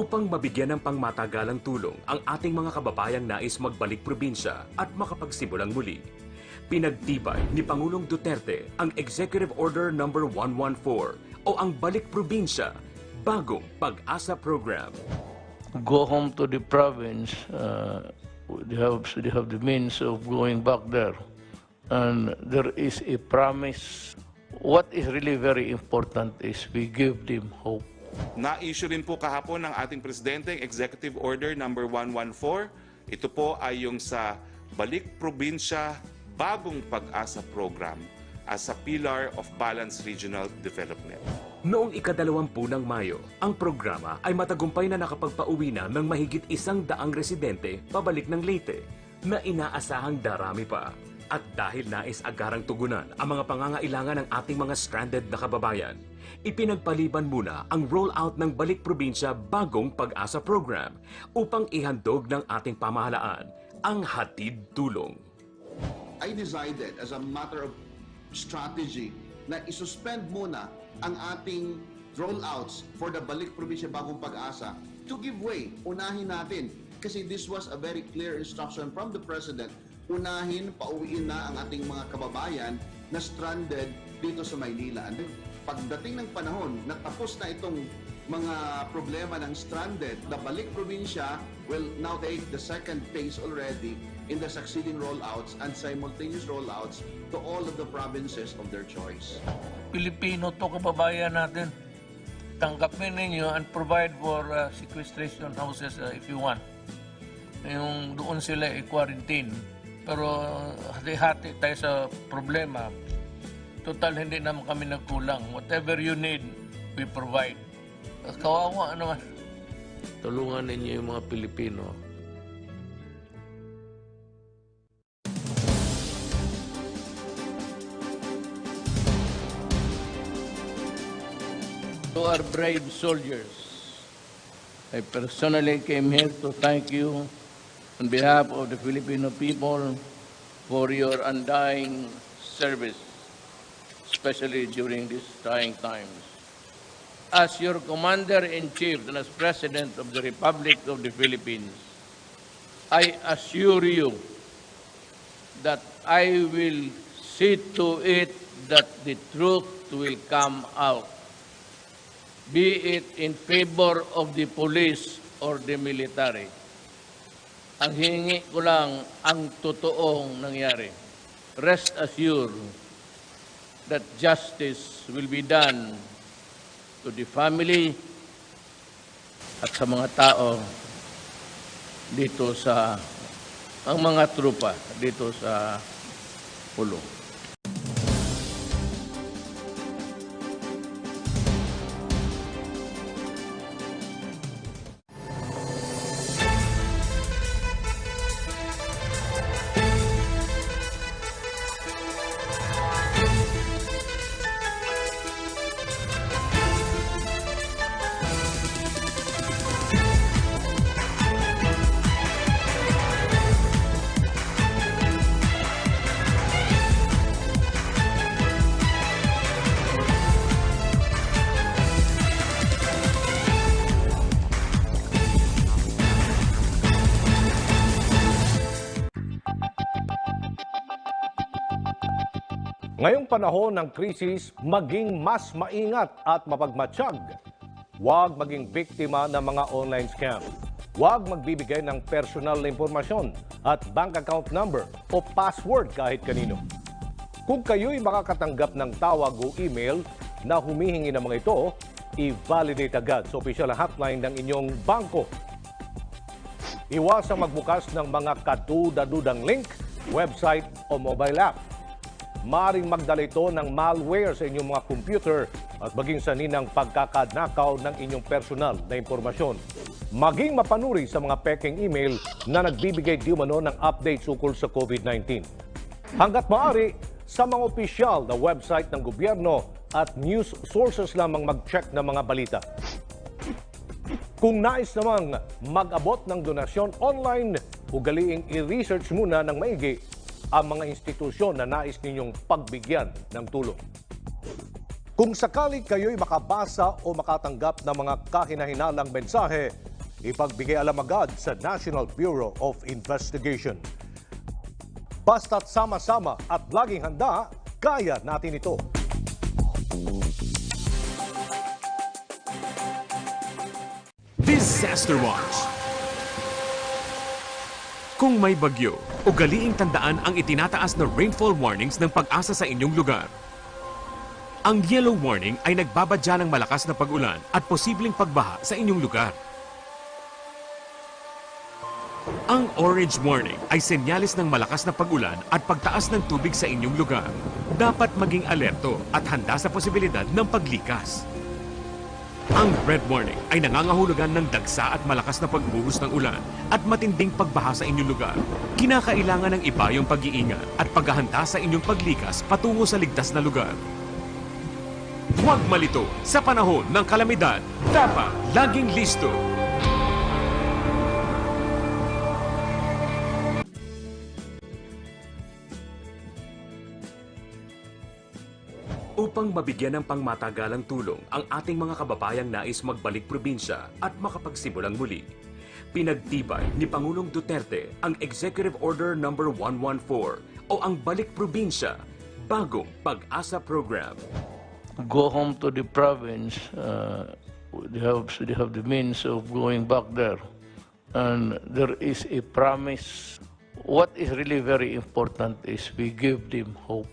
upang mabigyan ng pangmatagalang tulong ang ating mga kababayang nais magbalik probinsya at makapagsimulang muli. Pinagtibay ni Pangulong Duterte ang Executive Order No. 114 o ang Balik Probinsya, Bagong Pag-asa Program. Go home to the province, they have the means of going back there. And there is a promise. What is really very important is we give them hope. Na-issue rin po kahapon ng ating Presidente ang Executive Order No. 114. Ito po ay yung sa Balik Probinsya, Bagong Pag-asa Program as a pillar of balanced regional development. Noong ika-20 ng Mayo, ang programa ay matagumpay na nakapagpauwi na ng mahigit 100 residente pabalik ng Leyte na inaasahang darami pa. At dahil nais agarang tugunan ang mga pangangailangan ng ating mga stranded na kababayan, ipinagpaliban muna ang rollout ng Balik Probinsya Bagong Pag-asa Program upang ihandog ng ating pamahalaan ang hatid tulong. I decided as a matter of strategy na isuspend muna ang ating rollouts for the Balik Probinsya Bagong Pag-asa to give way. Unahin natin kasi this was a very clear instruction from the President. Unahin, pauwiin na ang ating mga kababayan na stranded dito sa Maynila. And pagdating ng panahon na tapos na itong mga problema ng stranded, the Balik Probinsya will now take the second phase already in the succeeding rollouts and simultaneous rollouts to all of the provinces of their choice. Pilipino to kababayan natin. Tanggapin ninyo and provide for sequestration houses if you want. Yung doon sila i-quarantine. Pero hati-hati tayo sa problema. Total, hindi naman kami nagkulang. Whatever you need, we provide. Kawawa naman. Tulungan ninyo yung mga Pilipino. To our brave soldiers, I personally came here to thank you on behalf of the Filipino people for your undying service, especially during these trying times. As your Commander-in-Chief and as President of the Republic of the Philippines, I assure you that I will see to it that the truth will come out, be it in favor of the police or the military. Ang hiningi ko lang ang totoong nangyari. Rest assured that justice will be done to the family at sa mga tao dito sa ang mga trupa dito sa pulong. Ngayong panahon ng krisis, maging mas maingat at mapagmatsyag. Huwag maging biktima ng mga online scam. Huwag magbibigay ng personal na impormasyon at bank account number o password kahit kanino. Kung kayo'y makakatanggap ng tawag o email na humihingi ng mga ito, i-validate agad sa opisyal na hotline ng inyong bangko. Iwasang magbukas ng mga kaduda-dudang link, website o mobile app. Maaring magdala ito ng malware sa inyong mga computer at maging sanhi ng pagkakanakaw ng inyong personal na impormasyon. Maging mapanuri sa mga peking email na nagbibigay di umano ng updates ukol sa COVID-19. Hanggat maaari, sa mga opisyal na website ng gobyerno at news sources lamang mag-check ng mga balita. Kung nais namang mag-abot ng donasyon online, ugaliing i-research muna ng maigi ang mga institusyon na nais ninyong pagbigyan ng tulong. Kung sakali kayo'y makabasa o makatanggap ng mga kahinahinalang mensahe ipagbigay alam agad sa National Bureau of Investigation. Basta't sama-sama at laging handa, kaya natin ito. Disaster Watch. Kung may bagyo, ugaliing tandaan ang itinataas na rainfall warnings ng Pag-asa sa inyong lugar. Ang yellow warning ay nagbabadya ng malakas na pag-ulan at posibleng pagbaha sa inyong lugar. Ang orange warning ay senyalis ng malakas na pag-ulan at pagtaas ng tubig sa inyong lugar. Dapat maging alerto at handa sa posibilidad ng paglikas. Ang red warning ay nangangahulugan ng dagsa at malakas na pagbuhos ng ulan at matinding pagbaha sa inyong lugar. Kinakailangan ng ibayong pag-iingat at paghahanda sa inyong paglikas patungo sa ligtas na lugar. Huwag malito sa panahon ng kalamidad. Dapat laging listo. Upang mabigyan ng pangmatagalang tulong ang ating mga kababayang nais magbalik probinsya at makapagsimulang muli, pinagtibay ni Pangulong Duterte ang Executive Order No. 114 o ang Balik Probinsya, Bagong Pag-asa Program. Go home to the province, they have the means of going back there. And there is a promise. What is really very important is we give them hope.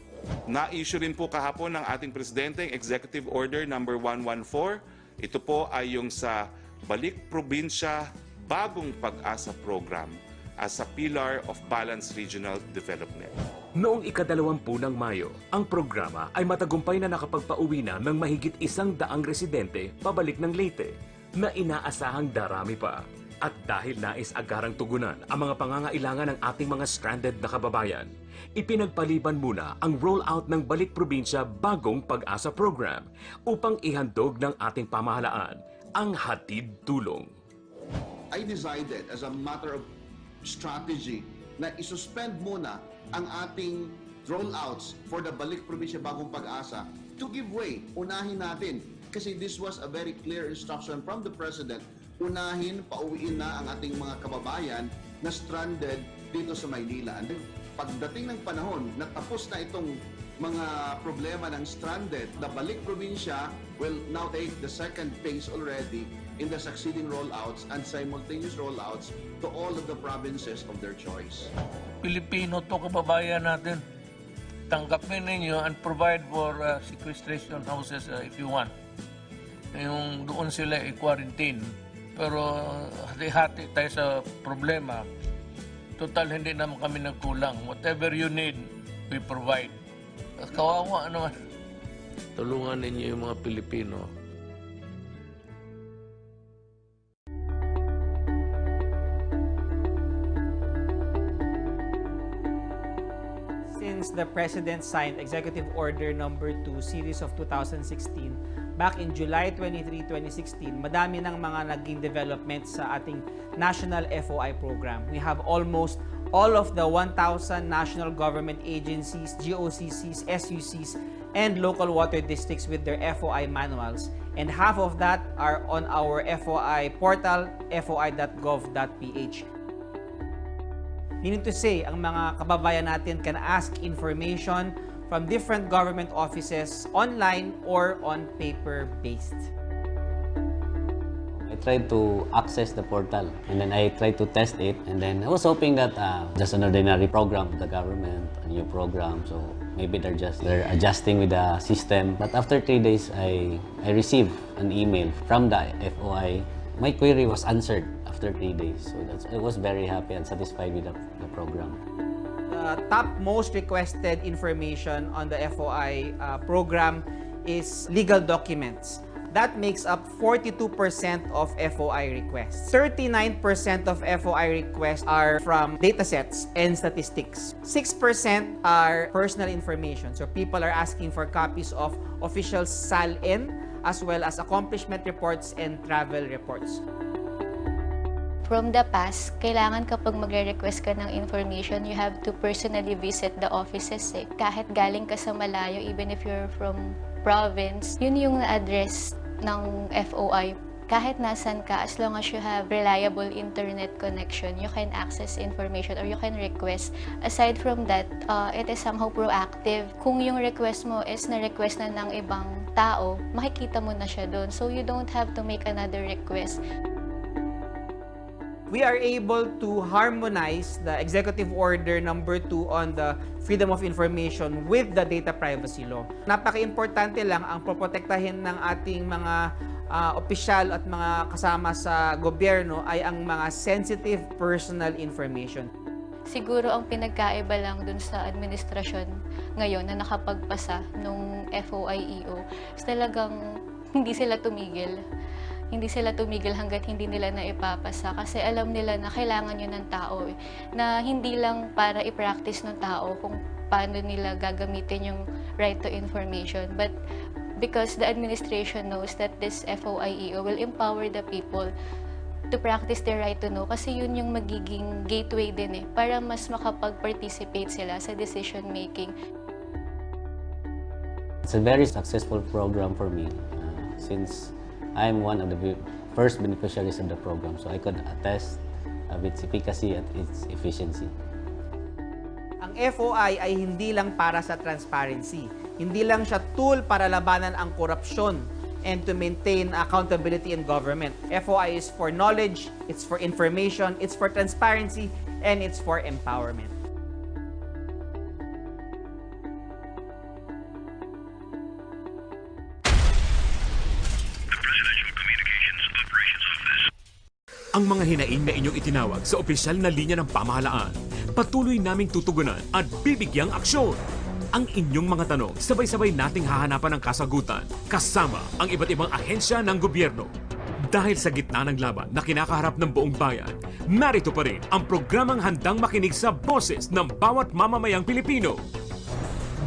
Na-issue rin po kahapon ng ating Presidente ang Executive Order No. 114. Ito po ay yung sa Balik Probinsya, Bagong Pag-asa Program as a pillar of balanced regional development. Noong ika-20 ng Mayo, ang programa ay matagumpay na nakapagpauwi na ng mahigit 100 residente pabalik ng Leyte na inaasahang darami pa. At dahil nais agarang tugunan ang mga pangangailangan ng ating mga stranded na kababayan, ipinagpaliban muna ang rollout ng Balik Probinsya Bagong Pag-asa Program upang ihandog ng ating pamahalaan ang hatid tulong. I decided as a matter of strategy na isuspend muna ang ating rollouts for the Balik Probinsya Bagong Pag-asa to give way. Unahin natin kasi this was a very clear instruction from the President. Unahin, pauwiin na ang ating mga kababayan na stranded dito sa Maynila. And pagdating ng panahon na tapos na itong mga problema ng stranded, the Balik Probinsya will now take the second phase already in the succeeding rollouts and simultaneous rollouts to all of the provinces of their choice. Pilipino to kababayan natin. Tanggapin ninyo and provide for sequestration houses if you want. Yung doon sila i-quarantine. Pero hati-hati tayo sa problema. Total, hindi naman kami nagkulang. Whatever you need, we provide. Kawawa naman. Tulungan ninyo yung mga Pilipino. Since the President signed Executive Order No. 2 Series of 2016 back in July 23, 2016, madami ng mga naging developments sa ating National FOI program. We have almost all of the 1,000 national government agencies, GOCCs, SUCs, and local water districts with their FOI manuals. And half of that are on our FOI portal, foi.gov.ph. Meaning to say, ang mga kababayan natin can ask information from different government offices online or on paper-based. I tried to access the portal and then I tried to test it, and then I was hoping that just an ordinary program of the government, a new program, so maybe they're adjusting with the system. But after 3 days, I received an email from the FOI. My query was answered after 3 days, so I was very happy and satisfied with the program. The top most requested information on the FOI program is legal documents. That makes up 42% of FOI requests. 39% of FOI requests are from datasets and statistics. 6% are personal information. So people are asking for copies of official SAL-in as well as accomplishment reports and travel reports. From the past, kailangan kapag magre-request ka ng information, you have to personally visit the offices. Kahit galing ka sa malayo, even if you're from province, yun yung address ng FOI kahit nasan ka, as long as you have reliable internet connection, you can access information or you can request. Aside from that, it is somehow proactive. Kung yung request mo is na-request na ng ibang tao, makikita mo na siya doon. So you don't have to make another request. We are able to harmonize the Executive Order number 2 on the Freedom of Information with the Data Privacy Law. Napaka-importante lang ang poprotektahin ng ating mga opisyal at mga kasama sa gobyerno ay ang mga sensitive personal information. Siguro ang pinagkaiba lang dun sa administrasyon ngayon na nakapagpasa nung FOIEO is talagang hindi sila tumigil. Hindi sila tumigil hanggat hindi nila na ipapasa kasi alam nila na kailangan yun ng tao na hindi lang para i-practice ng tao kung paano nila gagamitin yung right to information, but because the administration knows that this FOIEO will empower the people to practice their right to know kasi yun yung magiging gateway din para mas makapag-participate sila sa decision making. It's a very successful program for me since I'm one of the first beneficiaries of the program, so I could attest of its efficacy and its efficiency. Ang FOI ay hindi lang para sa transparency. Hindi lang siya tool para labanan ang korupsyon and to maintain accountability in government. FOI is for knowledge, it's for information, it's for transparency, and it's for empowerment. Ang mga hinaing na inyong itinawag sa opisyal na linya ng pamahalaan, patuloy naming tutugunan at bibigyang aksyon. Ang inyong mga tanong, sabay-sabay nating hahanapan ng kasagutan kasama ang iba't ibang ahensya ng gobyerno. Dahil sa gitna ng laban na kinakaharap ng buong bayan, narito pa rin ang programang handang makinig sa boses ng bawat mamamayang Pilipino.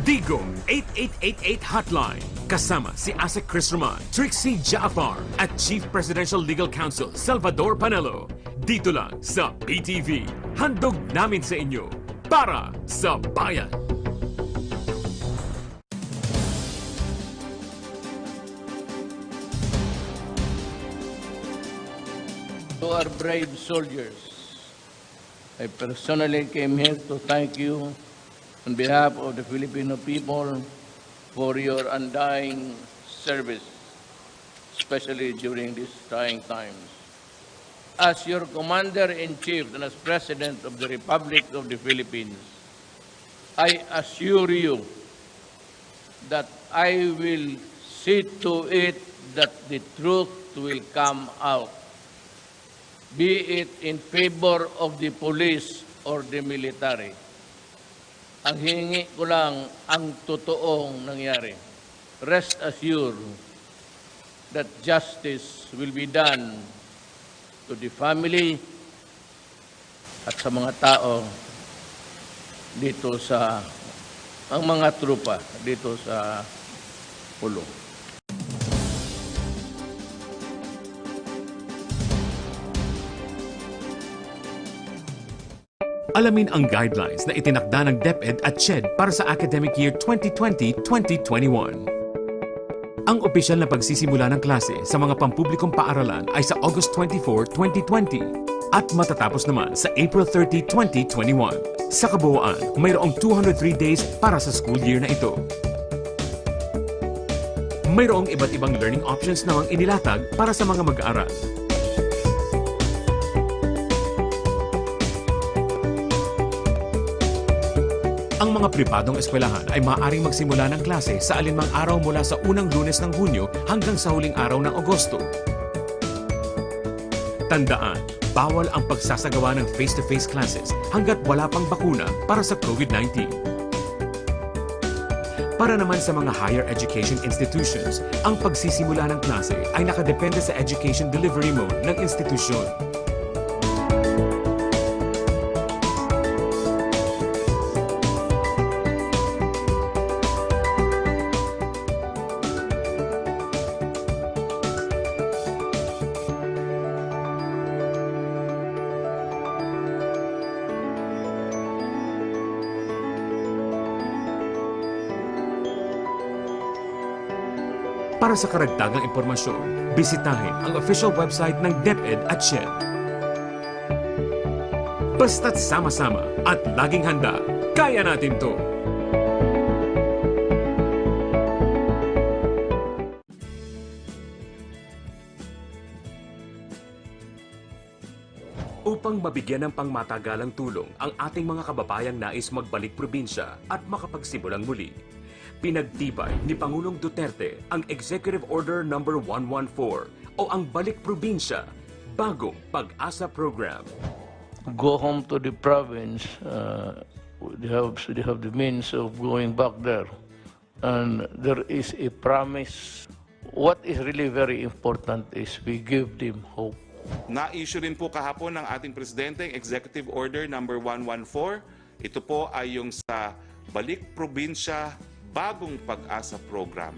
Digong 8888 Hotline. Kasama si Asek Chris Roman, Trixie Jaafar at Chief Presidential Legal Counsel Salvador Panelo. Dito lang sa PTV. Handog namin sa inyo para sa bayan. To our brave soldiers, I personally came here to thank you on behalf of the Filipino people for your undying service, especially during these trying times. As your Commander-in-Chief and as President of the Republic of the Philippines, I assure you that I will see to it that the truth will come out, be it in favor of the police or the military. Ang hiningi ko lang ang totoong nangyari. Rest assured that justice will be done to the family at sa mga tao dito sa ang mga trupa dito sa pulong. Alamin ang guidelines na itinakda ng DepEd at CHED para sa academic year 2020-2021. Ang opisyal na pagsisimula ng klase sa mga pampublikong paaralan ay sa August 24, 2020 at matatapos naman sa April 30, 2021. Sa kabuuan, mayroong 203 days para sa school year na ito. Mayroong iba't ibang learning options na ang inilatag para sa mga mag-aaral. Ang mga pribadong eskwelahan ay maaaring magsimula ng klase sa alinmang araw mula sa unang Lunes ng Hunyo hanggang sa huling araw ng Agosto. Tandaan, bawal ang pagsasagawa ng face-to-face classes hanggat wala pang bakuna para sa COVID-19. Para naman sa mga higher education institutions, ang pagsisimula ng klase ay nakadepende sa education delivery mode ng institusyon. Para sa karagdagang impormasyon, bisitahin ang official website ng DepEd at SHED. Basta't sama-sama at laging handa, kaya natin to! Upang mabigyan ng pangmatagalang tulong ang ating mga kababayang nais magbalik probinsya at makapagsimulang muli, pinagtibay ni Pangulong Duterte ang Executive Order No. 114 o ang Balik Probinsya, Bagong Pag-asa Program. Go home to the province, they have the means of going back there. And there is a promise. What is really very important is we give them hope. Na-issue rin po kahapon ng ating Presidente ang Executive Order No. 114. Ito po ay yung sa Balik Probinsya, Bagong Pag-asa Program.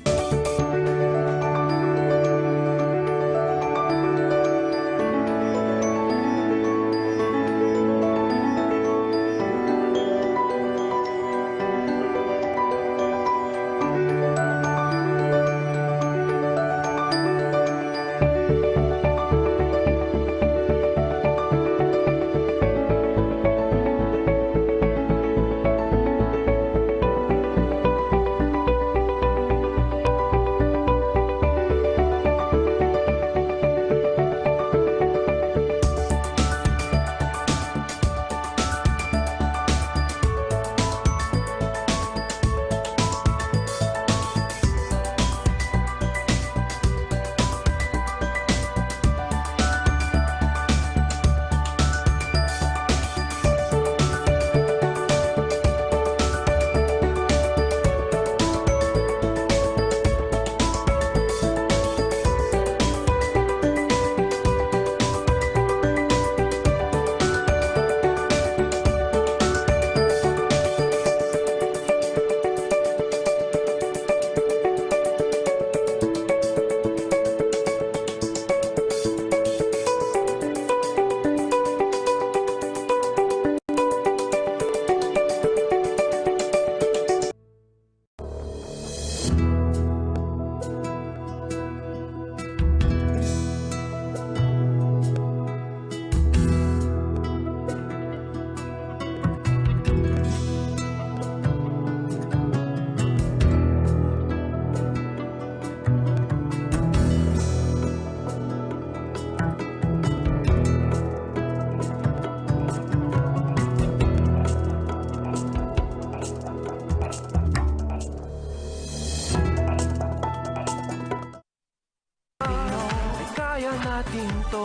Kaya natin to.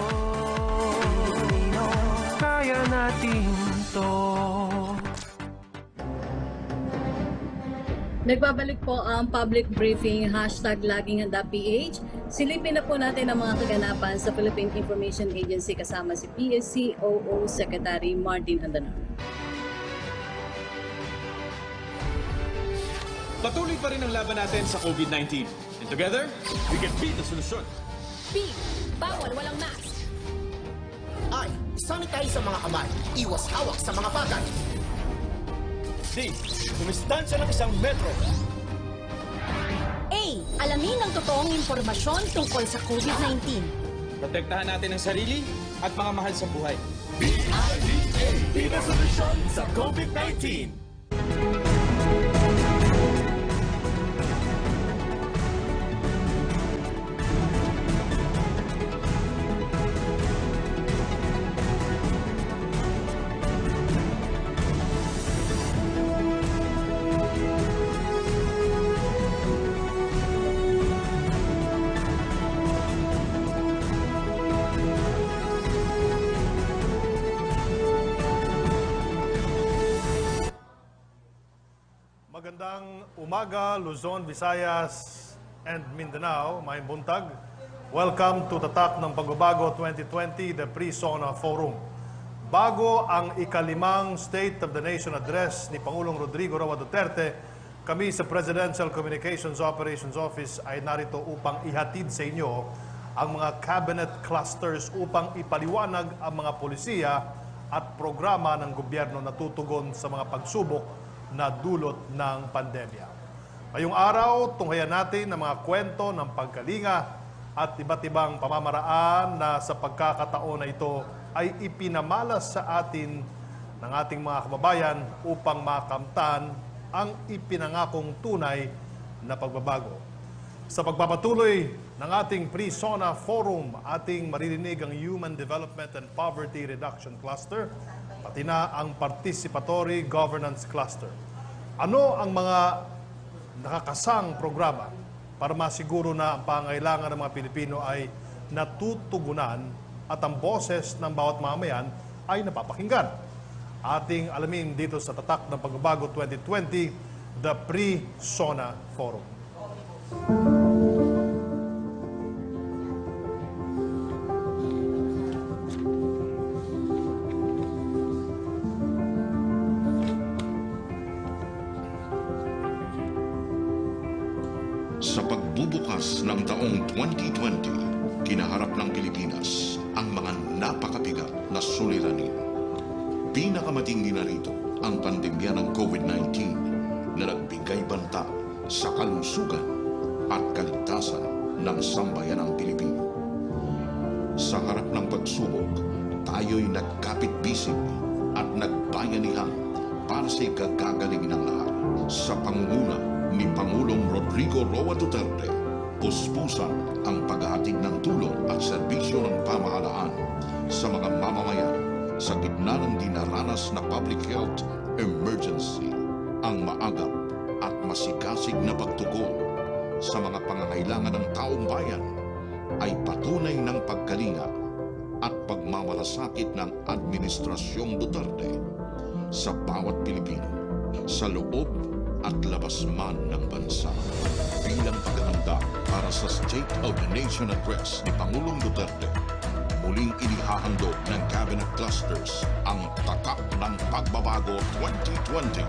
Kaya natin to. Nagbabalik po ang public briefing #LagingHandaPH. Silipin na po natin ang mga kaganapan sa Philippine Information Agency kasama si PSCOO Secretary Martin Andanar. Patuloy pa rin ang laban natin sa COVID-19. And together, we can beat the solusyon. B. Bawal walang mask. I. Sanitize sa mga kamay. Iwas hawak sa mga bagay. D. Dumistansya ng 1 metro. A. Alamin ang totoong impormasyon tungkol sa COVID-19. Protektahan natin ang sarili at mga mahal sa buhay. BIDA. Be the solution sa COVID-19. Magandang umaga, Luzon, Visayas, and Mindanao. May buntag. Welcome to Tatak ng Pagbabago 2020, the Pre-SONA Forum. Bago ang ikalimang State of the Nation Address ni Pangulong Rodrigo Roa Duterte, kami sa Presidential Communications Operations Office ay narito upang ihatid sa inyo ang mga cabinet clusters upang ipaliwanag ang mga polisiya at programa ng gobyerno na tutugon sa mga pagsubok na dulot ng pandemya. Ngayong araw, tunghayan natin ang mga kwento ng pagkalinga at iba't ibang pamamaraan na sa pagkakataon na ito ay ipinamalas sa atin ng ating mga kababayan upang makamtan ang ipinangakong tunay na pagbabago. Sa pagpapatuloy ng ating Pre-SONA Forum, ating maririnig ang Human Development and Poverty Reduction Cluster, pati na ang Participatory Governance Cluster. Ano ang mga nakakasang programa para masiguro na ang pangailangan ng mga Pilipino ay natutugunan at ang boses ng bawat mamayan ay napapakinggan? Ating alamin dito sa Tatak ng Pagbabago 2020, the Pre-SONA Forum. Sa pagbubukas ng taong 2020, kinaharap ng Pilipinas ang mga napakabigat na suliranin. Pinakamatindi na rito ang pandemya ng COVID-19 na nagbigay banta sa kalusugan at kaligtasan ng sambayanang Pilipino. Sa harap ng pagsubok, tayo'y nagkapit-bisig at nagbayanihan para sa ikagagalingin ng lahat. Sa pangunguna ni Pangulong Rodrigo Roa Duterte, puspusan ang paghahatid ng tulong at serbisyo ng pamahalaan sa mga mamamayan sa gitna ng dinaranas na public health emergency. Ang maagap at masigasig na pagtugon sa mga pangangailangan ng taong bayan ay patunay ng pagkalinga at pagmamalasakit ng Administrasyong Duterte sa bawat Pilipino, sa loob at labas man ng bansa. Bilang paghahanda para sa State of the Nation Address ni Pangulong Duterte, muling inihahandog ng Cabinet Clusters ang Tatak ng Pagbabago 2020,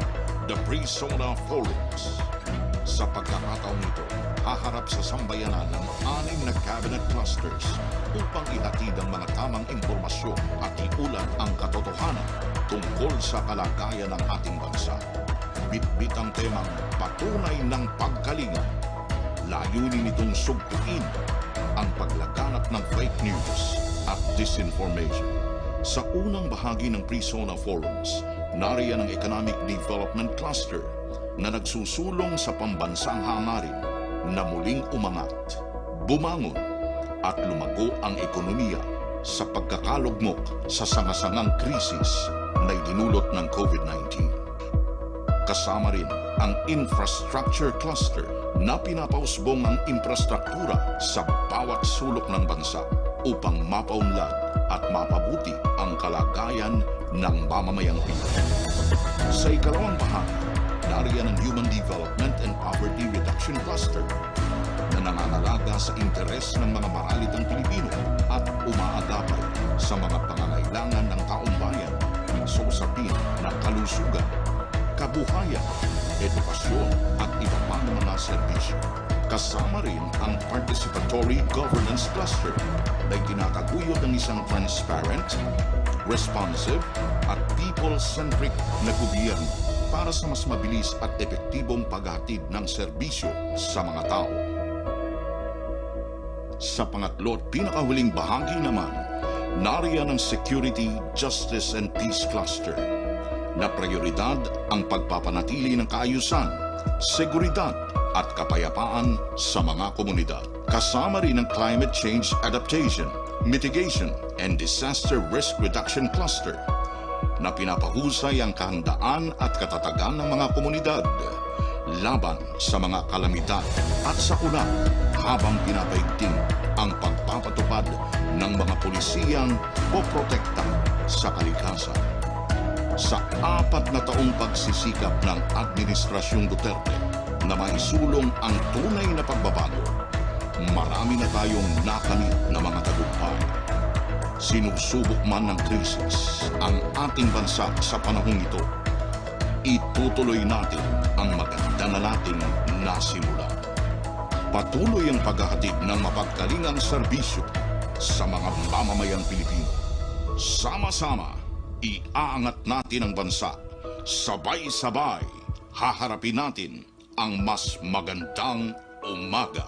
the Pre-SONA Forums. Sa pagkakataong ito, haharap sa sambayanan ng 6 na Cabinet Clusters upang ihatid ang mga tamang impormasyon at iulat ang katotohanan tungkol sa kalagayan ng ating bansa. Bitbit ang temang patunay ng pagkalinga. Layunin nitong sugpuin ang paglaganap ng fake news at disinformation. Sa unang bahagi ng Pre-SONA Forums, nariyan ang Economic Development Cluster na nagsusulong sa pambansang hangarin na muling umangat, bumangon at lumago ang ekonomiya sa pagkakalugmok sa sangasangang krisis na idinulot ng COVID-19. Kasama rin ang Infrastructure Cluster na pinapausbong ang infrastruktura sa bawat sulok ng bansa upang mapaunlad at mapabuti ang kalagayan ng mamamayang Pilipino. Sa ikalawang bahagi, nariyan ang Human Development and Poverty Reduction Cluster na nangangalaga sa interes ng mga maralitang Pilipino at umaagapay sa mga pangangailangan ng taong bayan sa usapin ng kalusugan, kabuhayan, edukasyon at iba pang mga serbisyo. Kasama rin ang Participatory Governance Cluster na itinataguyod ng isang transparent, responsive at people-centric na gobyerno para sa mas mabilis at epektibong paghatid ng serbisyo sa mga tao. Sa pangatlo at pinakahuling bahagi naman, nariyan ang Security, Justice and Peace Cluster na prioridad ang pagpapanatili ng kaayusan, seguridad at kapayapaan sa mga komunidad. Kasama rin ang Climate Change Adaptation, Mitigation and Disaster Risk Reduction Cluster na pinapahusay ang kahandaan at katatagan ng mga komunidad laban sa mga kalamidad at sakuna habang pinapaigting ang pagpapatupad ng mga pulisiyang poprotekta sa kalikasan. Sa 4 na taong pagsisikap ng Administrasyong Duterte na maisulong ang tunay na pagbabago, marami na tayong nakamit na mga tagumpay. Sinusubok man ng krisis ang ating bansa sa panahong ito, itutuloy natin ang maganda na nating nasimulan. Patuloy ang paghahatid ng mapagkalingang serbisyo sa mga mamamayang Pilipino. Sama-sama, iaangat natin ang bansa. Sabay-sabay, haharapin natin ang mas magandang umaga.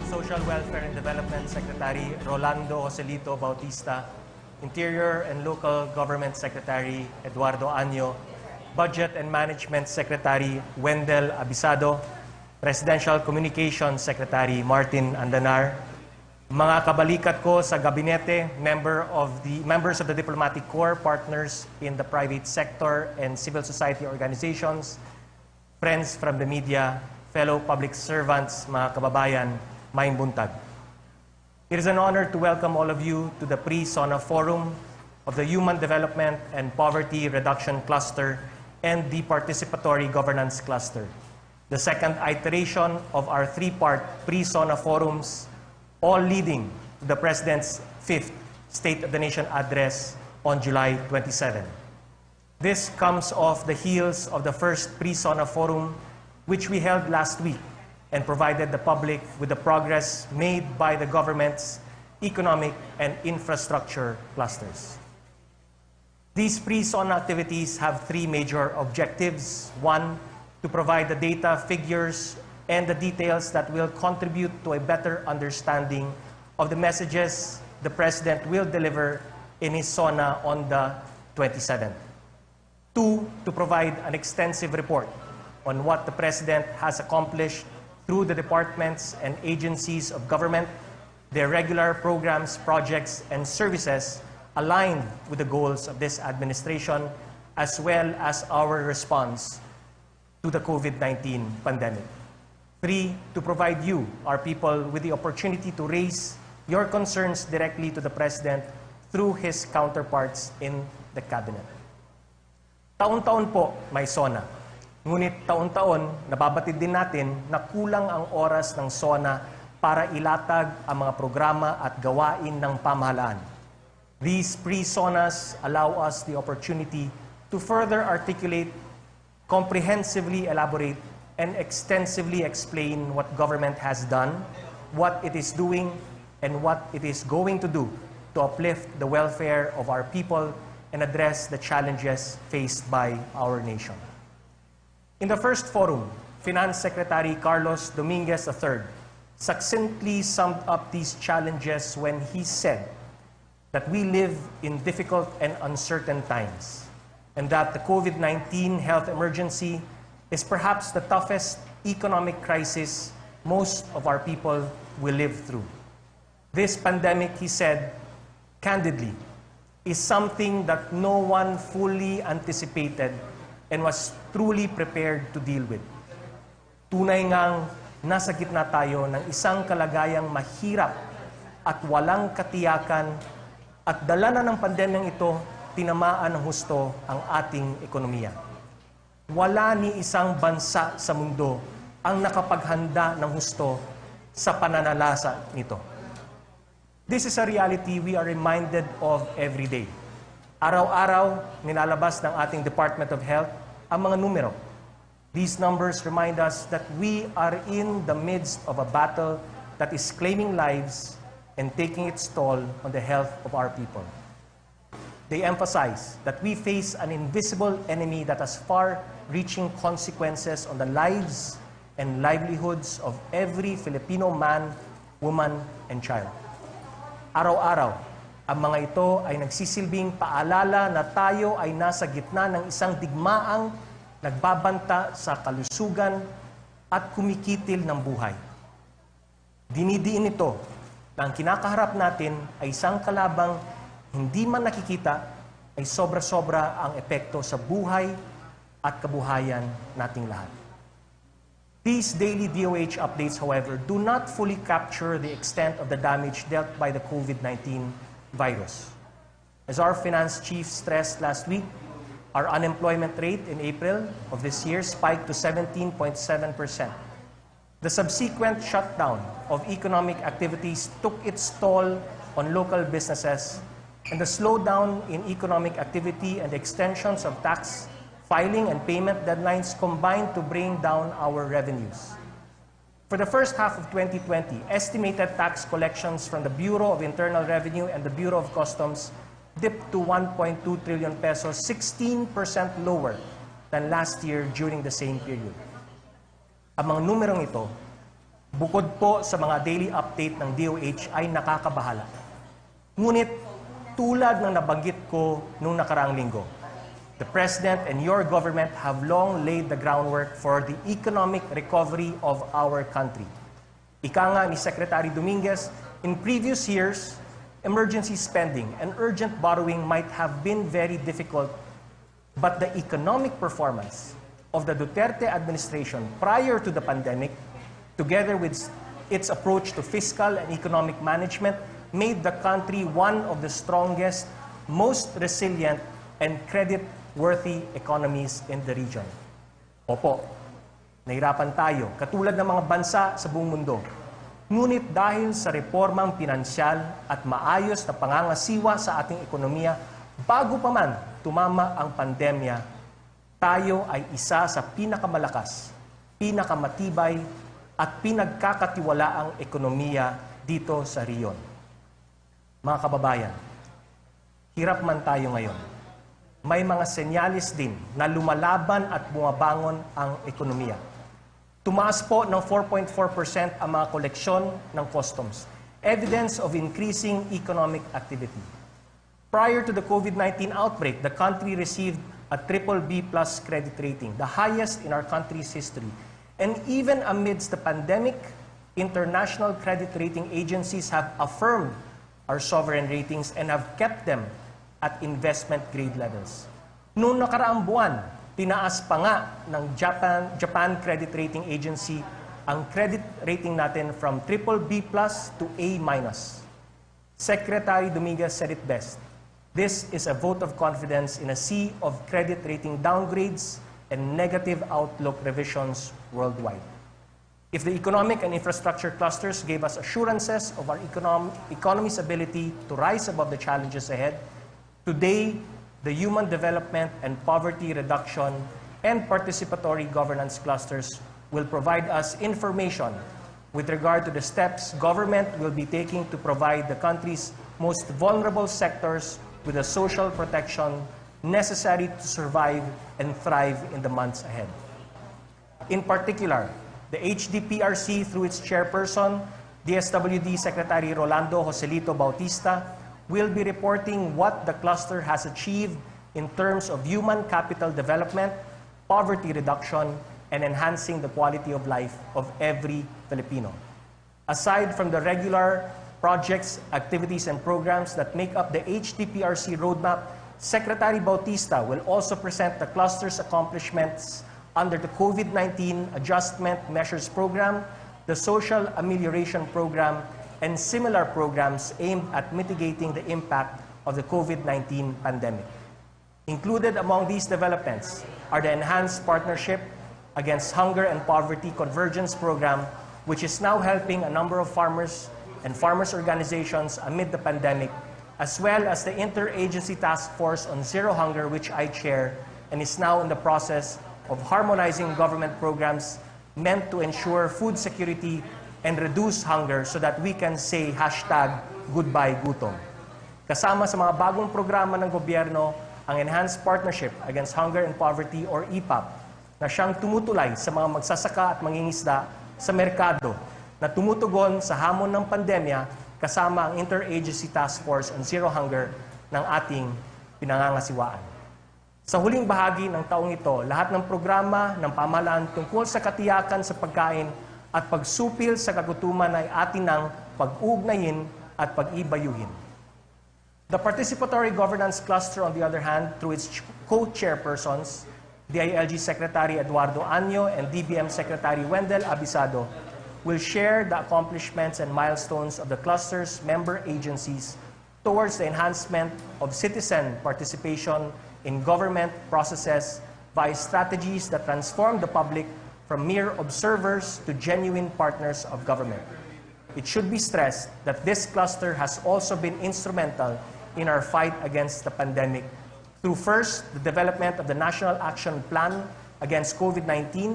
Social Welfare and Development Secretary Rolando Joselito Bautista, Interior and Local Government Secretary Eduardo Año, Budget and Management Secretary Wendell Abisado, Presidential Communications Secretary Martin Andanar, mga kabalikat ko sa gabinete, members of the Diplomatic Corps, partners in the private sector and civil society organizations, friends from the media, fellow public servants, mga kababayan, maayong buntag. It is an honor to welcome all of you to the Pre-SONA Forum of the Human Development and Poverty Reduction Cluster and the Participatory Governance Cluster, the second iteration of our three-part Pre-SONA Forums, all leading to the President's 5th State of the Nation address on July 27. This comes off the heels of the first Pre-SONA Forum, which we held last week, and provided the public with the progress made by the government's economic and infrastructure clusters. These pre-SONA activities have three major objectives. One, to provide the data, figures, and the details that will contribute to a better understanding of the messages the President will deliver in his SONA on the 27th. Two, to provide an extensive report on what the President has accomplished through the departments and agencies of government, their regular programs, projects, and services aligned with the goals of this administration, as well as our response to the COVID-19 pandemic. Three, to provide you, our people, with the opportunity to raise your concerns directly to the President through his counterparts in the Cabinet. Taon-taon po may SONA. Ngunit taon-taon, nababatid din natin na kulang ang oras ng SONA para ilatag ang mga programa at gawain ng pamahalaan. These pre-SONAs allow us the opportunity to further articulate, comprehensively elaborate, and extensively explain what government has done, what it is doing, and what it is going to do to uplift the welfare of our people and address the challenges faced by our nation. In the first forum, Finance Secretary Carlos Dominguez III succinctly summed up these challenges when he said that we live in difficult and uncertain times, and that the COVID-19 health emergency is perhaps the toughest economic crisis most of our people will live through. This pandemic, he said, candidly, is something that no one fully anticipated and was truly prepared to deal with. Tunay ngang nasa gitna tayo ng isang kalagayang mahirap at walang katiyakan, at dala na ng pandemyang ito, tinamaan ng husto ang ating ekonomiya. Wala ni isang bansa sa mundo ang nakapaghanda ng husto sa pananalasa nito. This is a reality we are reminded of every day. Araw-araw, nilalabas ng ating Department of Health ang mga numero. These numbers remind us that we are in the midst of a battle that is claiming lives and taking its toll on the health of our people. They emphasize that we face an invisible enemy that has far-reaching consequences on the lives and livelihoods of every Filipino man, woman, and child. Araw-araw, ang mga ito ay nagsisilbing paalala na tayo ay nasa gitna ng isang digmaang nagbabanta sa kalusugan at kumikitil ng buhay. Dinidiin ito na ang kinakaharap natin ay isang kalabang hindi man nakikita, ay sobra-sobra ang epekto sa buhay at kabuhayan nating lahat. These daily DOH updates, however, do not fully capture the extent of the damage dealt by the COVID-19 virus. As our finance chief stressed last week, our unemployment rate in April of this year spiked to 17.7%. The subsequent shutdown of economic activities took its toll on local businesses, and the slowdown in economic activity and extensions of tax filing and payment deadlines combined to bring down our revenues. For the first half of 2020, estimated tax collections from the Bureau of Internal Revenue and the Bureau of Customs dipped to 1.2 trillion pesos, 16% lower than last year during the same period. Ang mga numerong ito, bukod po sa mga daily update ng DOH ay nakakabahala. Ngunit tulad ng nabanggit ko nung nakaraang linggo, the President and your government have long laid the groundwork for the economic recovery of our country. Ika nga ni Secretary Dominguez, in previous years, emergency spending and urgent borrowing might have been very difficult, but the economic performance of the Duterte administration prior to the pandemic, together with its approach to fiscal and economic management, made the country one of the strongest, most resilient, and credit-worthy economies in the region. Opo, nahirapan tayo, katulad ng mga bansa sa buong mundo. Ngunit dahil sa reformang pinansyal at maayos na pangangasiwa sa ating ekonomiya, bago pa man tumama ang pandemya, tayo ay isa sa pinakamalakas, pinakamatibay, at pinagkakatiwalaang ekonomiya dito sa riyon. Mga kababayan, hirap man tayo ngayon. May mga senyalis din na lumalaban at bumabangon ang ekonomiya. Tumaas po ng 4.4% ang mga koleksyon ng customs, evidence of increasing economic activity. Prior to the COVID-19 outbreak, the country received a BBB+ credit rating, the highest in our country's history. And even amidst the pandemic, international credit rating agencies have affirmed our sovereign ratings and have kept them at investment grade levels. Noong nakaraang buwan, tinaas pa nga ng Japan Credit Rating Agency ang credit rating natin from BBB+ to A-. Secretary Dominguez said it best. This is a vote of confidence in a sea of credit rating downgrades and negative outlook revisions worldwide. If the economic and infrastructure clusters gave us assurances of our economy's ability to rise above the challenges ahead, today, the human development and poverty reduction and participatory governance clusters will provide us information with regard to the steps government will be taking to provide the country's most vulnerable sectors with the social protection necessary to survive and thrive in the months ahead. In particular, the HDPRC, through its chairperson, DSWD Secretary Rolando Joselito Bautista, will be reporting what the cluster has achieved in terms of human capital development, poverty reduction, and enhancing the quality of life of every Filipino. Aside from the regular projects, activities, and programs that make up the HDPRC roadmap, Secretary Bautista will also present the cluster's accomplishments under the COVID-19 Adjustment Measures Program, the Social Amelioration Program, and similar programs aimed at mitigating the impact of the COVID-19 pandemic. Included among these developments are the Enhanced Partnership Against Hunger and Poverty Convergence Program, which is now helping a number of farmers and farmers' organizations amid the pandemic, as well as the Interagency Task Force on Zero Hunger, which I chair, and is now in the process of harmonizing government programs meant to ensure food security and reduce hunger so that we can say #goodbye gutom. Kasama sa mga bagong programa ng gobyerno ang Enhanced Partnership Against Hunger and Poverty or EPAP na siyang tumutulay sa mga magsasaka at mangingisda sa merkado na tumutugon sa hamon ng pandemya kasama ang Interagency Task Force on Zero Hunger ng ating pinangangasiwaan. Sa huling bahagi ng taong ito, lahat ng programa ng pamahalaan tungkol sa katiyakan sa pagkain at pagsupil sa kagutuman ay atin ng pag-ugnayin at pag-ibayuhin. The Participatory Governance Cluster, on the other hand, through its co-chairpersons, DILG Secretary Eduardo Anyo and DBM Secretary Wendell Abisado, will share the accomplishments and milestones of the cluster's member agencies towards the enhancement of citizen participation in government processes by strategies that transform the public from mere observers to genuine partners of government. It should be stressed that this cluster has also been instrumental in our fight against the pandemic through first, the development of the National Action Plan against COVID-19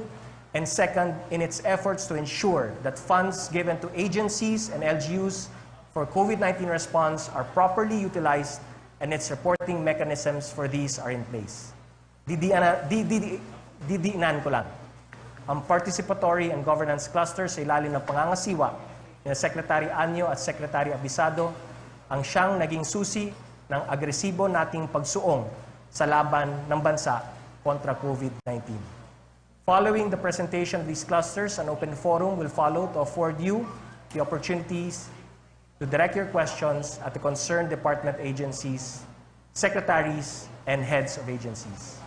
And second, in its efforts to ensure that funds given to agencies and LGUs for COVID-19 response are properly utilized and its reporting mechanisms for these are in place. Didiinan ko lang. Ang participatory and governance cluster sa ilalim ng pangangasiwa ni Secretary Anyo at Secretary Abisado ang siyang naging susi ng agresibo nating pagsuong sa laban ng bansa kontra COVID-19. Following the presentation of these clusters, an open forum will follow to afford you the opportunities to direct your questions at the concerned department agencies, secretaries, and heads of agencies.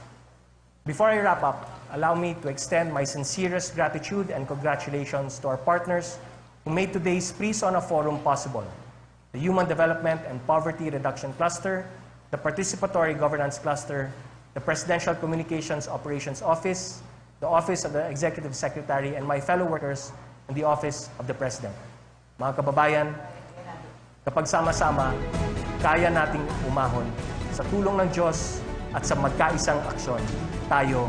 Before I wrap up, allow me to extend my sincerest gratitude and congratulations to our partners who made today's Pre-SONA Forum possible: the Human Development and Poverty Reduction Cluster, the Participatory Governance Cluster, the Presidential Communications Operations Office, the Office of the Executive Secretary, and my fellow workers in the Office of the President. Mga kababayan, kapag sama-sama, kaya nating umahon. Sa tulong ng Diyos at sa magkaisang aksyon, tayo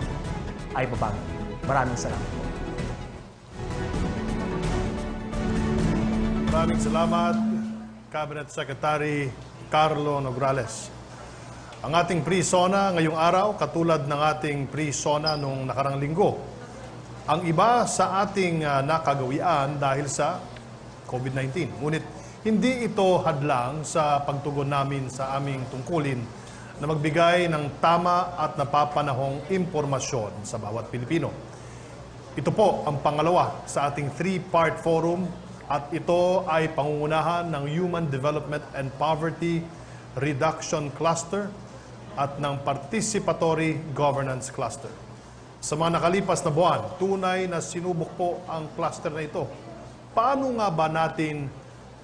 ay babangon. Maraming salamat po. Maraming salamat, Cabinet Secretary Carlo Nograles. Ang ating pre-SONA ngayong araw, katulad ng ating pre-SONA noong nakarang linggo. Ang iba sa ating nakagawian dahil sa COVID-19. Ngunit hindi ito hadlang sa pagtugon namin sa aming tungkulin na magbigay ng tama at napapanahong impormasyon sa bawat Pilipino. Ito po ang pangalawa sa ating 3-part forum at ito ay pangungunahan ng Human Development and Poverty Reduction Cluster at ng Participatory Governance Cluster. Sa mga nakalipas na buwan, tunay na sinubok po ang cluster na ito. Paano nga ba natin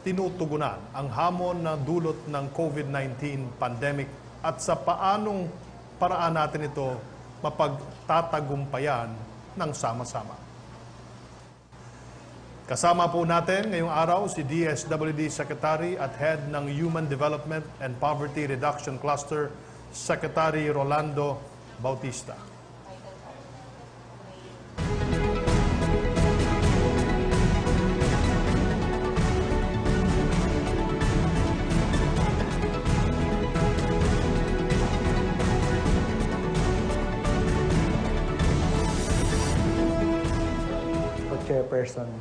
tinutugunan ang hamon na dulot ng COVID-19 pandemic at sa paanong paraan natin ito mapagtatagumpayan ng sama-sama? Kasama po natin ngayong araw si DSWD Secretary at Head ng Human Development and Poverty Reduction Cluster, Secretary Rolando Bautista. Chairperson,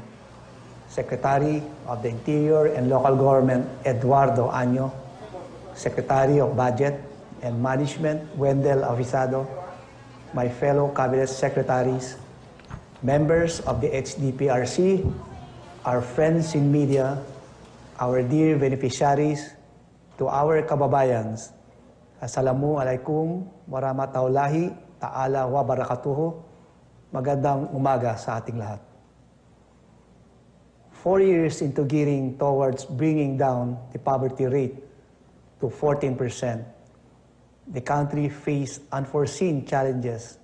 Secretary of the Interior and Local Government Eduardo Anyo, Secretary of Budget and Management Wendell Avisado, my fellow Cabinet Secretaries, members of the HDPRC, our friends in media, our dear beneficiaries, to our kababayans, Assalamualaikum warahmatullahi ta'ala wa barakatuhu. Magandang umaga sa ating lahat. 4 years into gearing towards bringing down the poverty rate to 14%, the country faced unforeseen challenges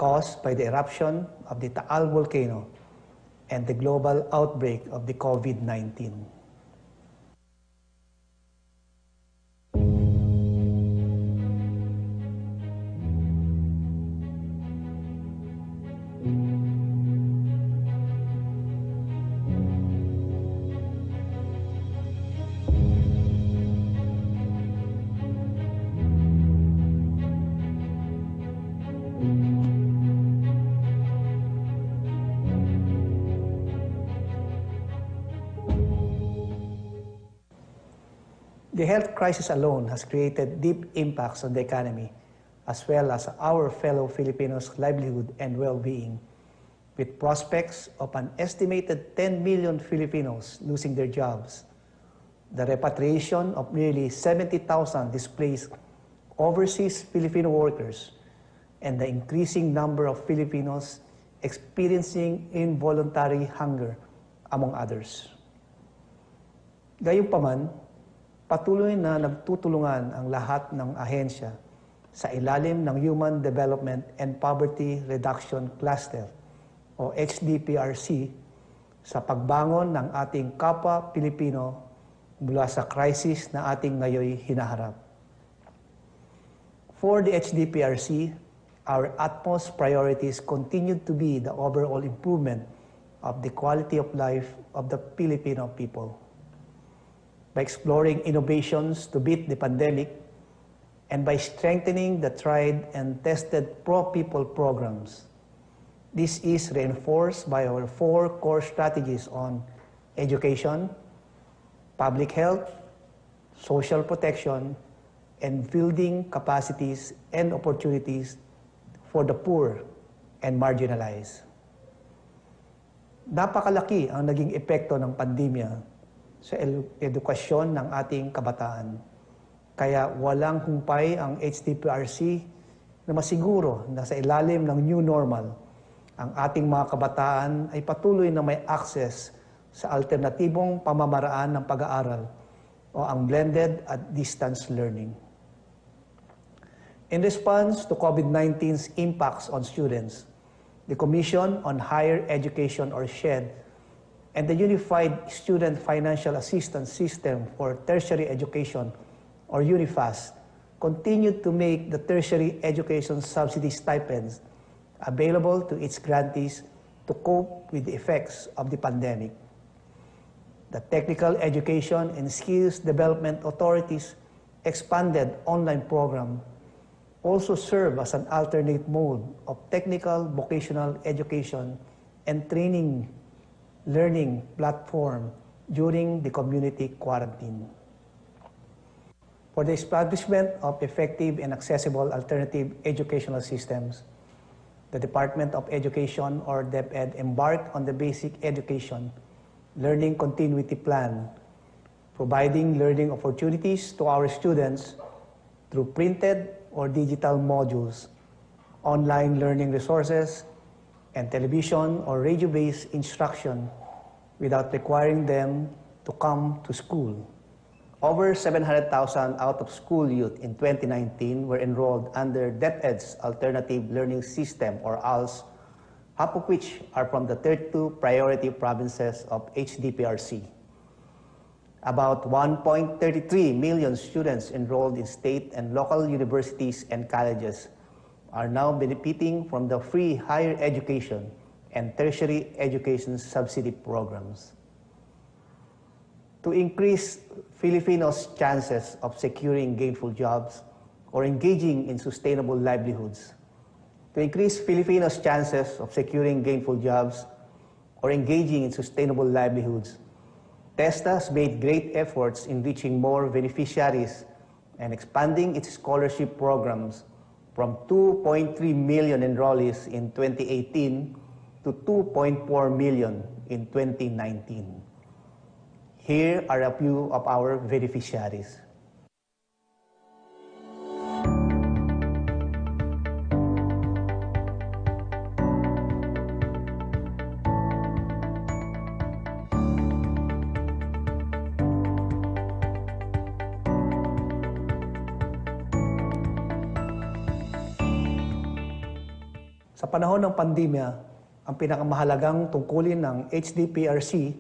caused by the eruption of the Taal volcano and the global outbreak of the COVID-19. The health crisis alone has created deep impacts on the economy, as well as our fellow Filipinos' livelihood and well-being, with prospects of an estimated 10 million Filipinos losing their jobs, the repatriation of nearly 70,000 displaced overseas Filipino workers, and the increasing number of Filipinos experiencing involuntary hunger, among others. Gayunpaman, patuloy na nagtutulungan ang lahat ng ahensya sa ilalim ng Human Development and Poverty Reduction Cluster o HDPRC sa pagbangon ng ating kapwa Pilipino mula sa crisis na ating ngayoy hinaharap. For the HDPRC, our utmost priorities continued to be the overall improvement of the quality of life of the Filipino people. By exploring innovations to beat the pandemic, and by strengthening the tried and tested pro-people programs. This is reinforced by our 4 core strategies on education, public health, social protection, and building capacities and opportunities for the poor and marginalized. Napakalaki ang naging epekto ng pandemya sa edukasyon ng ating kabataan. Kaya walang humpay ang HDPRC na masiguro na sa ilalim ng new normal, ang ating mga kabataan ay patuloy na may access sa alternatibong pamamaraan ng pag-aaral o ang blended at distance learning. In response to COVID-19's impacts on students, the Commission on Higher Education or SHED and the Unified Student Financial Assistance System for Tertiary Education or UNIFAS continued to make the tertiary education subsidy stipends available to its grantees to cope with the effects of the pandemic. The Technical Education and Skills Development Authority's expanded online program also serve as an alternate mode of technical vocational education and training learning platform during the community quarantine. For the establishment of effective and accessible alternative educational systems, the Department of Education or DepEd embarked on the Basic Education Learning Continuity Plan, providing learning opportunities to our students through printed or digital modules, online learning resources, and television or radio-based instruction without requiring them to come to school. Over 700,000 out-of-school youth in 2019 were enrolled under DepEd's Alternative Learning System or ALS, half of which are from the 32 priority provinces of HDPRC. About 1.33 million students enrolled in state and local universities and colleges are now benefiting from the free higher education and tertiary education subsidy programs. To increase Filipinos' chances of securing gainful jobs or engaging in sustainable livelihoods, to increase Filipinos' chances of securing gainful jobs or engaging in sustainable livelihoods, TESTA has made great efforts in reaching more beneficiaries and expanding its scholarship programs from 2.3 million enrollees in 2018 to 2.4 million in 2019. Here are a few of our beneficiaries. Sa panahon ng pandemya, ang pinakamahalagang tungkulin ng HDPRC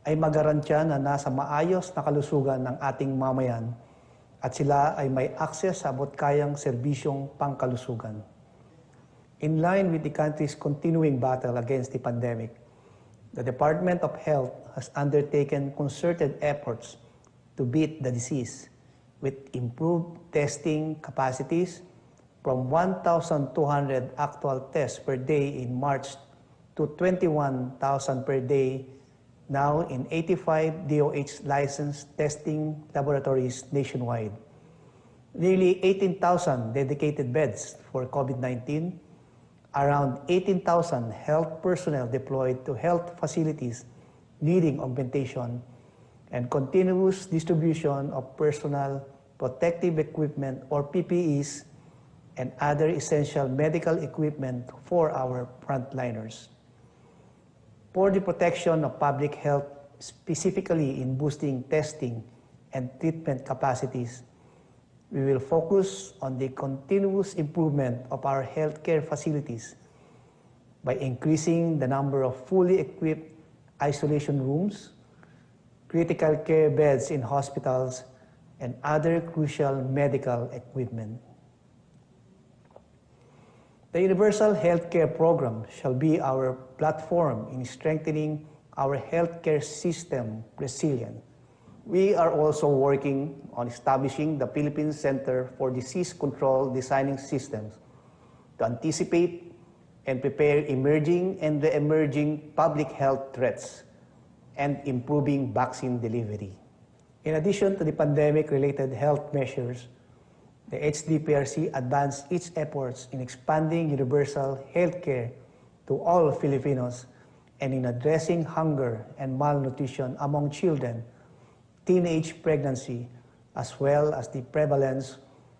ay magarantya na nasa maayos na kalusugan ng ating mamayan at sila ay may akses sa abot-kayang serbisyong pangkalusugan. In line with the country's continuing battle against the pandemic, the Department of Health has undertaken concerted efforts to beat the disease with improved testing capacities from 1,200 actual tests per day in March to 21,000 per day now in 85 DOH licensed testing laboratories nationwide. Nearly 18,000 dedicated beds for COVID-19, around 18,000 health personnel deployed to health facilities needing augmentation, and continuous distribution of personal protective equipment or PPEs and other essential medical equipment for our frontliners. For the protection of public health, specifically in boosting testing and treatment capacities, we will focus on the continuous improvement of our healthcare facilities by increasing the number of fully equipped isolation rooms, critical care beds in hospitals, and other crucial medical equipment. The Universal Healthcare Program shall be our platform in strengthening our healthcare system resilient. We are also working on establishing the Philippine Center for Disease Control Designing Systems to anticipate and prepare emerging and re-emerging public health threats and improving vaccine delivery. In addition to the pandemic-related health measures, the HDPRC advanced its efforts in expanding universal healthcare to all Filipinos and in addressing hunger and malnutrition among children, teenage pregnancy, as well as the prevalence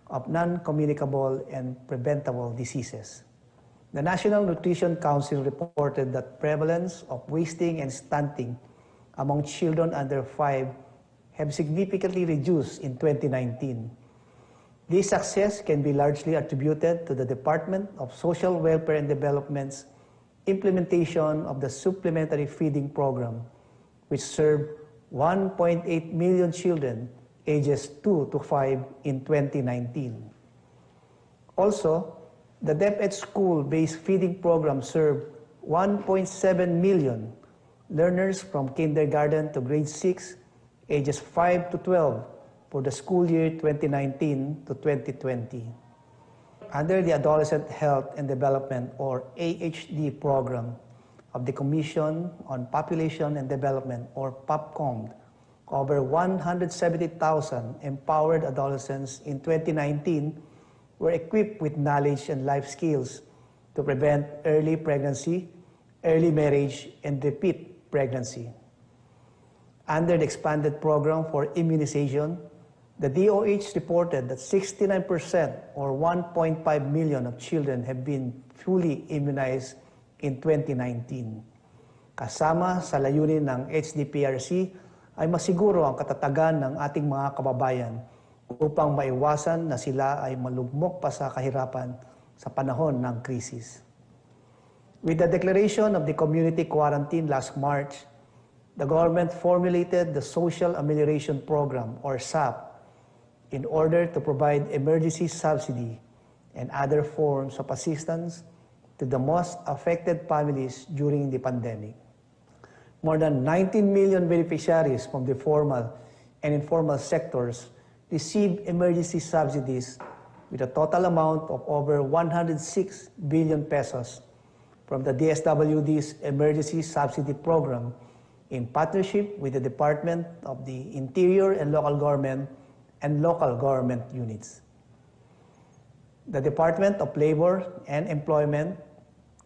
of non-communicable and preventable diseases. The National Nutrition Council reported that prevalence of wasting and stunting among children under 5 have significantly reduced in 2019. This success can be largely attributed to the Department of Social Welfare and Development's implementation of the Supplementary Feeding Program, which served 1.8 million children ages 2 to 5 in 2019. Also, the DepEd school-based feeding program served 1.7 million learners from kindergarten to grade 6, ages 5 to 12, for the school year 2019 to 2020. Under the Adolescent Health and Development, or AHD program of the Commission on Population and Development, or POPCOM, over 170,000 empowered adolescents in 2019 were equipped with knowledge and life skills to prevent early pregnancy, early marriage, and repeat pregnancy. Under the expanded program for immunization, the DOH reported that 69% or 1.5 million of children have been fully immunized in 2019. Kasama sa layunin ng HDPRC ay masiguro ang katatagan ng ating mga kababayan upang maiwasan na sila ay malugmok pa sa kahirapan sa panahon ng krisis. With the declaration of the community quarantine last March, the government formulated the Social Amelioration Program, or SAP, in order to provide emergency subsidy and other forms of assistance to the most affected families during the pandemic. More than 19 million beneficiaries from the formal and informal sectors received emergency subsidies with a total amount of over 106 billion pesos from the DSWD's Emergency Subsidy Program in partnership with the Department of the Interior and Local Government and local government units. The Department of Labor and Employment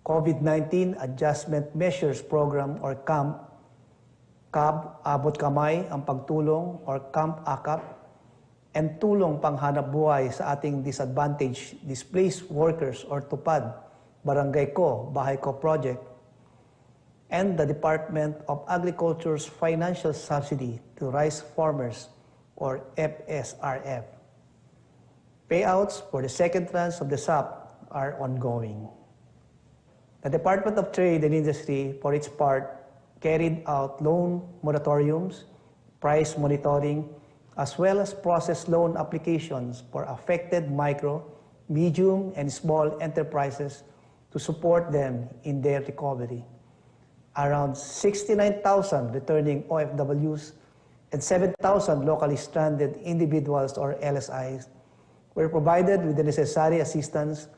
COVID-19 Adjustment Measures Program, or CAMP, CAB, Abot Kamay ang Pagtulong, or CAMP AKAP, and Tulong Panghanap Buhay sa ating disadvantaged displaced workers, or TUPAD, Barangay Ko, Bahay Ko Project, and the Department of Agriculture's Financial Subsidy to Rice Farmers, or FSRF. Payouts for the second tranche of the SAP are ongoing. The Department of Trade and Industry, for its part, carried out loan moratoriums, price monitoring, as well as processed loan applications for affected micro, medium, and small enterprises to support them in their recovery. Around 69,000 returning OFWs and 7,000 locally stranded individuals, or LSIs, were provided with the necessary assistance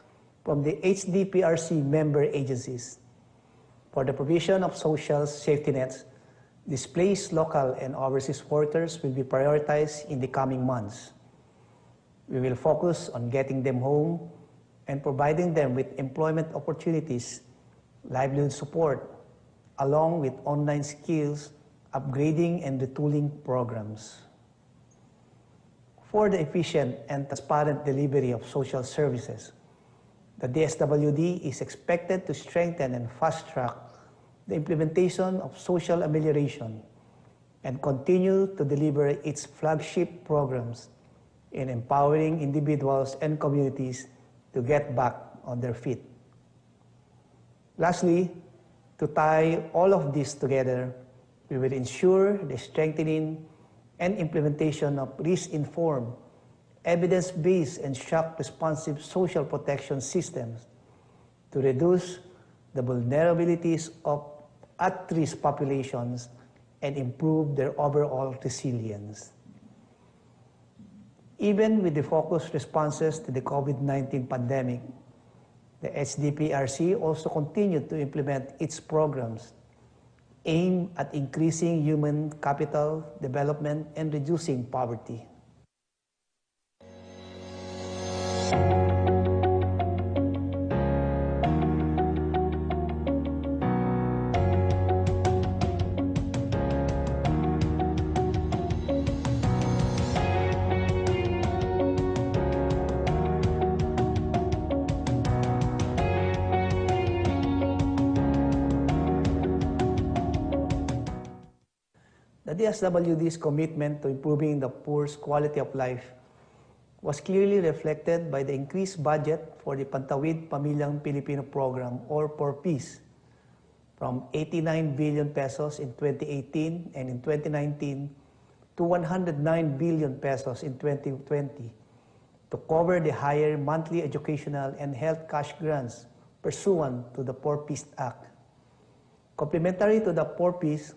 from the HDPRC member agencies. For the provision of social safety nets, displaced local and overseas workers will be prioritized in the coming months. We will focus on getting them home and providing them with employment opportunities, livelihood support, along with online skills, upgrading, and retooling programs. For the efficient and transparent delivery of social services, the DSWD is expected to strengthen and fast-track the implementation of social amelioration and continue to deliver its flagship programs in empowering individuals and communities to get back on their feet. Lastly, to tie all of this together, we will ensure the strengthening and implementation of risk-informed, evidence-based, and shock-responsive social protection systems to reduce the vulnerabilities of at-risk populations and improve their overall resilience. Even with the focused responses to the COVID-19 pandemic, the HDPRC also continued to implement its programs aimed at increasing human capital development and reducing poverty. The DSWD's commitment to improving the poor's quality of life was clearly reflected by the increased budget for the Pantawid Pamilyang Pilipino Program, or PORPIS, from 89 billion pesos in 2018 and in 2019 to 109 billion pesos in 2020 to cover the higher monthly educational and health cash grants pursuant to the PORPIS Act. Complementary to the PORPIS,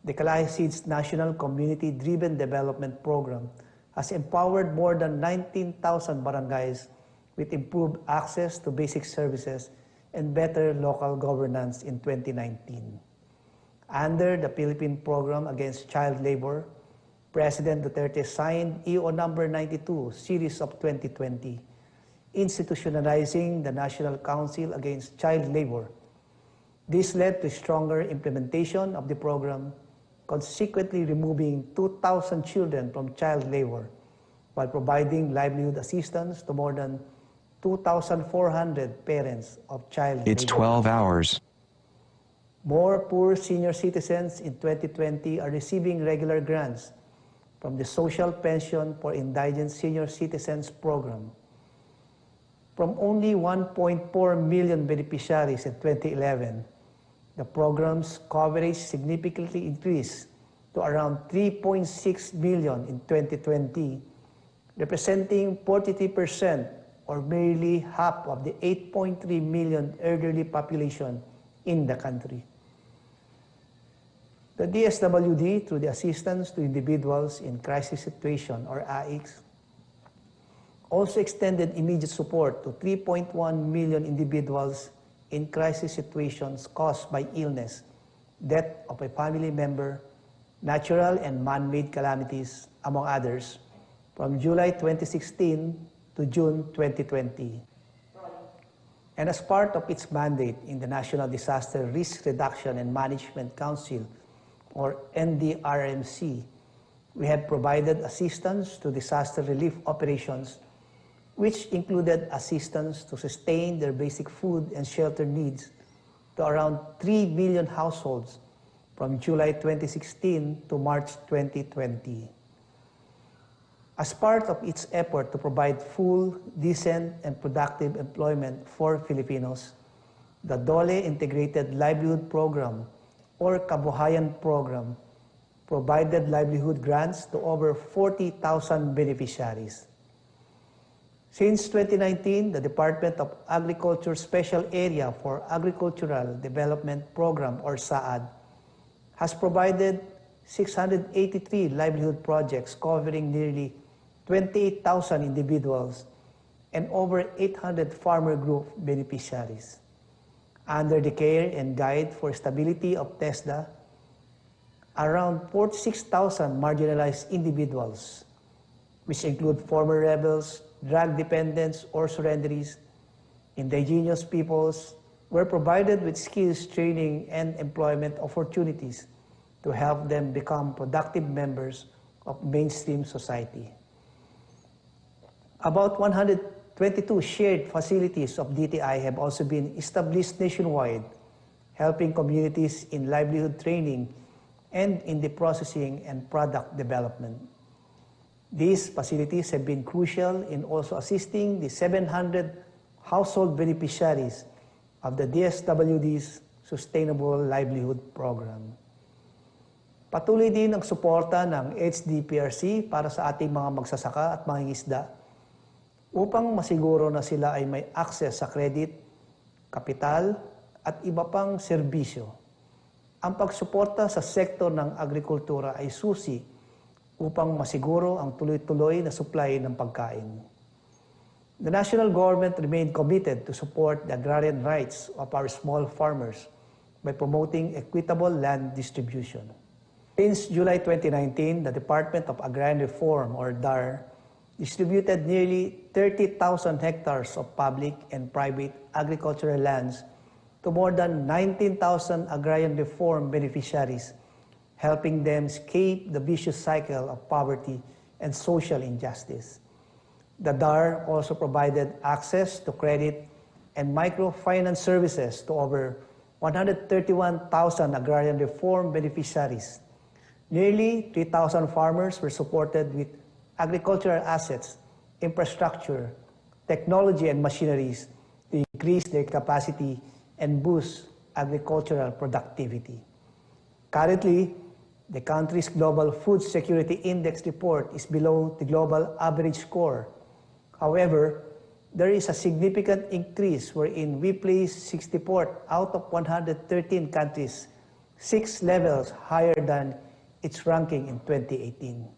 the Calahisid's National Community-Driven Development Program has empowered more than 19,000 barangays with improved access to basic services and better local governance in 2019. Under the Philippine Program Against Child Labor, President Duterte signed EO number 92, Series of 2020, institutionalizing the National Council Against Child Labor. This led to stronger implementation of the program, consequently removing 2,000 children from child labor, while providing livelihood assistance to more than 2,400 parents of child labor. It's 12 hours. More poor senior citizens in 2020 are receiving regular grants from the Social Pension for Indigent Senior Citizens Program. From only 1.4 million beneficiaries in 2011, the program's coverage significantly increased to around 3.6 million in 2020, representing 43% or merely half of the 8.3 million elderly population in the country. The DSWD, through the Assistance to Individuals in Crisis Situation, or AICS, also extended immediate support to 3.1 million individuals in crisis situations caused by illness, death of a family member, natural and man-made calamities, among others, from July 2016 to June 2020. And as part of its mandate in the National Disaster Risk Reduction and Management Council, or NDRMC, we have provided assistance to disaster relief operations, which included assistance to sustain their basic food and shelter needs to around 3 million households from July 2016 to March 2020. As part of its effort to provide full, decent, and productive employment for Filipinos, the DOLE Integrated Livelihood Program, or Kabuhayan Program, provided livelihood grants to over 40,000 beneficiaries. Since 2019, the Department of Agriculture Special Area for Agricultural Development Program, or SAAD, has provided 683 livelihood projects covering nearly 28,000 individuals and over 800 farmer group beneficiaries. Under the care and guide for stability of TESDA, around 46,000 marginalized individuals, which include former rebels, drug dependents or surrenderies, indigenous peoples, were provided with skills training and employment opportunities to help them become productive members of mainstream society. About 122 shared facilities of DTI have also been established nationwide, helping communities in livelihood training and in the processing and product development. These facilities have been crucial in also assisting the 700 household beneficiaries of the DSWD's Sustainable Livelihood Program. Patuloy din ang suporta ng HDPRC para sa ating mga magsasaka at mangingisda upang masiguro na sila ay may access sa credit, kapital at iba pang serbisyo. Ang pagsuporta sa sektor ng agrikultura ay susi upang masiguro ang tuloy-tuloy na supply ng pagkain. The national government remained committed to support the agrarian rights of our small farmers by promoting equitable land distribution. Since July 2019, the Department of Agrarian Reform, or DAR, distributed nearly 30,000 hectares of public and private agricultural lands to more than 19,000 agrarian reform beneficiaries, helping them escape the vicious cycle of poverty and social injustice. The DAR also provided access to credit and microfinance services to over 131,000 agrarian reform beneficiaries. Nearly 3,000 farmers were supported with agricultural assets, infrastructure, technology, and machineries to increase their capacity and boost agricultural productivity. Currently, the country's Global Food Security Index report is below the global average score. However, there is a significant increase wherein we place 64th out of 113 countries, 6 levels higher than its ranking in 2018.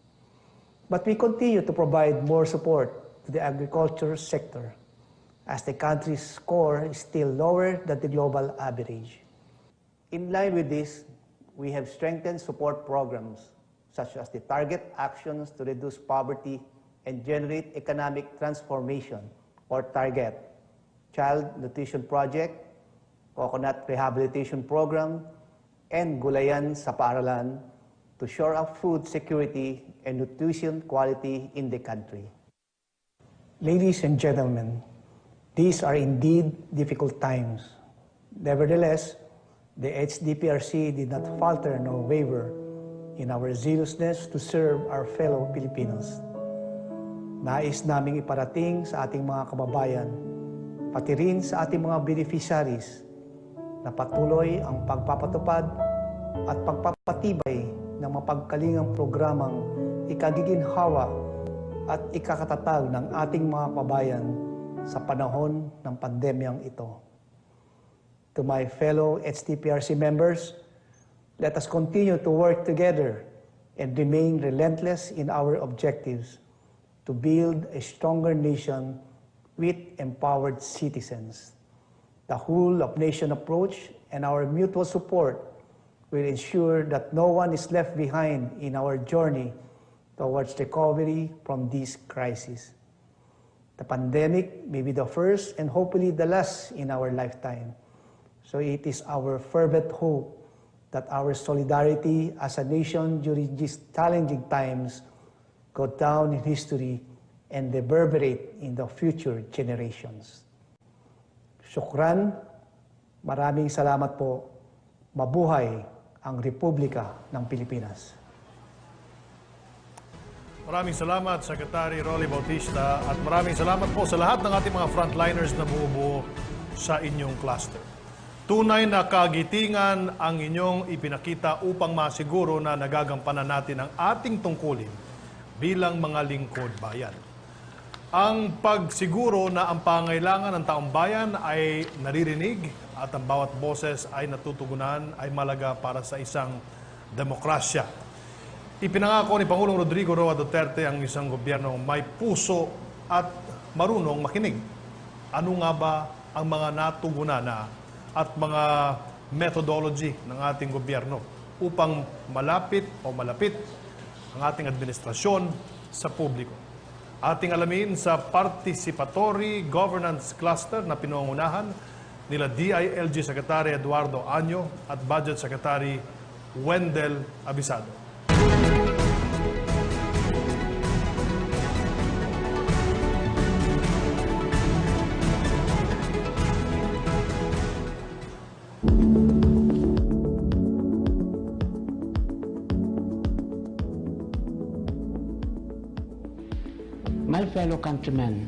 But we continue to provide more support to the agriculture sector, as the country's score is still lower than the global average. In line with this, we have strengthened support programs such as the Target Actions to Reduce Poverty and Generate Economic Transformation, or TARGET, Child Nutrition Project, Coconut Rehabilitation Program, and Gulayan sa Paaralan to shore up food security and nutrition quality in the country. Ladies and gentlemen, these are indeed difficult times. Nevertheless, the HDPRC did not falter nor waver in our zealousness to serve our fellow Filipinos. Nais naming iparating sa ating mga kababayan, pati rin sa ating mga beneficiaries, na patuloy ang pagpapatupad at pagpapatibay ng mapagkalingang programang ikagiginhawa at ikakatatag ng ating mga kababayan sa panahon ng pandemyang ito. To my fellow HDPRC members, let us continue to work together and remain relentless in our objectives to build a stronger nation with empowered citizens. The whole-of-nation approach and our mutual support will ensure that no one is left behind in our journey towards recovery from this crisis. The pandemic may be the first and hopefully the last in our lifetime. So it is our fervent hope that our solidarity as a nation during these challenging times go down in history and reverberate in the future generations. Shukran, maraming salamat po. Mabuhay ang Republika ng Pilipinas. Maraming salamat, Secretary Rolly Bautista, at maraming salamat po sa lahat ng ating mga frontliners na bumubuo sa inyong cluster. Tunay na kagitingan ang inyong ipinakita upang masiguro na nagagampanan natin ang ating tungkulin bilang mga lingkod bayan. Ang pagsiguro na ang pangailangan ng taong bayan ay naririnig at ang bawat boses ay natutugunan ay malaga para sa isang demokrasya. Ipinangako ni Pangulong Rodrigo Roa Duterte ang isang gobyernong may puso at marunong makinig. Ano nga ba ang mga natugunan na at mga methodology ng ating gobyerno upang malapit ang ating administrasyon sa publiko? Ating alamin sa Participatory Governance Cluster na pinangungunahan nila DILG Secretary Eduardo Anyo at Budget Secretary Wendell Abisado. My fellow countrymen,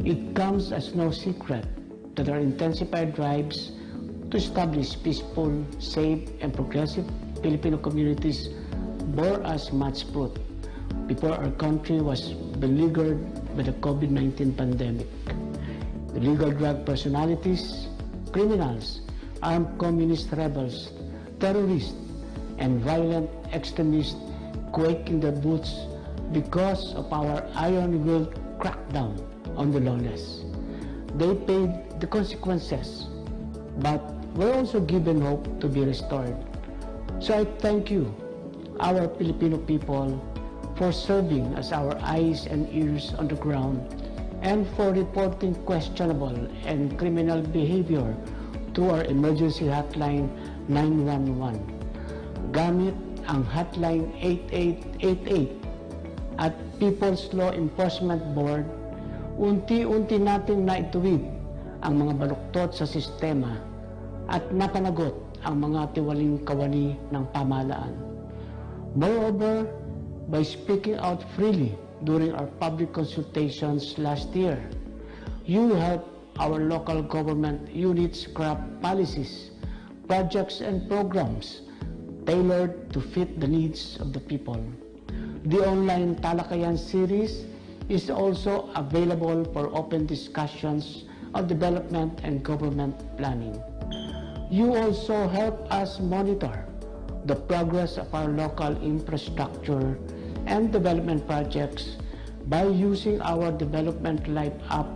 it comes as no secret that our intensified drives to establish peaceful, safe, and progressive Filipino communities bore us much fruit before our country was beleaguered by the COVID-19 pandemic. Illegal drug personalities, criminals, armed communist rebels, terrorists, and violent extremists quake in their boots because of our iron-willed crackdown on the lawless. They paid the consequences, but were also given hope to be restored. So I thank you, our Filipino people, for serving as our eyes and ears on the ground and for reporting questionable and criminal behavior through our emergency hotline 911. Gamit ang hotline 8888 at People's Law Enforcement Board, unti-unti natin naituwid ang mga baluktot sa sistema at napanagot ang mga tiwaling kawani ng pamahalaan. Moreover, by speaking out freely during our public consultations last year, you helped our local government units craft policies, projects, and programs tailored to fit the needs of the people. The online Talakayan series is also available for open discussions of development and government planning. You also help us monitor the progress of our local infrastructure and development projects by using our Development Life app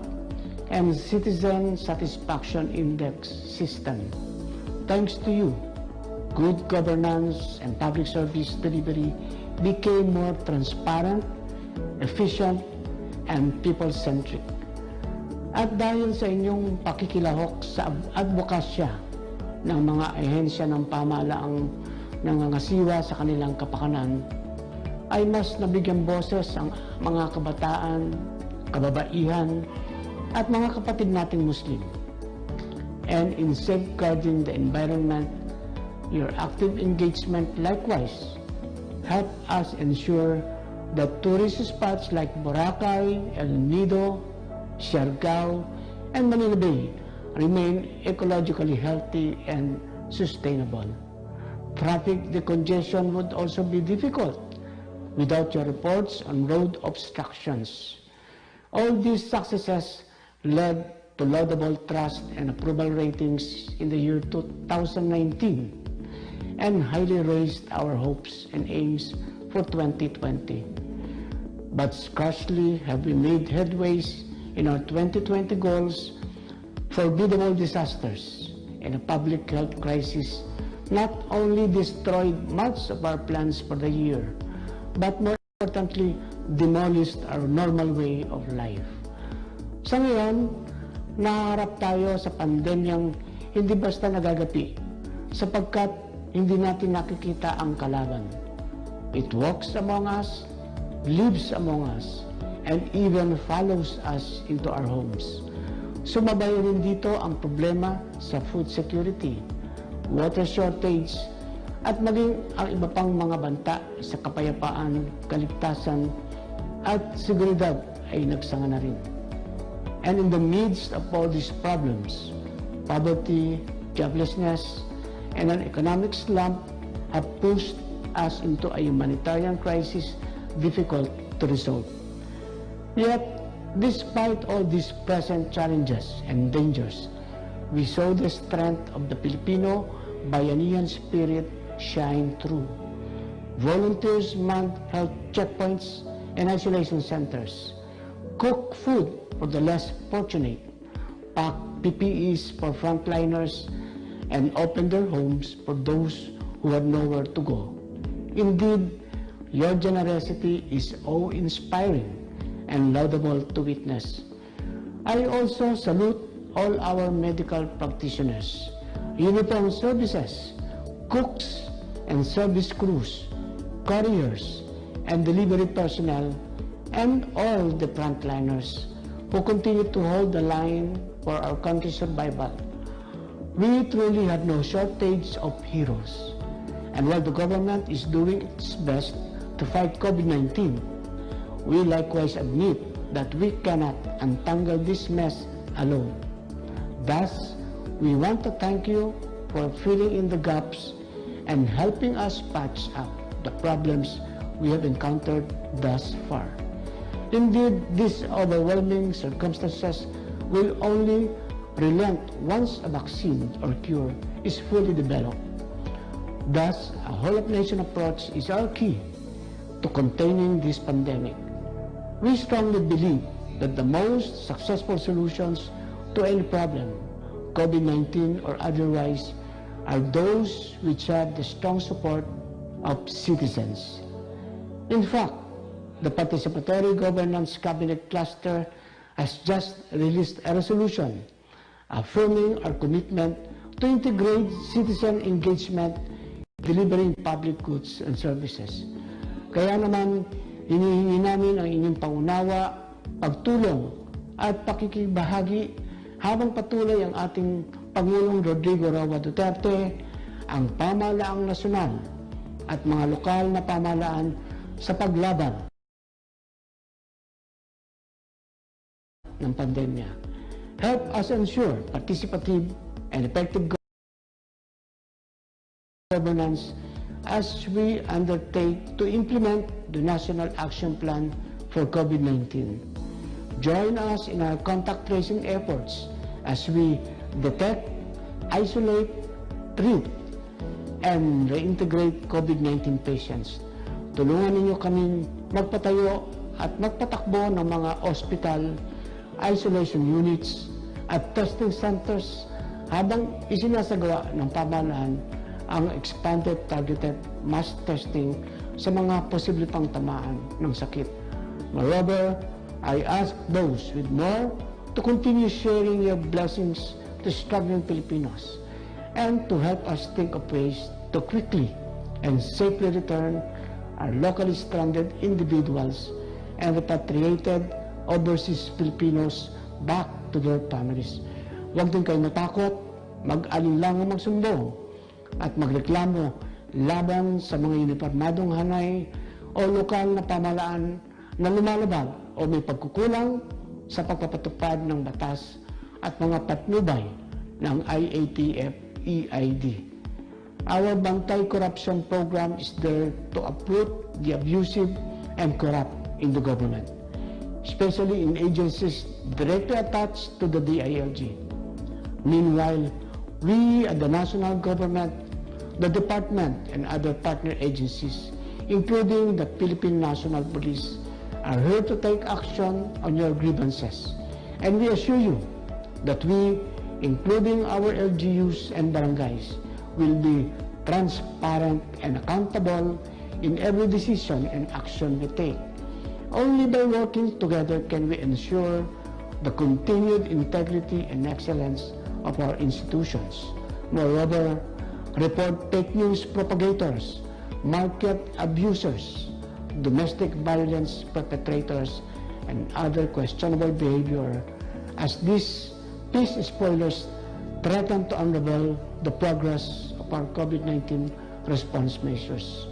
and Citizen Satisfaction Index system. Thanks to you, good governance and public service delivery became more transparent, efficient, and people-centric. At dahil sa inyong pakikilahok sa advokasya ng mga ahensya ng pamahalaang nangangasiwa sa kanilang kapakanan, ay mas nabigyan boses ang mga kabataan, kababaihan, at mga kapatid nating Muslim. And in safeguarding the environment, your active engagement likewise help us ensure that tourist spots like Boracay, El Nido, Siargao, and Manila Bay remain ecologically healthy and sustainable. Traffic decongestion would also be difficult without your reports on road obstructions. All these successes led to laudable trust and approval ratings in the year 2019 and highly raised our hopes and aims for 2020. But scarcely have we made headways in our 2020 goals. Formidable disasters and a public health crisis not only destroyed much of our plans for the year, but more importantly, demolished our normal way of life. Sa ngayon, naharap tayo sa pandemyang hindi basta nagagapi, sapagkat hindi natin nakikita ang kalaban. It walks among us, lives among us, and even follows us into our homes. Sumabay rin dito ang problema sa food security, water shortage, at maging ang iba pang mga banta sa kapayapaan, kaligtasan, at seguridad ay nagsanga na rin. And in the midst of all these problems, poverty, joblessness, and an economic slump have pushed us into a humanitarian crisis difficult to resolve. Yet, despite all these present challenges and dangers, we saw the strength of the Filipino Bayanihan spirit shine through. Volunteers manned health checkpoints and isolation centers, cook food for the less fortunate, pack PPEs for frontliners, and open their homes for those who had nowhere to go. Indeed, your generosity is awe-inspiring and laudable to witness. I also salute all our medical practitioners, uniform services, cooks and service crews, couriers and delivery personnel, and all the frontliners who continue to hold the line for our country's survival. We truly have no shortage of heroes. And while the government is doing its best to fight COVID-19, we likewise admit that we cannot untangle this mess alone. Thus, we want to thank you for filling in the gaps and helping us patch up the problems we have encountered thus far. Indeed, these overwhelming circumstances will only relent once a vaccine or cure is fully developed. Thus, a whole-of-nation approach is our key to containing this pandemic. We strongly believe that the most successful solutions to any problem, COVID-19 or otherwise, are those which have the strong support of citizens. In fact, the Participatory Governance Cabinet Cluster has just released a resolution affirming our commitment to integrate citizen engagement in delivering public goods and services. Kaya naman, hinihingi namin ang inyong pangunawa, pagtulong at pakikibahagi habang patuloy ang ating Pangulong Rodrigo Roa Duterte, ang pamahalaang nasyonal at mga lokal na pamahalaan sa paglaban ng pandemya. Help us ensure participative and effective governance as we undertake to implement the National Action Plan for COVID-19. Join us in our contact tracing efforts as we detect, isolate, treat, and reintegrate COVID-19 patients. Tulungan ninyo kaming magpatayo at magpatakbo ng mga hospital, isolation units, at testing centers habang isinasagawa ng pamahalaan ang expanded targeted mass testing sa mga posible pang tamaan ng sakit. Moreover, I ask those with more to continue sharing your blessings to struggling Filipinos and to help us think of ways to quickly and safely return our locally stranded individuals and repatriated overseas Filipinos back to their families. Huwag din kayo matakot, mag-alinlangang magsumbong at magreklamo laban sa mga uniformadong hanay o lokal na pamahalaan na lumalabag o may pagkukulang sa pagpapatupad ng batas at mga patnubay ng IATF-EID. Our Bantay Corruption Program is there to uproot the abusive and corrupt in the government, especially in agencies directly attached to the DILG. Meanwhile, we at the national government, the department, and other partner agencies, including the Philippine National Police, are here to take action on your grievances. And we assure you that we, including our LGUs and barangays, will be transparent and accountable in every decision and action we take. Only by working together can we ensure the continued integrity and excellence of our institutions. Moreover, report fake news propagators, market abusers, domestic violence perpetrators, and other questionable behavior, as these peace spoilers threaten to unravel the progress of our COVID-19 response measures.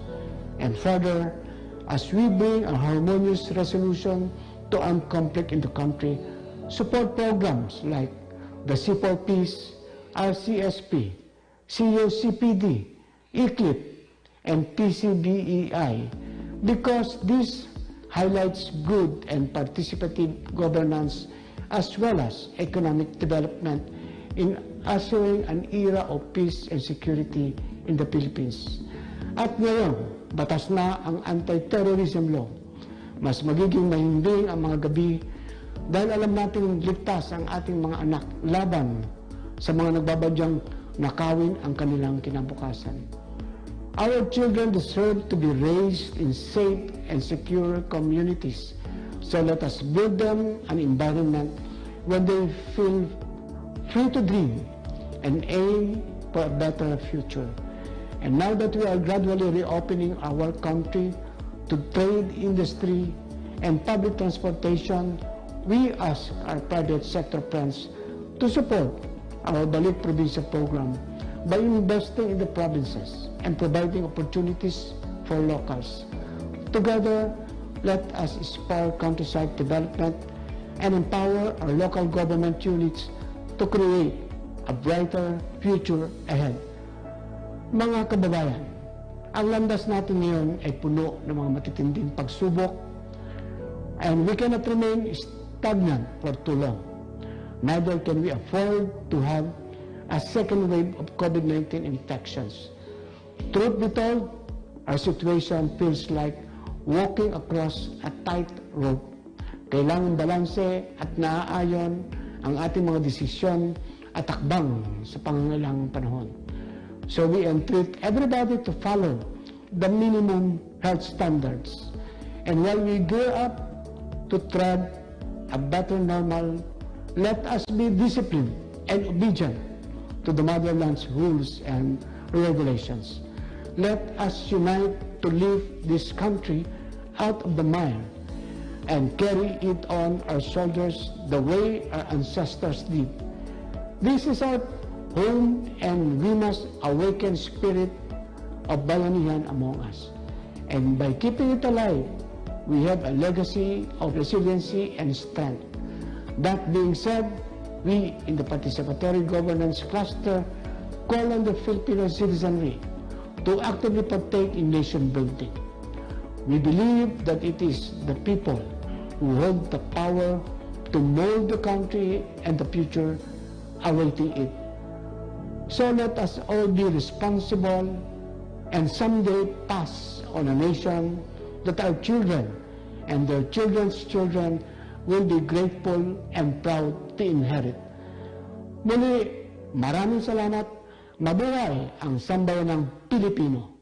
And further, as we bring a harmonious resolution to armed conflict in the country, support programs like the C4 Peace, RCSP, COCPD, ECLIP, and PCBEI, because this highlights good and participative governance as well as economic development in ushering an era of peace and security in the Philippines. At ngayon, batas na ang anti-terrorism law. Mas magiging mahimbing ang mga gabi dahil alam natin ligtas ang ating mga anak laban sa mga nagbabadyang nakawin ang kanilang kinabukasan. Our children deserve to be raised in safe and secure communities, so let us build them an environment where they feel free to dream and aim for a better future. And now that we are gradually reopening our country to trade, industry, and public transportation, we ask our private sector friends to support our Balik Probinsya program by investing in the provinces and providing opportunities for locals. Together, let us inspire countryside development and empower our local government units to create a brighter future ahead. Mga kababayan, ang landas natin ngayon ay puno ng mga matitinding pagsubok, and we cannot remain stagnant for too long. neither can we afford to have a second wave of COVID-19 infections. Truth be told, our situation feels like walking across a tight rope. Kailangan balanse at naaayon ang ating mga desisyon at takbang sa pangangailangang panahon. So we entreat everybody to follow the minimum health standards. And while we gear up to tread a better normal, let us be disciplined and obedient to the motherland's rules and regulations. Let us unite to lift this country out of the mire and carry it on our shoulders the way our ancestors did. This is our home, and we must awaken spirit of bayanihan among us. And by keeping it alive, we have a legacy of resiliency and strength. That being said, we in the Participatory Governance Cluster call on the Filipino citizenry to actively partake in nation building. We believe that it is the people who hold the power to mold the country and the future awaiting it. So let us all be responsible and someday pass on a nation that our children and their children's children will be grateful and proud to inherit. Muli, maraming salamat. Mabuhay ang sambayanang Pilipino.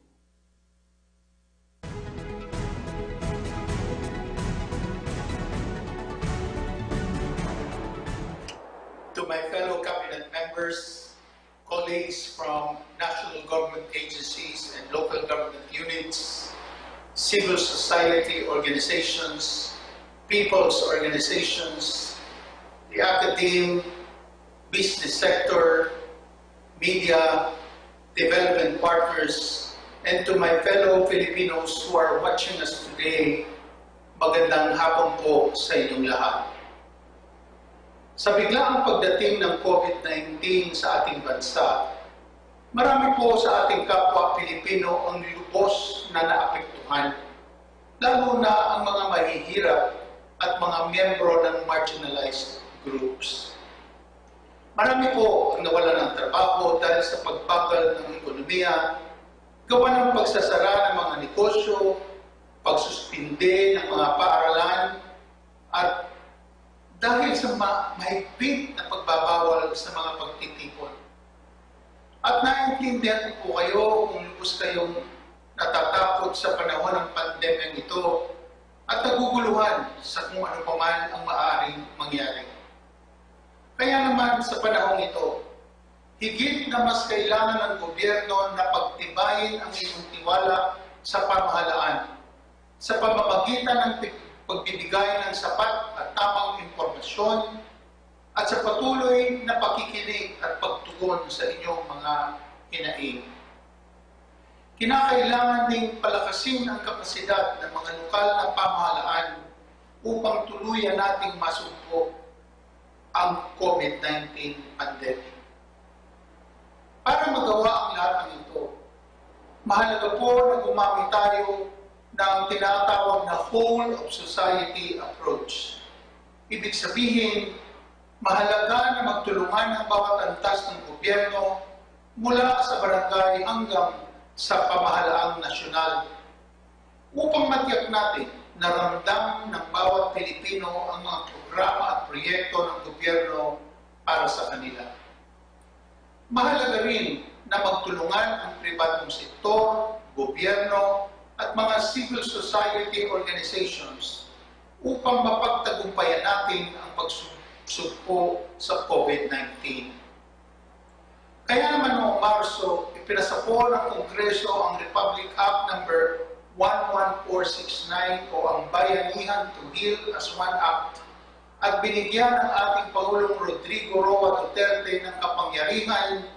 To my fellow cabinet members, colleagues from national government agencies and local government units, civil society organizations, people's organizations, the academe, business sector, media, development partners, and to my fellow Filipinos who are watching us today, magandang hapon po sa inyong lahat. Sa biglaang pagdating ng COVID-19 sa ating bansa, marami po sa ating kapwa Pilipino ang lubos na naapektuhan, lalo na ang mga mahihirap at mga miyembro ng marginalized groups. Marami po ang nawalan ng trabaho dahil sa pagbagal ng ekonomiya, gawa ng pagsasara ng mga negosyo, pagsuspinde ng mga paaralan, at dahil sa mahigpit na pagbabawal sa mga pagtitipon. At naiintindihan po kayo kung lubos kayong natatakot sa panahon ng pandemyang ito at naguguluhan sa kung ano paman ang maaaring mangyari. Kaya naman sa panahong ito, higit na mas kailangan ng gobyerno na pagtibayin ang inyong tiwala sa pamahalaan sa pamamagitan ng pagbibigay ng sapat at tamang impormasyon at sa patuloy na pakikinig at pagtugon sa inyong mga hinaing. Kinakailangan ding palakasin ang kapasidad ng mga lokal na pamahalaan upang tuluyan nating masugpo ang COVID-19 pandemic. Para magawa ang lahat ng ito, mahalaga po na gumamit tayo ng tinatawag na whole of society approach. Ibig sabihin, mahalaga na magtulungan ang bawat antas ng gobyerno mula sa barangay hanggang sa pamahalaang nasyonal upang matiyak natin na ramdam ng bawat Pilipino ang mga programa at proyekto ng gobyerno para sa kanila. Mahalaga rin na magtulungan ang pribadong sektor, gobyerno, at mga civil society organizations upang mapagtagumpayan natin ang pagsugpo sa COVID-19. Kaya naman noong Marso, ipinasa po ng Kongreso ang Republic Act No. 11469 o ang Bayanihan to Heal as One Act at binigyan ng ating Pangulong Rodrigo Roa Duterte ng kapangyarihan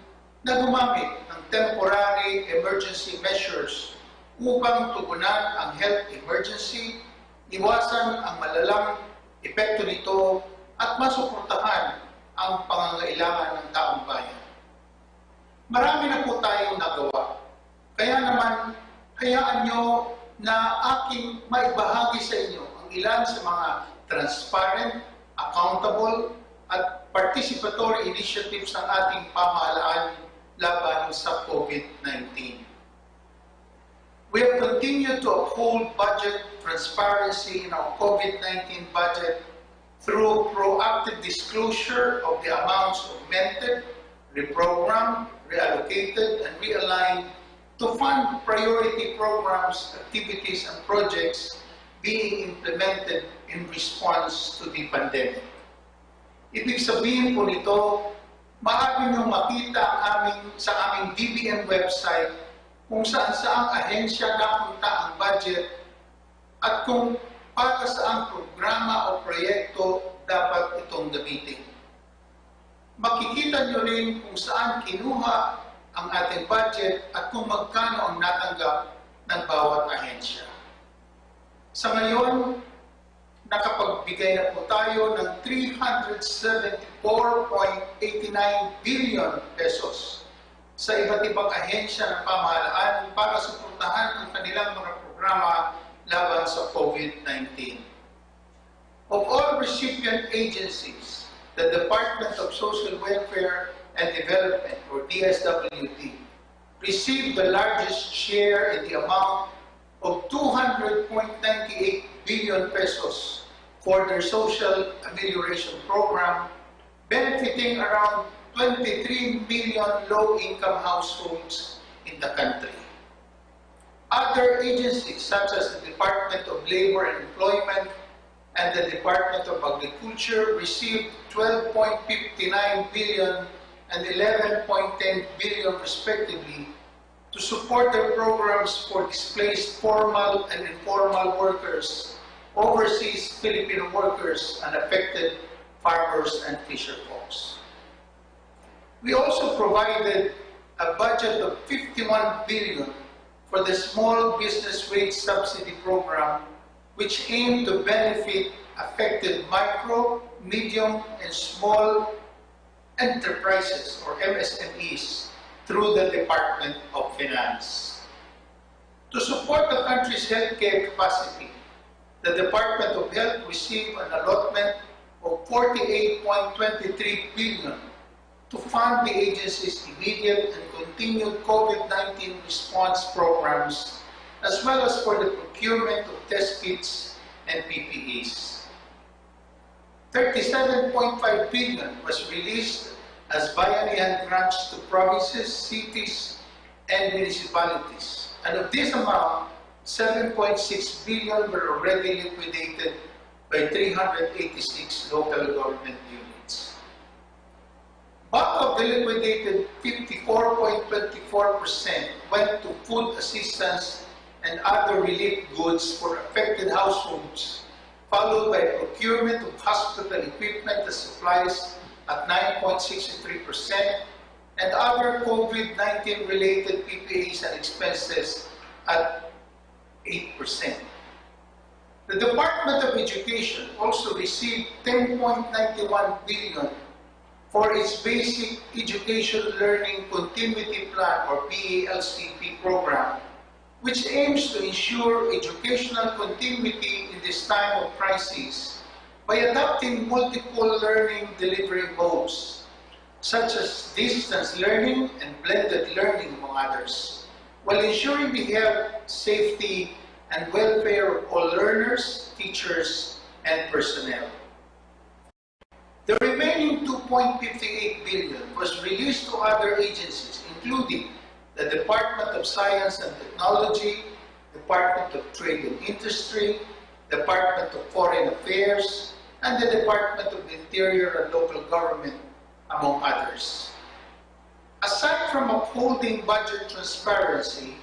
na gumamit ng temporary emergency measures upang tugunan ang health emergency, iwasan ang malalang epekto nito at masuportahan ang pangangailangan ng taong bayan. Marami na po tayong nagawa. Kaya naman, hayaan nyo na aking maibahagi sa inyo ang ilan sa mga transparent, accountable, at participatory initiatives ng ating pamahalaan laban sa COVID-19. We have continued to uphold budget transparency in our COVID-19 budget through proactive disclosure of the amounts augmented, reprogrammed, reallocated, and realigned to fund priority programs, activities, and projects being implemented in response to the pandemic. Ibig sabihin po nito, maaari niyong makita sa aming DBM website kung saan-saang ahensya napunta ang budget at kung para saang programa o proyekto dapat itong gamitin. Makikita niyo rin kung saan kinuha ang ating budget at kung magkano ang natanggap ng bawat ahensya. Sa ngayon, nakapagbigay na po tayo ng 374.89 billion pesos sa iba't ibang ahensya ng pamahalaan para suportahan ang kanilang mga programa laban sa COVID-19. Of all recipient agencies, the Department of Social Welfare and Development, or DSWD, received the largest share in the amount of 200.98 billion pesos for their social amelioration program, benefiting around 23 million low-income households in the country. Other agencies such as the Department of Labor and Employment and the Department of Agriculture received 12.59 billion and 11.10 billion respectively to support their programs for displaced formal and informal workers, overseas Filipino workers, and affected farmers and fisherfolks. We also provided a budget of 51 billion for the Small Business Wage Subsidy Program, which aimed to benefit affected micro, medium, and small enterprises, or MSMEs, through the Department of Finance. To support the country's healthcare capacity, the Department of Health received an allotment of 48.23 billion to fund the agency's immediate and continued COVID-19 response programs, as well as for the procurement of test kits and PPEs. 37.5 billion was released as bayanihan grants to provinces, cities, and municipalities. And of this amount, 7.6 billion were already liquidated by 386 local government units. Bulk of the liquidated 54.24% went to food assistance and other relief goods for affected households, followed by procurement of hospital equipment and supplies at 9.63%, and other COVID-19 related PPEs and expenses at 8%. The Department of Education also received 10.91 billion for its Basic Education Learning Continuity Plan, or BALCP program, which aims to ensure educational continuity in this time of crisis by adopting multiple learning delivery modes, such as distance learning and blended learning, among others, while ensuring the health, safety, and welfare of all learners, teachers, and personnel. The remaining 2.58 billion was released to other agencies, including the Department of Science and Technology, Department of Trade and Industry, Department of Foreign Affairs, and the Department of Interior and Local Government, among others. Aside from upholding budget transparency,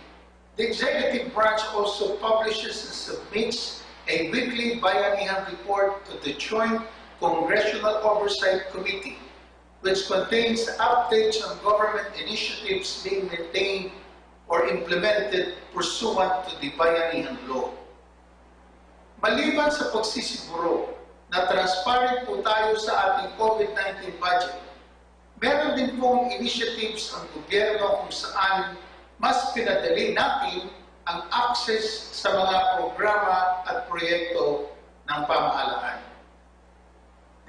the executive branch also publishes and submits a weekly bayanihan report to the Joint Congressional Oversight Committee, which contains updates on government initiatives being maintained or implemented pursuant to the Bayanihan Law. Maliban sa pagsisiguro na transparent po tayo sa ating COVID-19 budget, meron din pong initiatives ang gobyerno kung saan mas pinadali natin ang access sa mga programa at proyekto ng pamahalaan.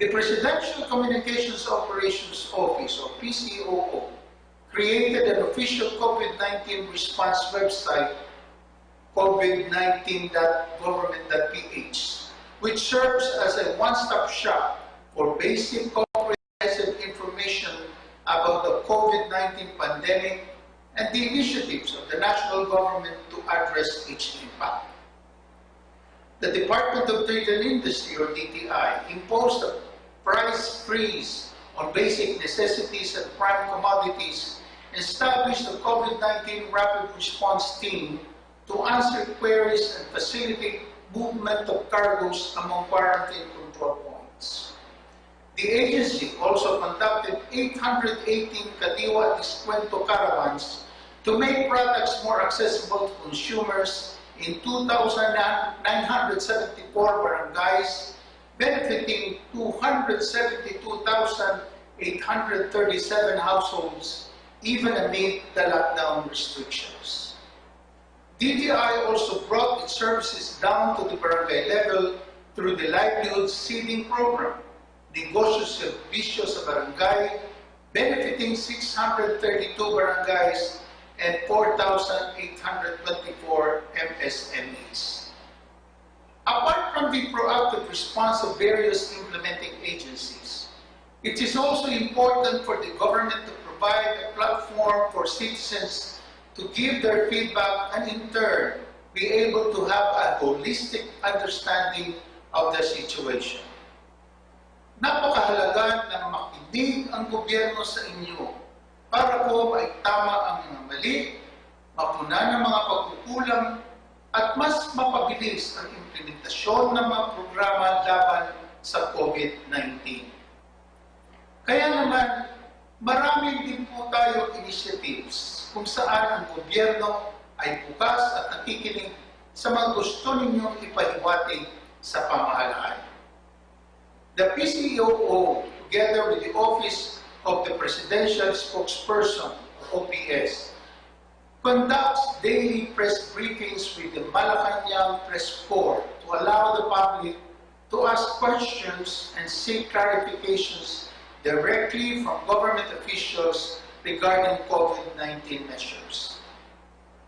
The Presidential Communications Operations Office, or PCOO, created an official COVID-19 response website, covid19.government.ph, which serves as a one-stop shop for basic comprehensive information about the COVID-19 pandemic and the initiatives of the national government to address its impact. The Department of Trade and Industry, or DTI, imposed a price freeze on basic necessities and prime commodities, established a COVID-19 Rapid Response Team to answer queries and facilitate movement of cargoes among quarantine control points. The agency also conducted 818 Kadiwa Descuento caravans to make products more accessible to consumers in 2,974 barangays, benefiting 272,837 households, even amid the lockdown restrictions. DTI also brought its services down to the barangay level through the livelihood seeding program, Negosyo Servisyo sa Barangay, benefiting 632 barangays and 4,824 MSMEs. Apart from the proactive response of various implementing agencies, it is also important for the government to provide a platform for citizens to give their feedback and in turn be able to have a holistic understanding of the situation. Napakahalaga na makinig ang gobyerno sa inyo para po ay tama ang mga mali, mapunan ang mga pagkukulang, at mas mapabilis ang implementasyon ng mga programa laban sa COVID-19. Kaya naman, marami din po tayo initiatives kung saan ang gobyerno ay bukas at nakikinig sa mga gusto ninyong ipahiwatig sa pamahalaan. The PCOO, together with the Office of the Presidential Spokesperson, or OPS, conducts daily press briefings with the Malacanang Press Corps to allow the public to ask questions and seek clarifications directly from government officials regarding COVID-19 measures.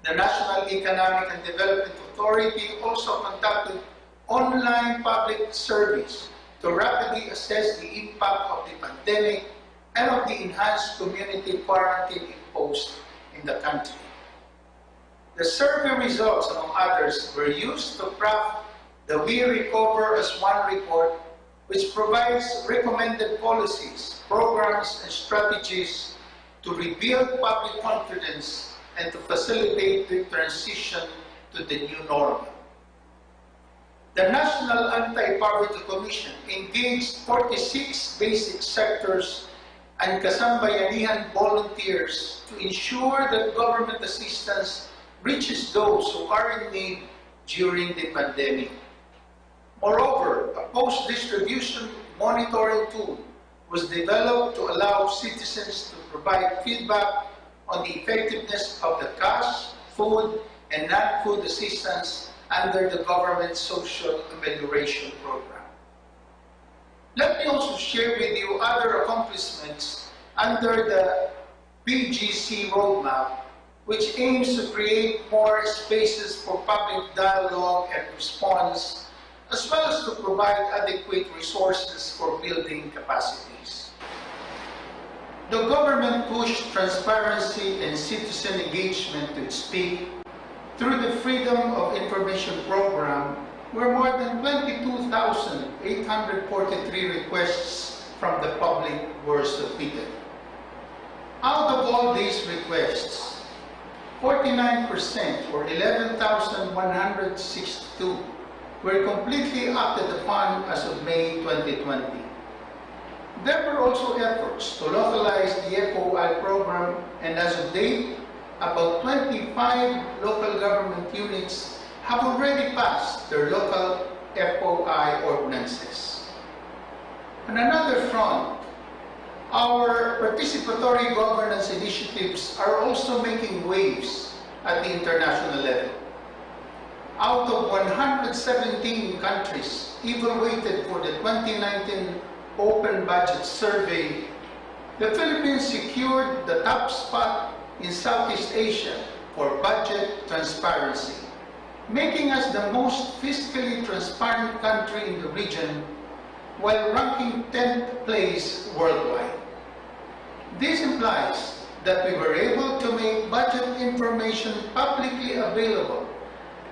The National Economic and Development Authority also conducted online public surveys to rapidly assess the impact of the pandemic and of the enhanced community quarantine imposed in the country. The survey results, among others, were used to craft the We Recover as One report, which provides recommended policies, programs, and strategies to rebuild public confidence and to facilitate the transition to the new normal. The National Anti-Poverty Commission engaged 46 basic sectors and kasambayanihan volunteers to ensure that government assistance reaches those who are in need during the pandemic. Moreover, a post-distribution monitoring tool was developed to allow citizens to provide feedback on the effectiveness of the cash, food, and non-food assistance under the government's social amelioration program. Let me also share with you other accomplishments under the PGC roadmap, which aims to create more spaces for public dialogue and response, as well as to provide adequate resources for building capacities. The government pushed transparency and citizen engagement to its peak through the Freedom of Information Program, where more than 22,843 requests from the public were submitted. Out of all these requests, 49%, or 11,162, were completely acted upon as of May 2020. There were also efforts to localize the FOI program, and as of date, about 25 local government units have already passed their local FOI ordinances. On another front, our participatory governance initiatives are also making waves at the international level. Out of 117 countries evaluated for the 2019 Open Budget Survey, the Philippines secured the top spot in Southeast Asia for budget transparency, making us the most fiscally transparent country in the region while ranking 10th place worldwide. This implies that we were able to make budget information publicly available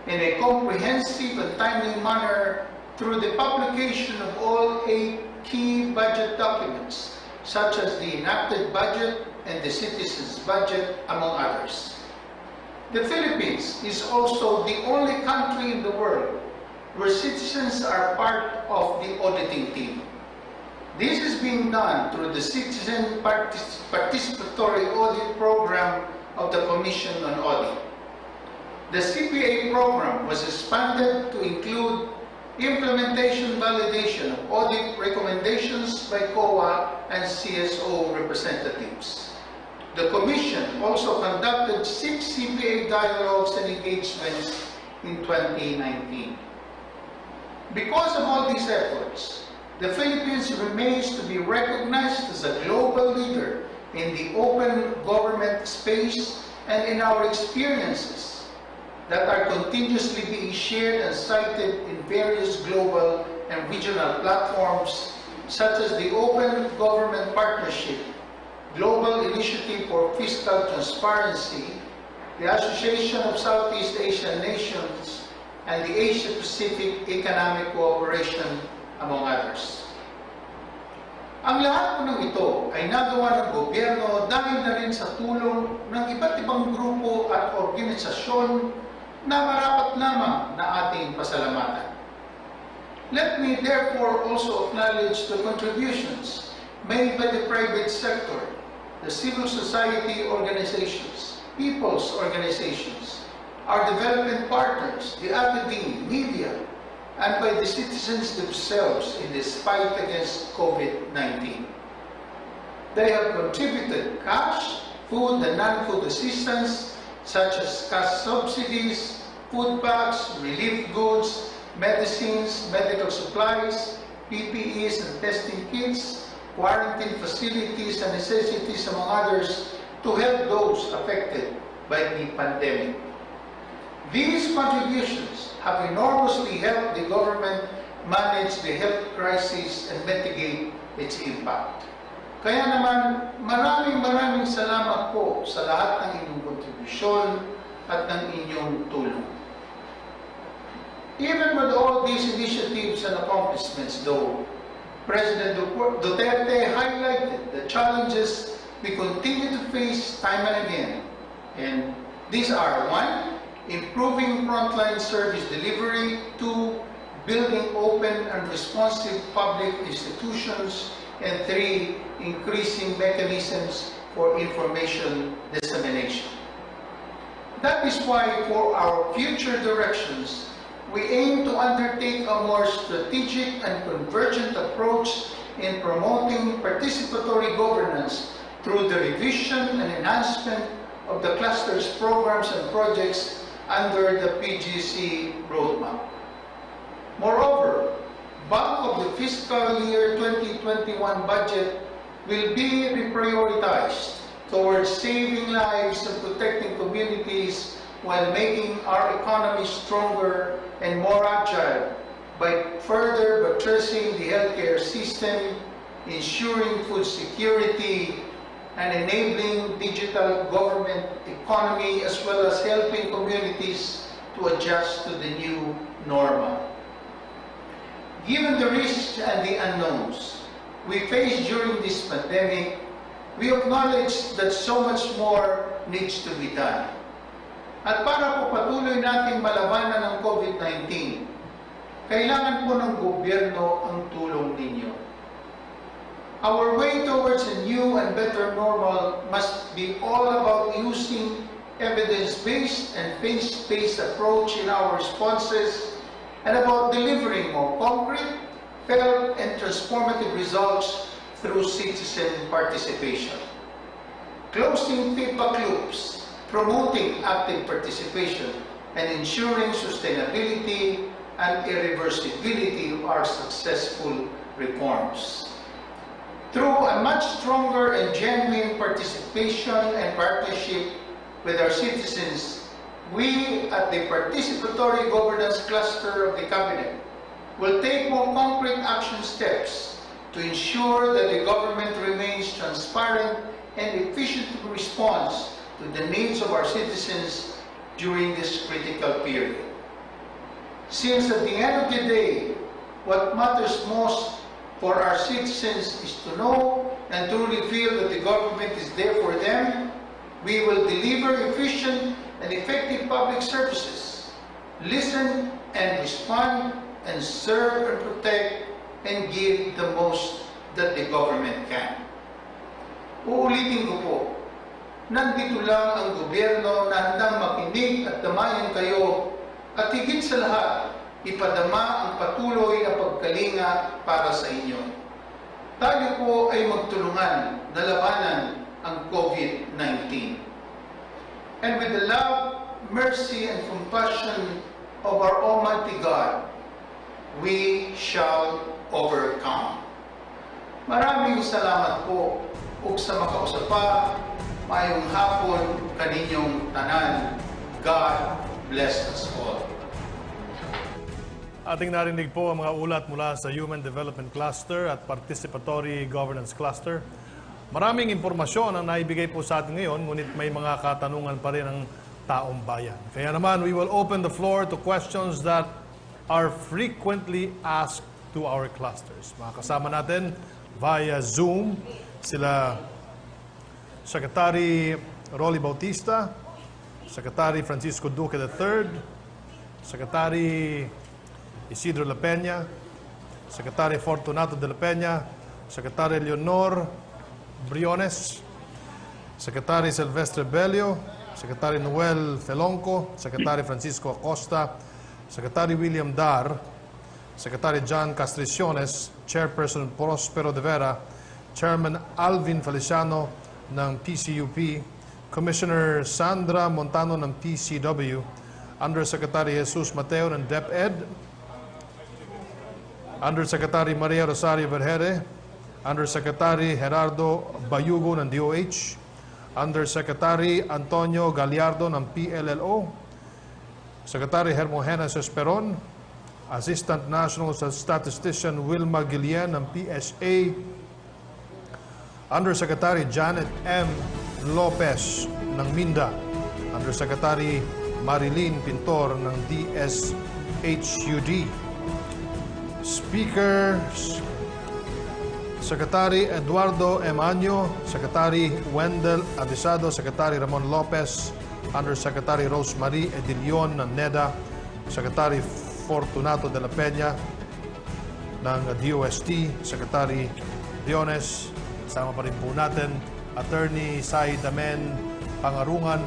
in a comprehensive and timely manner through the publication of all 8 key budget documents, such as the enacted budget and the citizens' budget, among others. The Philippines is also the only country in the world where citizens are part of the auditing team. This is being done through the Citizen Participatory Audit Program of the Commission on Audit. The CPA program was expanded to include implementation validation of audit recommendations by COA and CSO representatives. The Commission also conducted 6 CPA dialogues and engagements in 2019. Because of all these efforts, the Philippines remains to be recognized as a global leader in the open government space and in our experiences that are continuously being shared and cited in various global and regional platforms such as the Open Government Partnership, Global Initiative for Fiscal Transparency, the Association of Southeast Asian Nations, and the Asia-Pacific Economic Cooperation, among others. Ang lahat po ng ito ay nagawa ng gobyerno dahil na rin sa tulong ng iba't ibang grupo at organisasyon na marapat lamang na ating pasalamatan. Let me therefore also acknowledge the contributions made by the private sector, the civil society organizations, people's organizations, our development partners, the academia, media, and by the citizens themselves in this fight against COVID-19. They have contributed cash, food, and non-food assistance, such as cash subsidies, food packs, relief goods, medicines, medical supplies, PPEs and testing kits, quarantine facilities and necessities, among others, to help those affected by the pandemic. These contributions have enormously helped the government manage the health crisis and mitigate its impact. Kaya naman, maraming salamat po sa lahat ng inyong kontribusyon at ng inyong tulong. Even with all these initiatives and accomplishments, though, President Duterte highlighted the challenges we continue to face time and again. And these are: 1, improving frontline service delivery; 2, building open and responsive public institutions; and 3, increasing mechanisms for information dissemination. That is why, for our future directions, we aim to undertake a more strategic and convergent approach in promoting participatory governance through the revision and enhancement of the clusters, programs, and projects under the PGC roadmap. Moreover, bulk of the fiscal year 2021 budget will be reprioritized towards saving lives and protecting communities while making our economy stronger and more agile by further buttressing the healthcare system, ensuring food security, and enabling digital government economy, as well as helping communities to adjust to the new normal. Given the risks and the unknowns we face during this pandemic, we acknowledge that so much more needs to be done. At para po patuloy nating malabanan ng COVID-19, kailangan po ng gobyerno ang tulong ninyo. Our way towards a new and better normal must be all about using evidence-based and faith-based approach in our responses and about delivering more concrete, felt, and transformative results through citizen participation. Closing feedback loops, promoting active participation, and ensuring sustainability and irreversibility of our successful reforms. Through a much stronger and genuine participation and partnership with our citizens, we at the Participatory Governance Cluster of the Cabinet will take more concrete action steps to ensure that the government remains transparent and efficient response to the needs of our citizens during this critical period. Since at the end of the day, what matters most for our citizens is to know and truly feel that the government is there for them, we will deliver efficient and effective public services, listen and respond, and serve and protect and give the most that the government can. Uulitin ko po, nandito lang ang gobyerno na handang makinig at damayan kayo at higit sa lahat, ipadama ang patuloy na pagkalinga para sa inyo. Tayo po ay magtulungan na labanan ang COVID-19. And with the love, mercy, and compassion of our Almighty God, we shall overcome. Maraming salamat po ug sa makausapa, mayong hapon kaninyong tanan. God bless us all. Ating narinig po ang mga ulat mula sa Human Development Cluster at Participatory Governance Cluster. Maraming impormasyon ang naibigay po sa atin ngayon, ngunit may mga katanungan pa rin ang taong bayan. Kaya naman, we will open the floor to questions that are frequently asked to our clusters. Mga kasama natin via Zoom, sila Secretary Rolly Bautista, Secretary Francisco Duque III, Secretary Isidro La Peña, Secretary Fortunato de La Peña, Secretary Leonor Briones, Secretary Silvestre Bello, Secretary Noel Felonco, Secretary Francisco Acosta, Secretary William Dar, Secretary John Castriciones, Chairperson Prospero de Vera, Chairman Alvin Feliciano ng PCUP, Commissioner Sandra Montano ng PCW, Undersecretary Jesus Mateo ng DepEd, Undersecretary Maria Rosario Vergere, Undersecretary Gerardo Bayugo ng DOH, Undersecretary Antonio Gallardo ng PLLO, Secretary Hermogena Esperon, Assistant National Statistician Wilma Guillen ng PSA, Undersecretary Janet M. Lopez ng MINDA, Undersecretary Marilyn Pintor ng DSHUD, Speakers Secretary Eduardo M. Año, Secretary Wendell Avisado, Secretary Ramon Lopez, Undersecretary Rosemary Edilion ng NEDA, Secretary Fortunato de la Peña ng DOST, Secretary Diones, sama pa rin po natin Attorney Sai Damen Pangarungan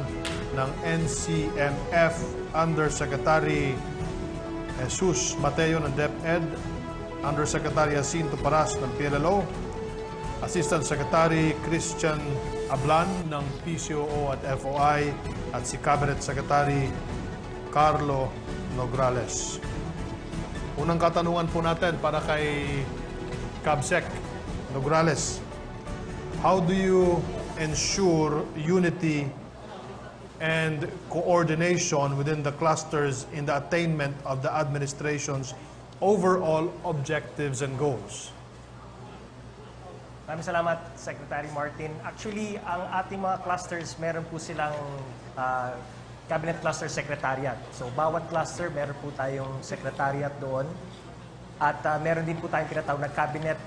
ng NCMF, Undersecretary Jesus Mateo ng DepEd, Undersecretary Jacinto Paras ng PLLO, Assistant Secretary Christian Ablan ng PCOO at FOI, at si Cabinet Secretary Carlo Nograles. Unang katanungan po natin para kay Cabsec Nograles. How do you ensure unity and coordination within the clusters in the attainment of the administration's overall objectives and goals? Maraming salamat, Secretary Martin. Actually, ang ating mga clusters, meron po silang Cabinet Cluster Secretariat. So, bawat cluster, meron po tayong secretariat doon. At meron din po tayong tinatawag na Cabinet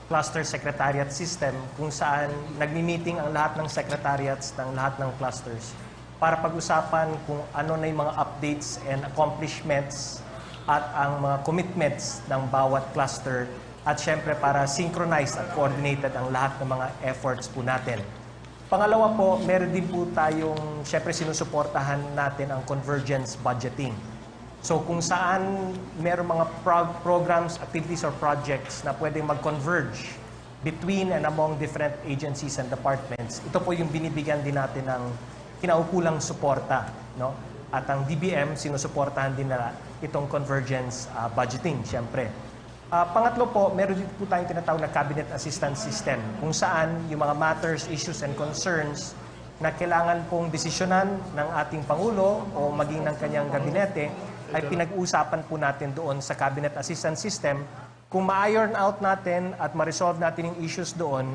Cluster Secretariat System kung saan nagmi-meeting ang lahat ng secretariats ng lahat ng clusters para pag-usapan kung ano na yung mga updates and accomplishments at ang mga commitments ng bawat cluster at syempre para synchronized at coordinated ang lahat ng mga efforts po natin. Pangalawa po, meron din po tayong syempre sinusuportahan natin ang convergence budgeting. So kung saan meron mga programs, activities, or projects na pwedeng mag-converge between and among different agencies and departments, ito po yung binibigyan din natin ng kinaukulang suporta, no? At ang DBM, sinusuportahan din na itong convergence budgeting, syempre. Pangatlo po, meron din po tayong tinatawag na Cabinet Assistance System kung saan yung mga matters, issues, and concerns na kailangan pong desisyonan ng ating Pangulo o maging ng kanyang gabinete ay pinag-uusapan po natin doon sa Cabinet Assistance System. Kung ma-iron out natin at ma-resolve natin yung issues doon,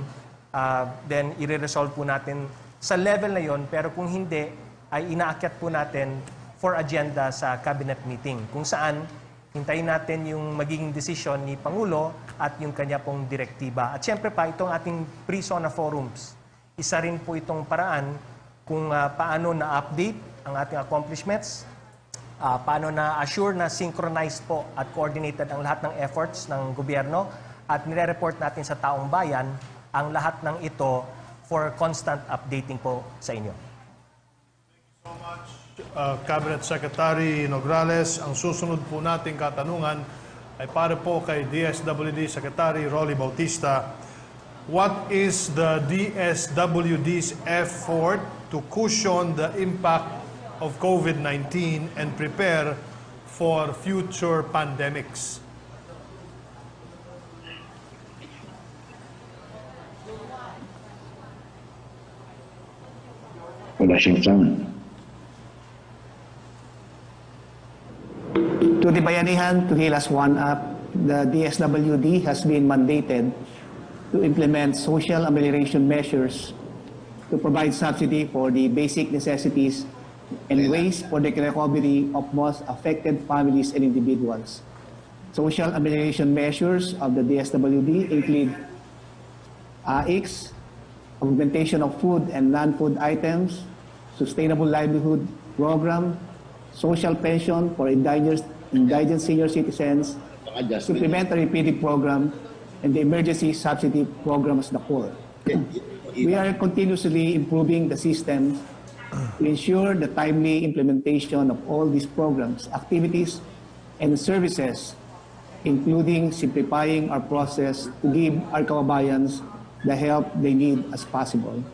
then i-resolve po natin sa level na yon. Pero kung hindi, ay inaakyat po natin for agenda sa cabinet meeting kung saan hintayin natin yung magiging desisyon ni Pangulo at yung kanya pong direktiba. At syempre pa, itong ating pre-SONA forums, isa rin po itong paraan kung paano na-update ang ating accomplishments, paano na-assure na synchronized po at coordinated ang lahat ng efforts ng gobyerno at nire-report natin sa taong bayan ang lahat ng ito for constant updating po sa inyo. Cabinet Secretary Nograles, ang susunod po nating katanungan ay para po kay DSWD Secretary Rolly Bautista. What is the DSWD's effort to cushion the impact of COVID-19 and prepare for future pandemics? Washington. To the Bayanihan to heal us one up, the DSWD has been mandated to implement social amelioration measures to provide subsidy for the basic necessities and ways for the recovery of most affected families and individuals. Social amelioration measures of the DSWD include AICS, augmentation of food and non-food items, sustainable livelihood program, social pension for indigent senior citizens, supplementary PD program, and the emergency subsidy program as the core. We are continuously improving the system to ensure the timely implementation of all these programs, activities, and services, including simplifying our process to give our kababayans the help they need as possible.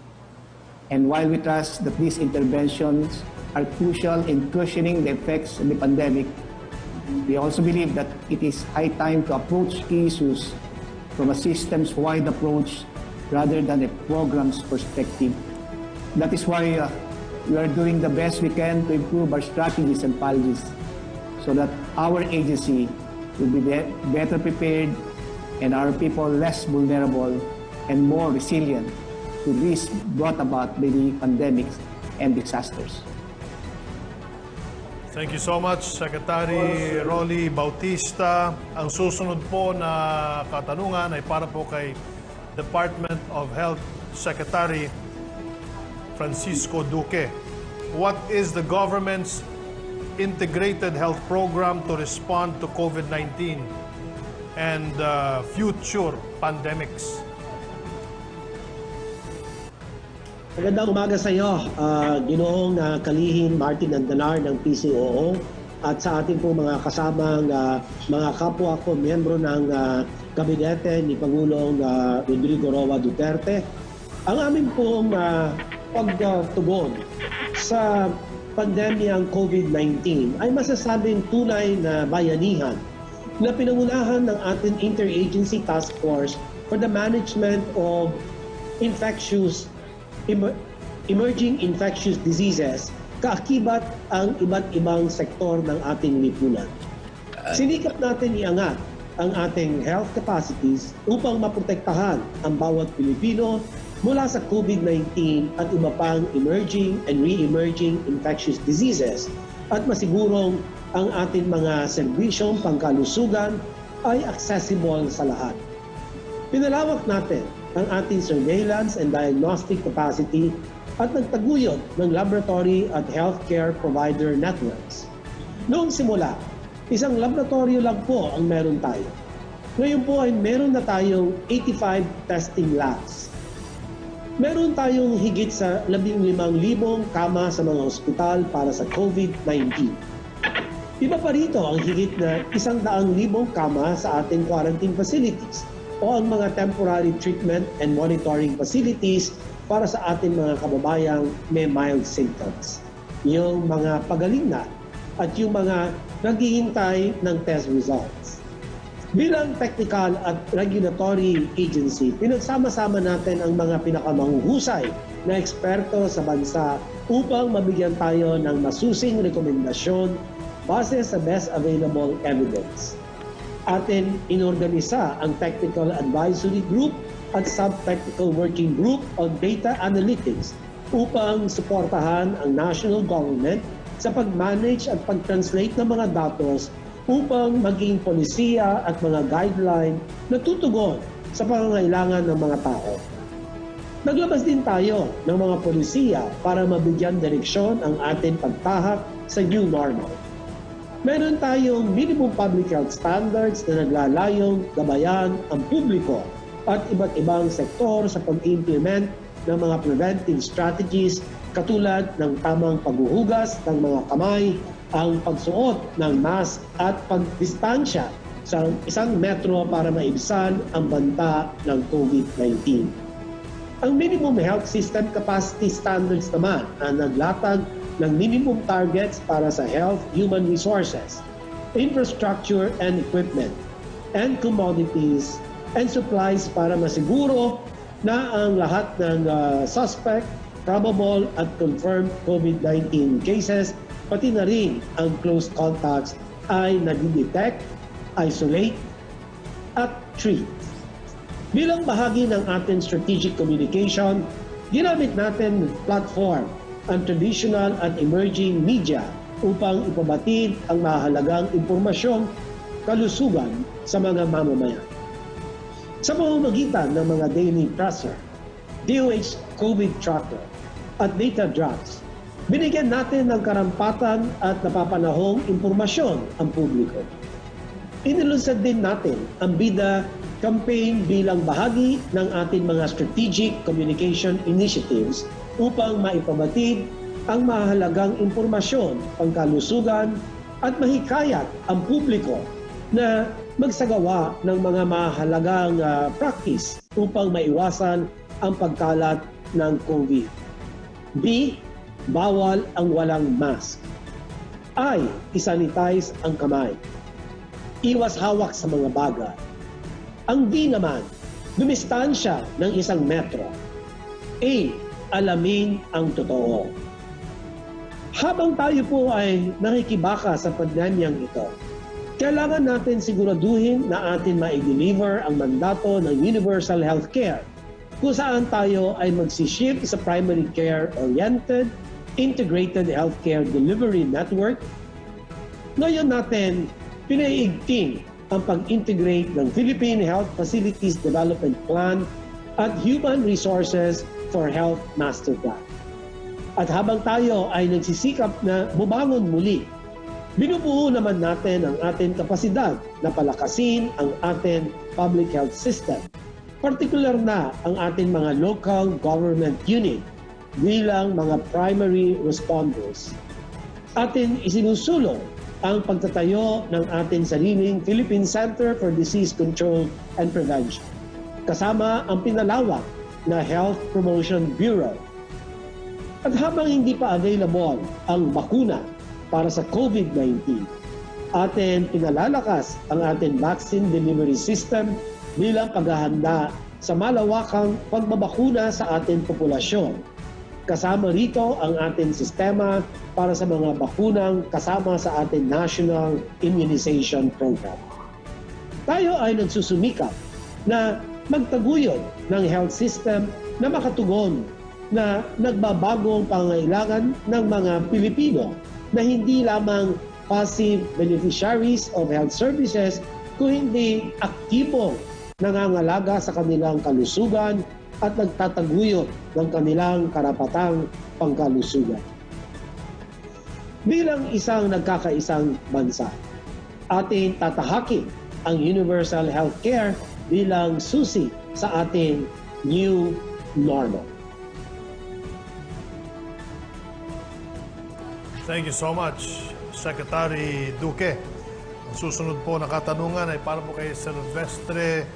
And while we trust that these interventions are crucial in cushioning the effects of the pandemic, we also believe that it is high time to approach key issues from a systems-wide approach rather than a program's perspective. That is why we are doing the best we can to improve our strategies and policies so that our agency will be better prepared and our people less vulnerable and more resilient to risks brought about by the pandemics and disasters. Thank you so much, Secretary Rolly Bautista. Ang susunod po na katanungan ay para po kay Department of Health Secretary Francisco Duque. What is the government's integrated health program to respond to COVID-19 and future pandemics? Magandang umaga sa iyo, Ginoong Kalihim Martin Andanar ng PCOO at sa ating po mga kasamang mga kapwa ko, miyembro ng kabinete ni Pangulong Rodrigo Roa Duterte. Ang aming pong pagtugon sa pandemyang COVID-19 ay masasabing tunay na bayanihan na pinangunahan ng ating Interagency Task Force for the Management of Emerging Infectious Diseases, kaakibat ang iba't ibang sektor ng ating lipunan. Sinikap natin iangat ang ating health capacities upang maprotektahan ang bawat Pilipino mula sa COVID-19 at iba pang emerging and re-emerging infectious diseases at masigurong ang ating mga serbisyong pangkalusugan ay accessible sa lahat. Pinalawak natin ang ating surveillance and diagnostic capacity at nagtaguyod ng laboratory at healthcare provider networks. Noong simula, isang laboratorio lang po ang meron tayo. Ngayon po ay meron na tayong 85 testing labs. Meron tayong higit sa 15,000 kama sa mga ospital para sa COVID-19. Iba pa rito ang higit na 100,000 kama sa ating quarantine facilities o ang mga temporary treatment and monitoring facilities para sa ating mga kababayang may mild symptoms. Yung mga pagaling na at yung mga naghihintay ng test results. Bilang technical at regulatory agency, pinagsama-sama natin ang mga pinakamahuhusay na eksperto sa bansa upang mabigyan tayo ng masusing rekomendasyon base sa best available evidence. Atin inorganisa ang Technical Advisory Group at Sub-Technical Working Group on Data Analytics upang suportahan ang national government sa pag-manage at pag-translate ng mga datos upang maging polisiya at mga guideline na tutugon sa pangangailangan ng mga tao. Naglabas din tayo ng mga polisiya para mabigyan direksyon ang ating pagtahak sa new normal. Meron tayong minimum public health standards na naglalayong gabayan ang publiko at iba't ibang sektor sa pag-implement ng mga preventive strategies katulad ng tamang paghuhugas ng mga kamay, ang pagsuot ng mask at pagdistansya sa 1 metro para maibsan ang banta ng COVID-19. Ang minimum health system capacity standards naman ang naglatag ng minimum targets para sa health, human resources, infrastructure and equipment, and commodities and supplies para masiguro na ang lahat ng suspect, probable at confirmed COVID-19 cases, pati na rin ang close contacts ay nadidetect, isolate, at treat. Bilang bahagi ng ating strategic communication, ginamit natin platform ang traditional at emerging media upang ipabatid ang mahalagang impormasyon, kalusugan sa mga mamamayan. Sa pamamagitan ng mga daily presser, DOH COVID Tracker at data drops, binigyan natin ng karampatan at napapanahong impormasyon ang publiko. Inilunsad din natin ang BIDA campaign bilang bahagi ng ating mga strategic communication initiatives upang maipabatid ang mahalagang impormasyon, pangkalusugan at mahikayat ang publiko na magsagawa ng mga mahalagang practice upang maiwasan ang pagkalat ng COVID. B. Bawal ang walang mask. I. Isanitize ang kamay. Iwas hawak sa mga bagay. Ang D naman, dumistansya ng 1 metro. A. Alamin ang totoo. Habang tayo po ay nakikibaka sa pandemyang ito, kailangan natin siguraduhin na atin ma-deliver ang mandato ng universal healthcare kung saan tayo ay magsishift sa primary care-oriented, integrated healthcare delivery network. Ngayon natin pinaiigting ang pag-integrate ng Philippine Health Facilities Development Plan at Human Resources for Health Master Plan. At habang tayo ay nagsisikap na bumangon muli, binubuo naman natin ang ating kapasidad na palakasin ang ating public health system, partikular na ang ating mga local government unit bilang mga primary responders. Atin isinusulong ang pagtatayo ng ating sariling Philippine Center for Disease Control and Prevention, kasama ang pinalawak na Health Promotion Bureau. At habang hindi pa available ang bakuna para sa COVID-19, atin pinalalakas ang ating vaccine delivery system bilang paghahanda sa malawakang pagbabakuna sa ating populasyon. Kasama rito ang ating sistema para sa mga bakunang kasama sa ating National Immunization Program. Tayo ay nagsusumikap na magtaguyod ng health system na makatugon na nagbabagong pangangailangan ng mga Pilipino na hindi lamang passive beneficiaries of health services kung hindi aktibong nangangalaga sa kanilang kalusugan at nagtataguyod ng kanilang karapatang pangkalusugan. Bilang isang nagkakaisang bansa, ating tatahakin ang universal healthcare bilang susi sa ating new normal. Thank you so much, Secretary Duque. Ang susunod po na katanungan ay para po kay Silvestre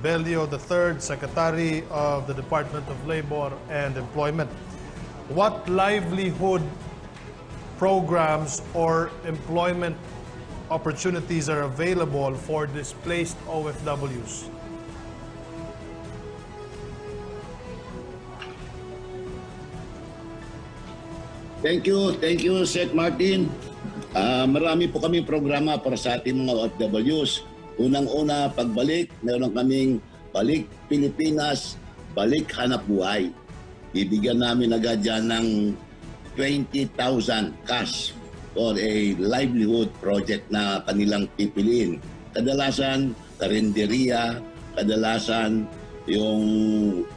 Belio III, Secretary of the Department of Labor and Employment. What livelihood programs or employment opportunities are available for displaced OFWs? Thank you, Sec Martin. Marami po kaming programa para sa ating mga OFWs. Unang-una, pagbalik, meron kaming Balik Pilipinas, Balik Hanap Buhay. Bibigyan namin agad dyan ng 20,000 cash for a livelihood project na kanilang pipiliin. Kadalasan, karinderya, kadalasan yung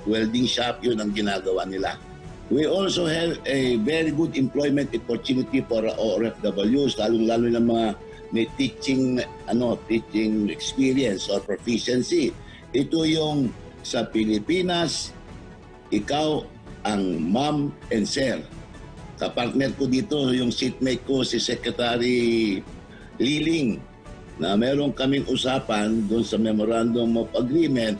welding shop, yun ang ginagawa nila. We also have a very good employment opportunity for OFWs, lalong-lalo na mga may teaching experience or proficiency. Ito yung sa Pilipinas, ikaw ang ma'am and sir. Kapartner ko dito yung seatmate ko si Secretary Liling na meron kaming usapan doon sa Memorandum of Agreement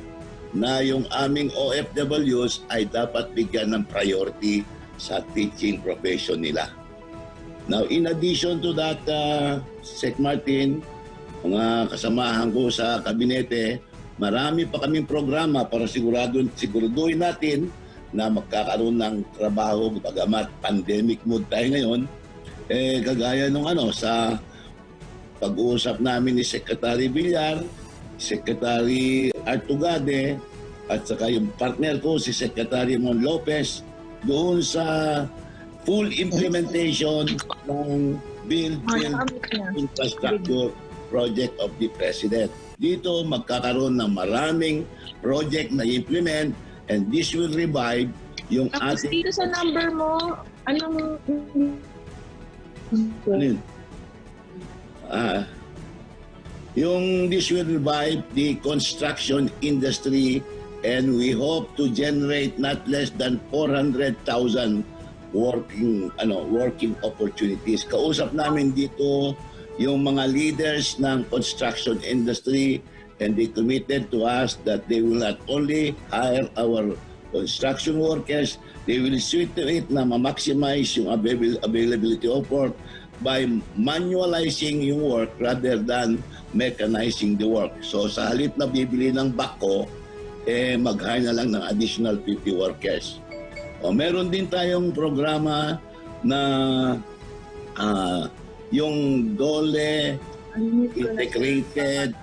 na yung aming OFWs ay dapat bigyan ng priority sa teaching profession nila. Now, in addition to that, Sec Martin, mga kasamahan ko sa kabinete, marami pa kaming programa para siguraduhin natin na magkakaroon ng trabaho bagamat pandemic mode tayo ngayon. Kagaya nung sa pag-uusap namin ni Secretary Villar, Secretary Artugade, at saka yung partner ko, si Secretary Mon Lopez, doon sa full implementation ng Build Infrastructure Project of the President. Dito magkakaroon ng maraming project na implement and this will revive yung Tapos ating... dito sa number mo, anong... Yung this will revive the construction industry and we hope to generate not less than 400,000 working opportunities. Kausap namin dito yung mga leaders ng construction industry and they committed to us that they will not only hire our construction workers, they will see to it na ma-maximize yung availability of work by manualizing yung work rather than mechanizing the work. So sa halip na bibili ng bako, mag-hire na lang ng additional 50 workers. Meron din tayong programa na yung DOLE Integrated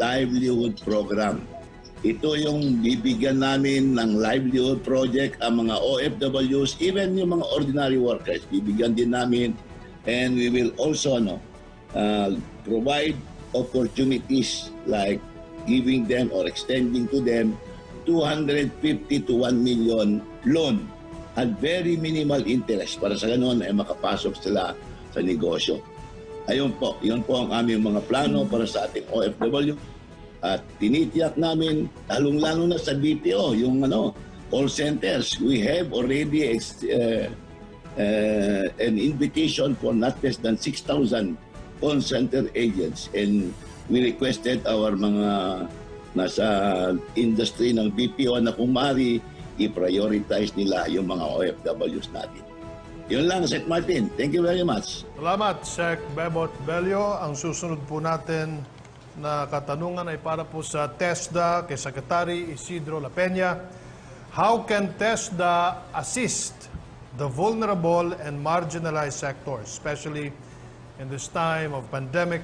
Livelihood Program. Ito yung bibigyan namin ng livelihood project ang mga OFWs, even yung mga ordinary workers, bibigyan din namin. And we will also provide opportunities like giving them or extending to them 250 to 1 million loan at very minimal interest para sa ganun ay makapasok sila sa negosyo. Ayun po, yun po ang aming mga plano para sa ating OFW at tinitiyak namin lalong-lalo na sa BPO, yung call centers. We have already an invitation for not less than 6,000 call center agents and we requested our mga nasa industry ng BPO na kung maaari i-prioritize nila yung mga OFWs natin. Yun lang, Sec Martin. Thank you very much. Salamat, Sec Bebot Bello. Ang susunod po natin na katanungan ay para po sa TESDA kay Secretary Isidro La Peña. How can TESDA assist the vulnerable and marginalized sectors, especially in this time of pandemic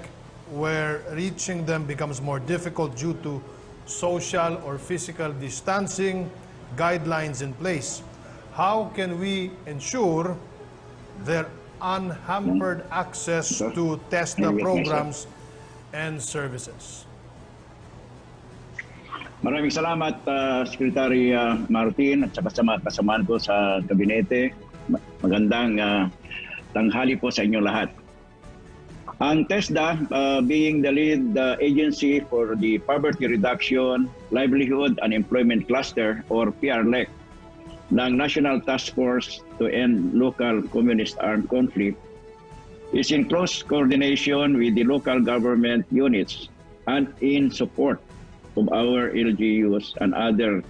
where reaching them becomes more difficult due to social or physical distancing guidelines in place? How can we ensure their unhampered access to TESDA programs and services? Maraming salamat, Secretary Martin at saka sa mga kasamaan ko sa kabinete. Magandang tanghali po sa inyong lahat. Ang TESDA, being the lead agency for the Poverty Reduction, Livelihood and Employment Cluster or PRLEC ng National Task Force to End Local Communist Armed Conflict, is in close coordination with the local government units and in support of our LGUs and other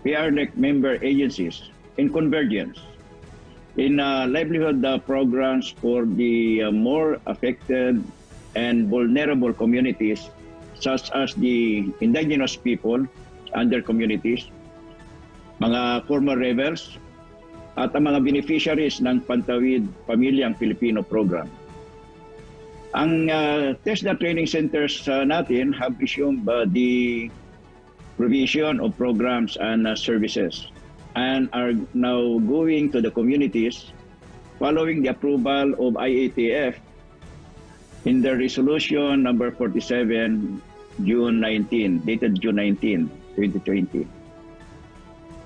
PRLEC member agencies in convergence in livelihood programs for the more affected and vulnerable communities such as the indigenous people and their communities, mga former rebels, at ang mga beneficiaries ng Pantawid Pamilyang Pilipino Program. Ang TESDA training centers natin have resumed the provision of programs and services and are now going to the communities following the approval of IATF in the resolution number 47, June 19, dated June 19, 2020.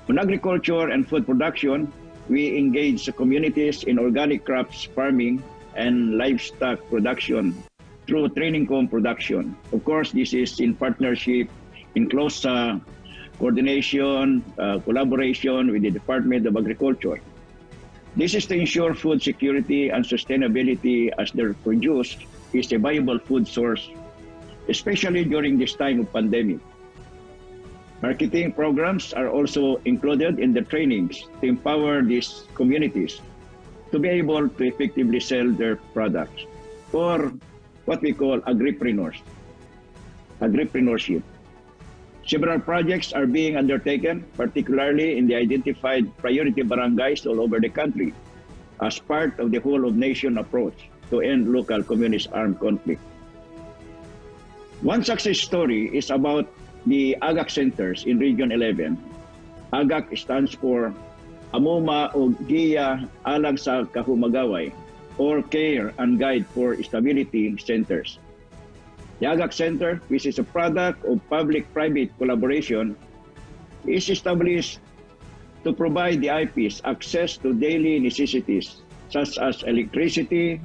On agriculture and food production, we engage the communities in organic crops farming and livestock production through training com production. Of course, this is in partnership, in close coordination, collaboration with the Department of Agriculture. This is to ensure food security and sustainability as their produce is a viable food source, especially during this time of pandemic. Marketing programs are also included in the trainings to empower these communities to be able to effectively sell their products, or what we call agripreneurs, agripreneurship. Several projects are being undertaken, particularly in the identified priority barangays all over the country, as part of the whole-of-nation approach to end local communist armed conflict. One success story is about the AGAC centers in Region 11. AGAC stands for Amuma o Giya Alang sa Kahumagaway, or Care and Guide for Stability Centers. The AGAC Center, which is a product of public-private collaboration, is established to provide the IPs access to daily necessities such as electricity,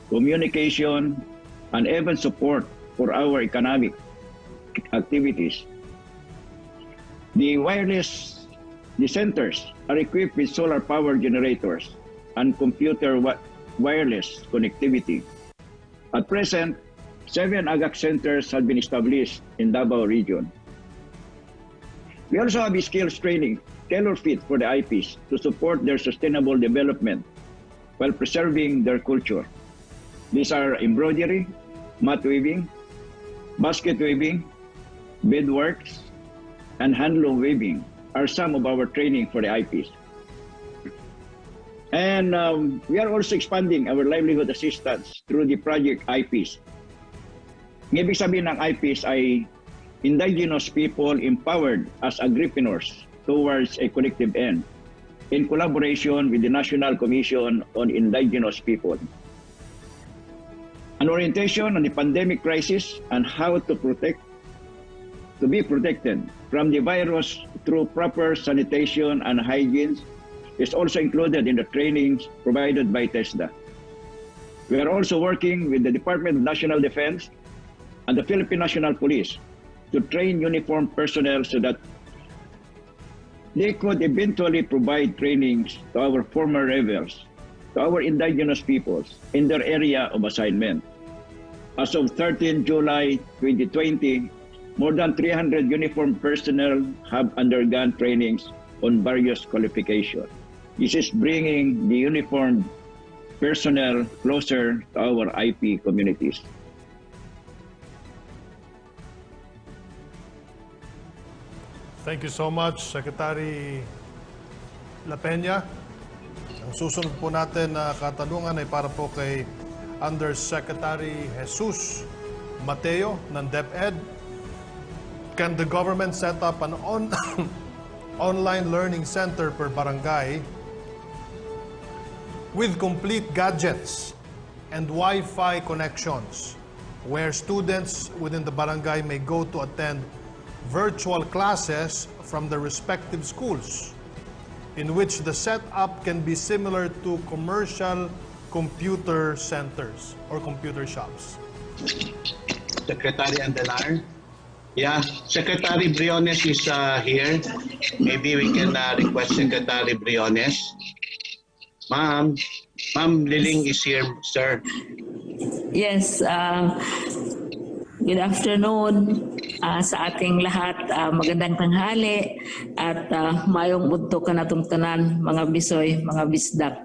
communication, and even support for our economic activities. The centers are equipped with solar power generators and computer wireless connectivity. At present, 7 AGAC centers have been established in Davao region. We also have skills training tailor-fit for the IPs to support their sustainable development while preserving their culture. These are embroidery, mat weaving, basket weaving, beadworks, and handloom weaving are some of our training for the IPs. And we are also expanding our livelihood assistance through the project IPs. Ang ibig sabihin ng IPs ay indigenous people empowered as agripreneurs towards a collective end in collaboration with the National Commission on Indigenous People. An orientation on the pandemic crisis and how to be protected from the virus through proper sanitation and hygiene is also included in the trainings provided by TESDA. We are also working with the Department of National Defense and the Philippine National Police to train uniformed personnel so that they could eventually provide trainings to our former rebels, to our indigenous peoples in their area of assignment. As of 13 July 2020, more than 300 uniformed personnel have undergone trainings on various qualifications. This is bringing the uniformed personnel closer to our IP communities. Thank you so much, Secretary La Peña. Ang susunod po natin na katanungan ay para po kay Undersecretary Jesus Mateo ng DepEd. Can the government set up an online learning center per barangay with complete gadgets and Wi-Fi connections where students within the barangay may go to attend virtual classes from the respective schools, in which the setup can be similar to commercial computer centers or computer shops? Secretary Andelar. Yeah, Secretary Briones is here. Maybe we can request Secretary Briones. Ma'am Liling is here, sir. Yes, good afternoon sa ating lahat. Magandang tanghali at mayong udto ka natong tanan, mga bisoy, mga bisdak.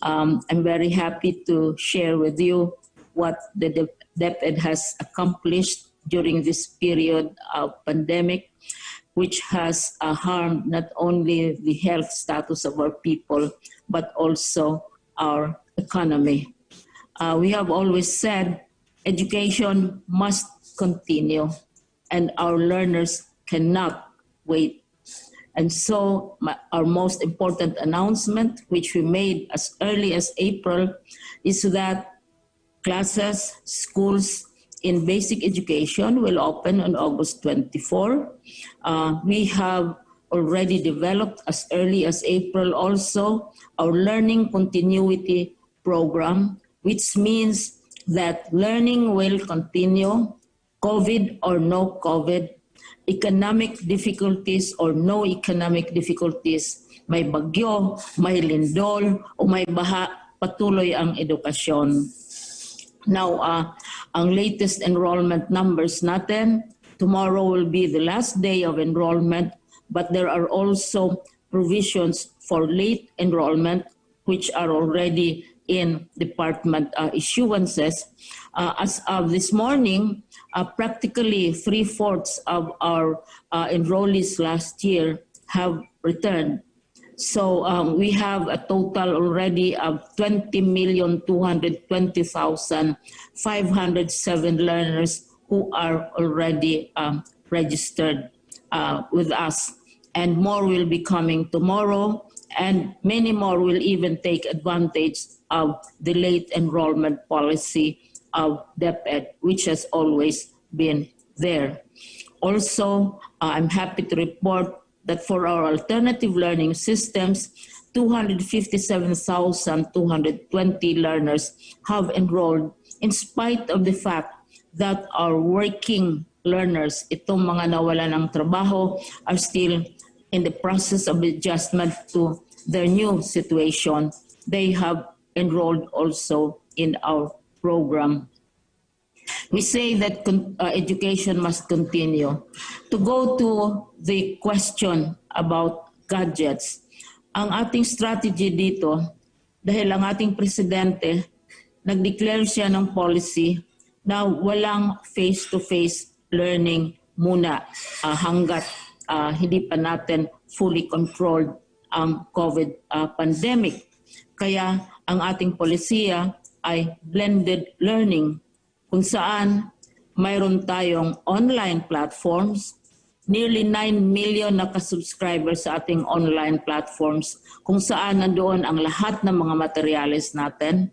I'm very happy to share with you what the DepEd has accomplished during this period of pandemic, which has harmed not only the health status of our people, but also our economy. We have always said education must continue and our learners cannot wait. And so our most important announcement, which we made as early as April, is that classes, schools in basic education will open on August 24. We have already developed as early as April also our learning continuity program, which means that learning will continue, COVID or no COVID, economic difficulties or no economic difficulties, may bagyo, may lindol, o may baha, patuloy ang edukasyon. Now, ang latest enrollment numbers natin, tomorrow will be the last day of enrollment, but there are also provisions for late enrollment, which are already in department issuances. As of this morning, practically 3/4 of our enrollees last year have returned. So we have a total already of 20,220,507 learners who are already registered with us. And more will be coming tomorrow, and many more will even take advantage of the late enrollment policy of DepEd, which has always been there. Also, I'm happy to report that for our alternative learning systems, 257,220 learners have enrolled in spite of the fact that our working learners, itong mga nawala ng trabaho, are still in the process of adjustment to their new situation. They have enrolled also in our program. We say that education must continue. To go to the question about gadgets, ang ating strategy dito, dahil ang ating presidente, nag-declare siya ng policy na walang face-to-face learning muna hanggat hindi pa natin fully controlled ang COVID pandemic. Kaya ang ating polisiya ay blended learning, kung saan mayroon tayong online platforms, nearly 9 million nakasubscribers sa ating online platforms, kung saan nandoon ang lahat ng mga materyales natin.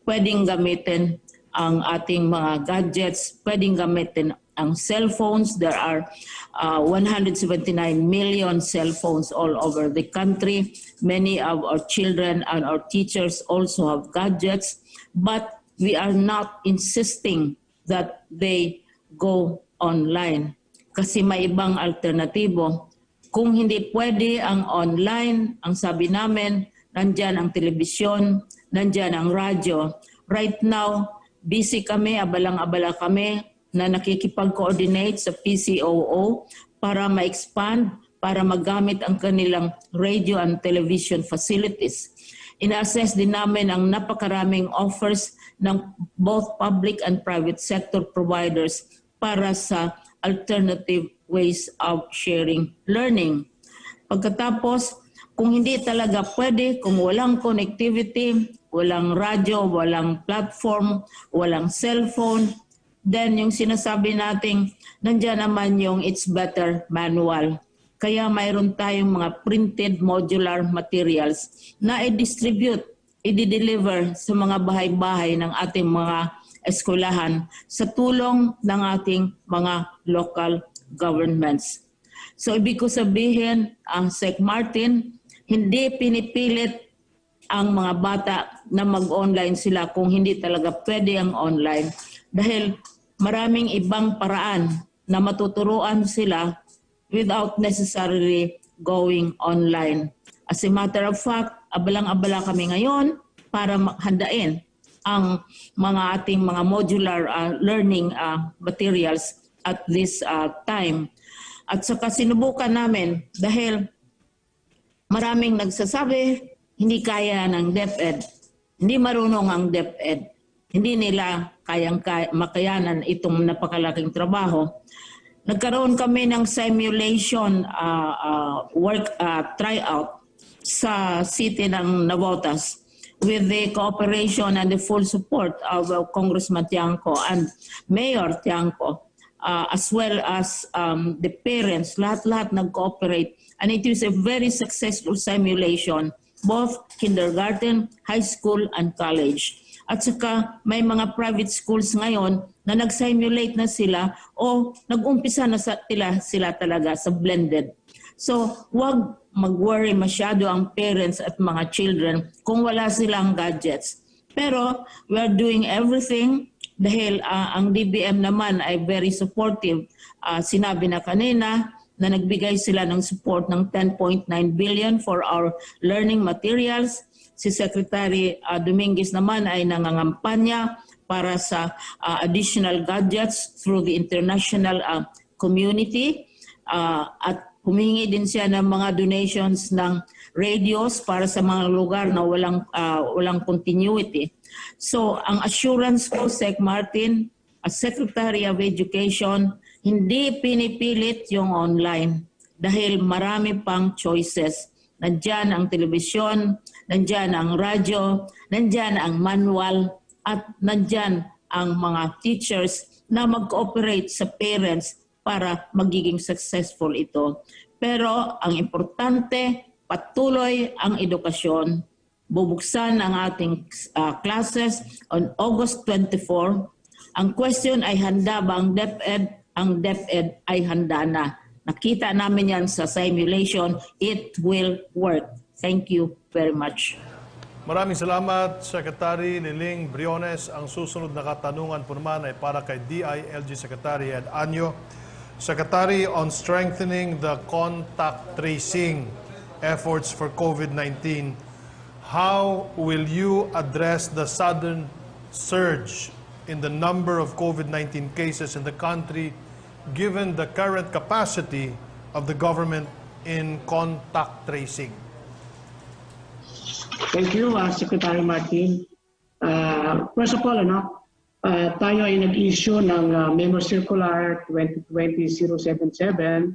Pwedeng gamitin ang ating mga gadgets, pwedeng gamitin ang cellphones. There are 179 million cell phones all over the country. Many of our children and our teachers also have gadgets, but we are not insisting that they go online kasi may ibang alternatibo. Kung hindi pwede ang online, ang sabi namin, nandyan ang telebisyon, nandyan ang radyo. Right now, busy kami, abalang-abala kami na nakikipag-coordinate sa PCOO para ma-expand, para magamit ang kanilang radio and television facilities. Ina-assess din namin ang napakaraming offers ng both public and private sector providers para sa alternative ways of sharing learning. Pagkatapos, kung hindi talaga pwede, kung walang connectivity, walang radyo, walang platform, walang cellphone, then yung sinasabi nating nandiyan naman yung It's Better manual. Kaya mayroon tayong mga printed modular materials na i-distribute, i-deliver sa mga bahay-bahay ng ating mga eskwelahan sa tulong ng ating mga local governments. So ibig ko sabihin, ang Sec Martin, hindi pinipilit ang mga bata na mag-online sila kung hindi talaga pwede ang online dahil maraming ibang paraan na matuturuan sila without necessarily going online. As a matter of fact, abalang-abala kami ngayon para handain ang mga ating mga modular learning materials at this time. At saka sinubukan namin dahil maraming nagsasabi hindi kaya ng DepEd, hindi marunong ang DepEd. hindi nila makayanan itong napakalaking trabaho. Nagkaroon kami ng simulation tryout sa city ng Navotas with the cooperation and the full support of Congressman Tiangco and Mayor Tiangco, as well as the parents. Lahat-lahat nag-cooperate, and it is a very successful simulation, both kindergarten, high school, and college. At saka may mga private schools ngayon na nag-simulate na sila o nag-umpisa na sila talaga sa blended. So wag mag-worry masyado ang parents at mga children kung wala silang gadgets. Pero we are doing everything dahil ang DBM naman ay very supportive. Sinabi na kanina na nagbigay sila ng support ng 10.9 billion for our learning materials. Si Secretary Dominguez naman ay nangangampanya para sa additional gadgets through the international community. At humingi din siya ng mga donations ng radios para sa mga lugar na walang continuity. So ang assurance ko, Sec Martin, as Secretary of Education, hindi pinipilit yung online dahil marami pang choices. Nandyan ang telebisyon, nandyan ang radyo, nandyan ang manual, at nandyan ang mga teachers na mag-cooperate sa parents para magiging successful ito. Pero ang importante, patuloy ang edukasyon. Bubuksan ang ating classes on August 24. Ang question ay handa ba ang DepEd? Ang DepEd ay handa na. Nakita namin yan sa simulation. It will work. Thank you very much. Maraming salamat, Secretary Liling Briones. Ang susunod na katanungan po naman ay para kay DILG Secretary Ed Anyo. Secretary, on strengthening the contact tracing efforts for COVID-19, how will you address the sudden surge in the number of COVID-19 cases in the country, given the current capacity of the government in contact tracing? Thank you, Secretary Martin. First of all, tayo ay nag-issue ng Memo Circular 2020-077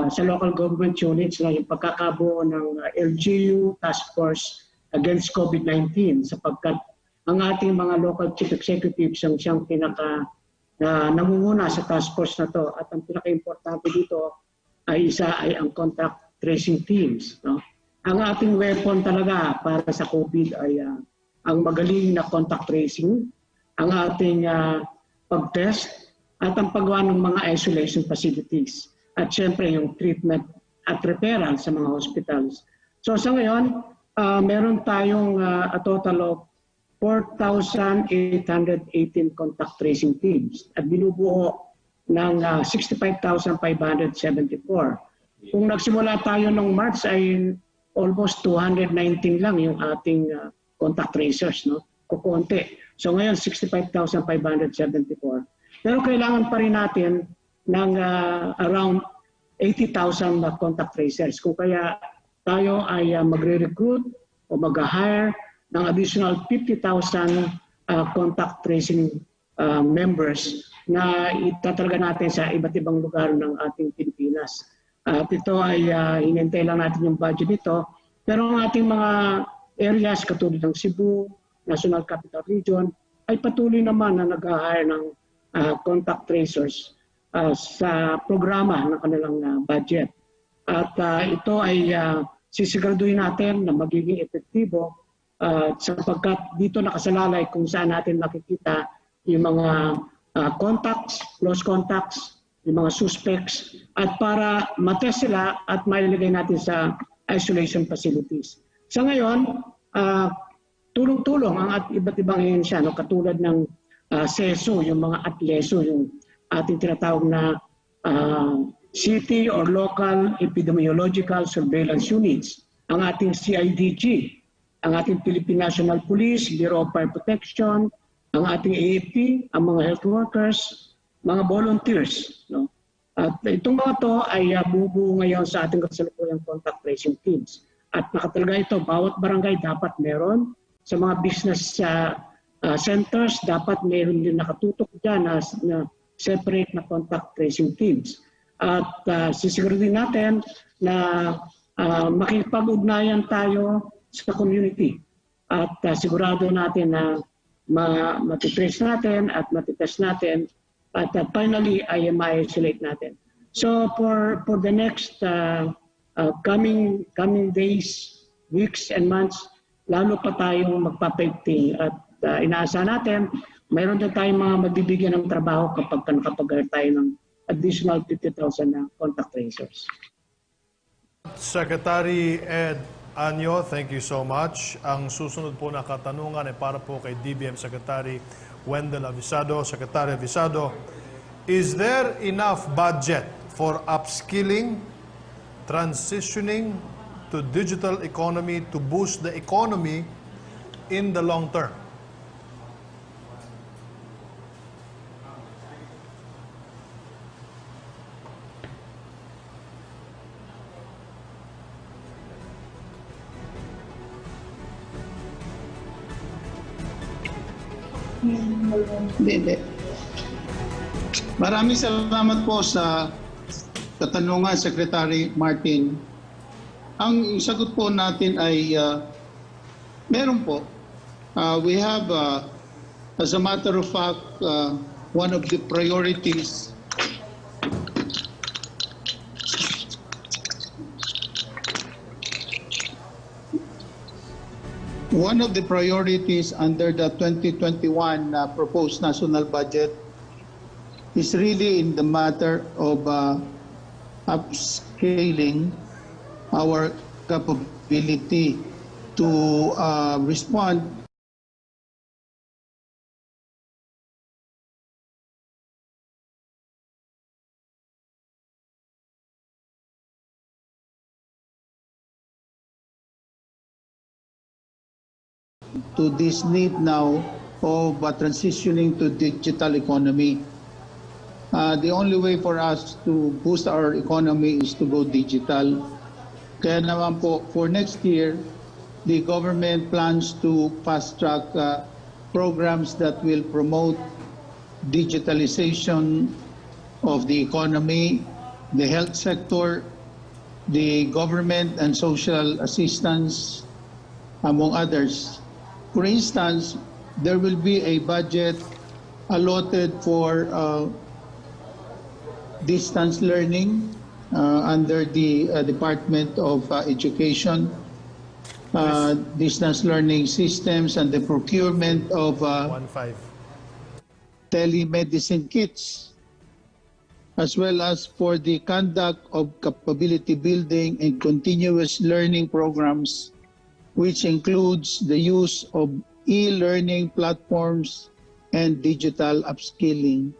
sa local government units na yung pagkakabuo ng LGU Task Force Against COVID-19 sapagkat ang ating mga local chief executives ang siyang nangunguna sa task force na to, at ang pinaka-importante dito ay ang contact tracing teams. Ang ating weapon talaga para sa COVID ay ang magaling na contact tracing, ang ating pag-test at ang paggawa ng mga isolation facilities at syempre yung treatment at referral sa mga hospitals. So sa ngayon, meron tayong a total of 4,818 contact tracing teams at binubuo ng 65,574. Kung nagsimula tayo ng March ay almost 219 lang yung ating contact tracers, kukonti. So ngayon, 65,574. Pero kailangan pa rin natin ng around 80,000 na contact tracers. Kung kaya tayo ay magre-recruit o mag-hire ng additional 50,000 contact tracing members na itatalaga natin sa iba't ibang lugar ng ating Pilipinas. At ito ay hinintay lang natin yung budget nito. Pero ang ating mga areas katulad ng Cebu, National Capital Region, ay patuloy naman na nag-hire ng contact tracers sa programa ng kanilang budget. At ito ay sisiguraduhin natin na magiging epektibo sapagkat dito nakasalalay kung saan natin makikita yung mga contacts, close contacts, yung mga suspects, at para matest sila at mailagay natin sa isolation facilities. Sa ngayon, tulong-tulong ang iba't ibang ahensya, katulad ng SESO, yung mga ATLESO, yung ating tinatawag na City or Local Epidemiological Surveillance Units, ang ating CIDG, ang ating Philippine National Police, Bureau of Fire Protection, ang ating AFP, ang mga health workers, mga volunteers. At itong mga to ay bubuo ngayon sa ating kasalukuyang contact tracing teams. At nakatalaga ito, bawat barangay dapat meron. Sa mga business centers, dapat mayroon din nakatutok dyan na separate na contact tracing teams. At sisiguraduhin natin na makipag-ugnayan tayo sa community. At sigurado natin na matitrace natin at matitest natin at finally ay ma-isolate natin. So for the next coming days, weeks and months, lalo pa tayong magpapaigting at inaasahan natin, mayroon na tayong mga magbibigyan ng trabaho kapag nakapag-hire tayo ng additional 50,000 na contact tracers. Secretary Ed Anyo, thank you so much. Ang susunod po na katanungan ay para po kay DBM Secretary Wendell Avisado. Secretary Avisado, is there enough budget for upskilling, transitioning to digital economy to boost the economy in the long term? Hindi. Maraming salamat po sa katanungan, Secretary Martin. Ang sagot po natin ay meron po. We have, as a matter of fact, one of the priorities under the 2021 proposed national budget is really in the matter of upscaling our capability to respond to this need now of transitioning to digital economy. The only way for us to boost our economy is to go digital. Kaya naman po, for next year, the government plans to fast-track programs that will promote digitalization of the economy, the health sector, the government and social assistance, among others. For instance, there will be a budget allotted for distance learning under the Department of Education, distance learning systems and the procurement of telemedicine kits, as well as for the conduct of capability building and continuous learning programs, which includes the use of e-learning platforms and digital upskilling.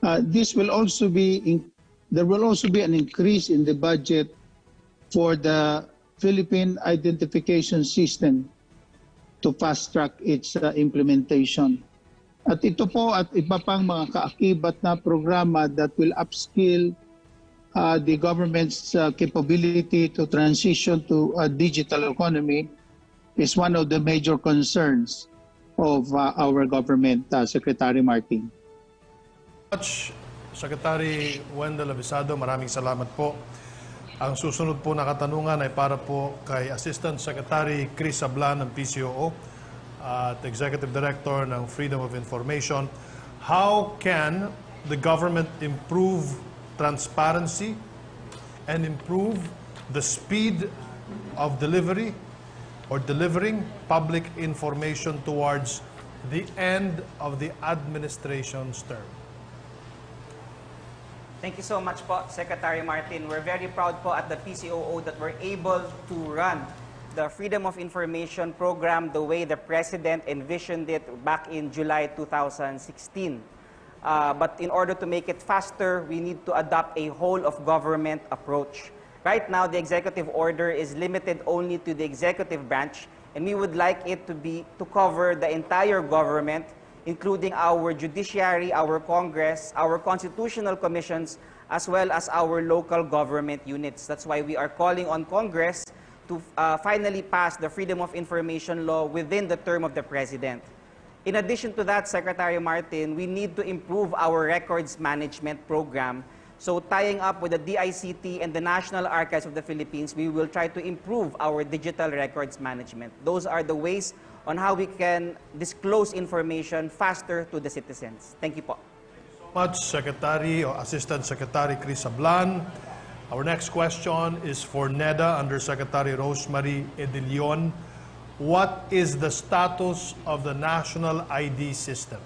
There will also be an increase in the budget for the Philippine Identification System to fast-track its implementation. At ito po at iba pang mga kaakibat na programa that will upskill the government's capability to transition to a digital economy is one of the major concerns of our government, Secretary Martin. Secretary Wendell Avisado, maraming salamat po. Ang susunod po na katanungan ay para po kay Assistant Secretary Chris Sablan ng PCOO at Executive Director ng Freedom of Information. How can the government improve transparency and improve the speed of delivery or delivering public information towards the end of the administration's term? Thank you so much po, Secretary Martin. We're very proud po at the PCOO that we're able to run the Freedom of Information program the way the President envisioned it back in July 2016. But in order to make it faster, we need to adopt a whole-of-government approach. Right now, the executive order is limited only to the executive branch, and we would like it to cover the entire government, including our judiciary, our Congress, our constitutional commissions, as well as our local government units. That's why we are calling on Congress to finally pass the Freedom of Information law within the term of the President. In addition to that, Secretary Martin, we need to improve our records management program. So tying up with the DICT and the National Archives of the Philippines, we will try to improve our digital records management. Those are the ways on how we can disclose information faster to the citizens. Thank you po. Much, Secretary or Assistant Secretary Chris Sablan. Our next question is for NEDA under Secretary Rosemary Edilion. What is the status of the national ID system?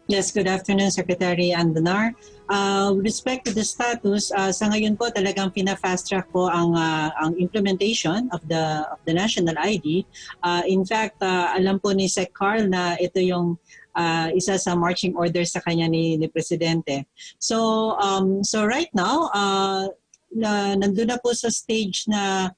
Yes, good afternoon, Secretary Andanar. With respect to the status, sa ngayon po talagang pina-fast track po ang implementation of the national ID. In fact, alam po ni Sec Carl na ito yung isa sa marching orders sa kanya ni Presidente. So right now, nandun na po sa stage na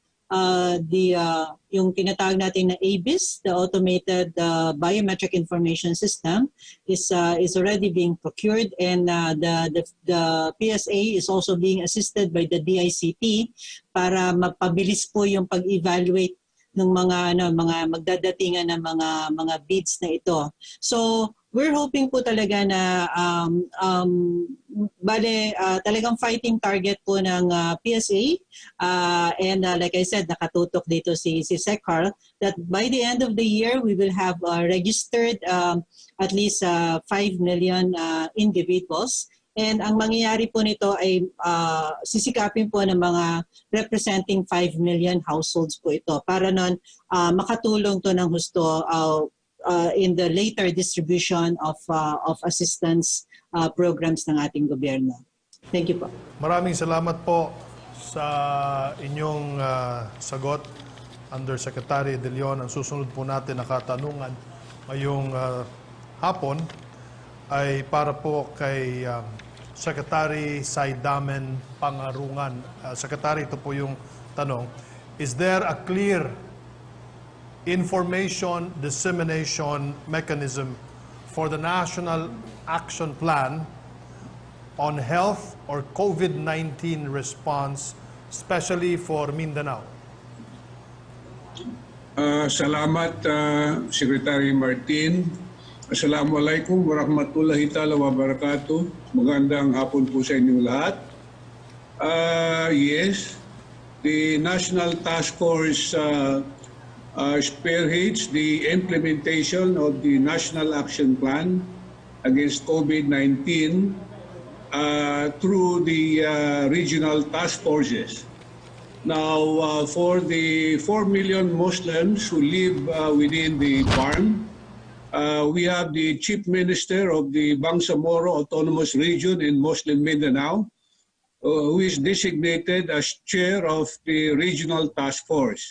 yung tinatawag natin na ABIS, the Automated Biometric Information System, is already being procured, and the PSA is also being assisted by the DICT para mapabilis po yung pag-evaluate ng mga magdadatingan ng mga bids na ito. So we're hoping po talaga na talagang fighting target po ng PSA, and like I said, nakatutok dito si Sec Carl, that by the end of the year we will have registered at least 5 million individuals. And ang mangyayari po nito ay sisikapin po ng mga representing 5 million households po ito para nun makatulong to ng husto in the later distribution of assistance programs ng ating gobyerno. Thank you po. Maraming salamat po sa inyong sagot, Undersecretary De Leon. Ang susunod po natin na katanungan ngayong hapon ay para po kay Secretary Saidamen Pangarungan. Secretary, ito po yung tanong. Is there a clear information dissemination mechanism for the National Action Plan on health or COVID-19 response, especially for Mindanao? Salamat, Secretary Martin. Assalamualaikum warahmatullahi ta'ala wabarakatuh. Magandang hapon po sa inyong lahat. Yes, the National Task Force spearheads the implementation of the National Action Plan against COVID-19 through the regional task forces. Now, for the 4 million Muslims who live within the BARM, we have the Chief Minister of the Bangsamoro Autonomous Region in Muslim Mindanao, who is designated as chair of the regional task force.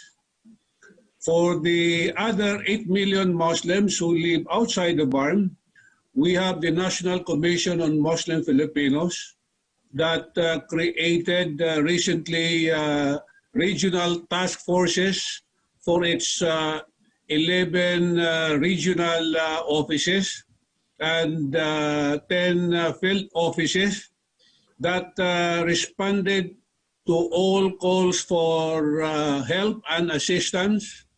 For the other 8 million Muslims who live outside the BARM, we have the National Commission on Muslim Filipinos that created recently regional task forces for its 11 regional offices and 10 field offices that responded to all calls for help and assistance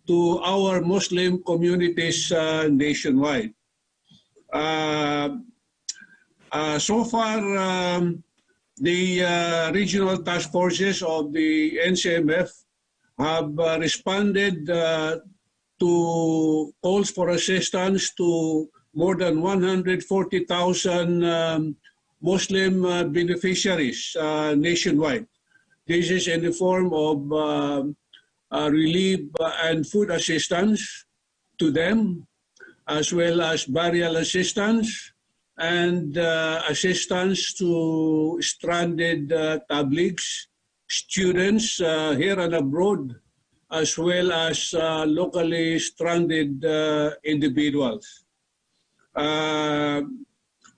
to our Muslim communities nationwide. So far, the regional task forces of the NCMF have responded to calls for assistance to more than 140,000 Muslim beneficiaries nationwide. This is in the form of relief and food assistance to them, as well as burial assistance and assistance to stranded tabligs, students here and abroad, as well as locally stranded individuals.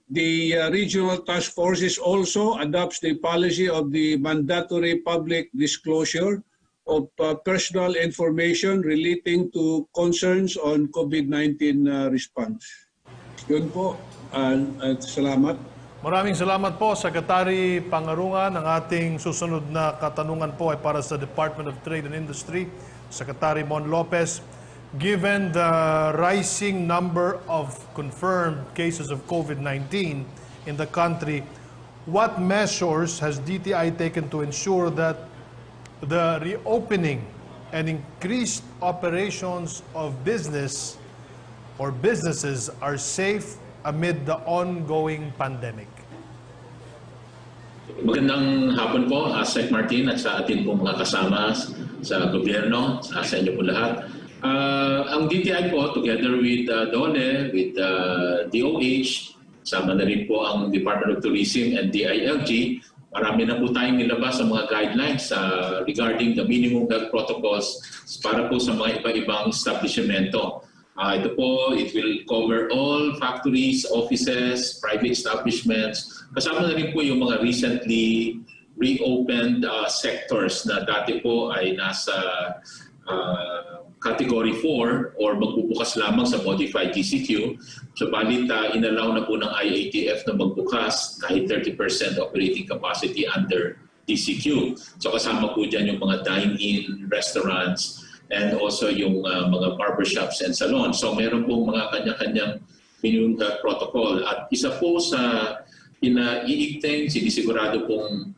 The regional task forces also adopts the policy of the mandatory public disclosure of personal information relating to concerns on COVID-19 response. Yun po, at salamat. Maraming salamat po, Secretary Pangarungan. Ang ating susunod na katanungan po ay para sa Department of Trade and Industry, Secretary Mon Lopez. given the rising number of confirmed cases of COVID-19 in the country, what measures has DTI taken to ensure that the reopening and increased operations of business or businesses are safe amid the ongoing pandemic? Magandang hapon po, Sec Martin, at sa atin pong mga kasama sa gobyerno, sa inyo po lahat. Ang DTI po, together with DOLE, with DOH, sama na rin po ang Department of Tourism and DILG, marami na po tayong nilabas sa mga guidelines regarding the minimum health protocols para po sa mga iba-ibang establishmento. Ito po, it will cover all factories, offices, private establishments. Kasama na rin po yung mga recently reopened sectors na dati po ay nasa Category 4 or magbubukas lamang sa modified DCQ. So balit inallow na po ng IATF na magbukas kahit 30% operating capacity under DCQ. So kasama po dyan yung mga dine-in, restaurants, and also yung mga barbershops and salons. So meron pong mga kanya-kanyang minimum health protocol. At isa po sa pinaiigting, sinisigurado pong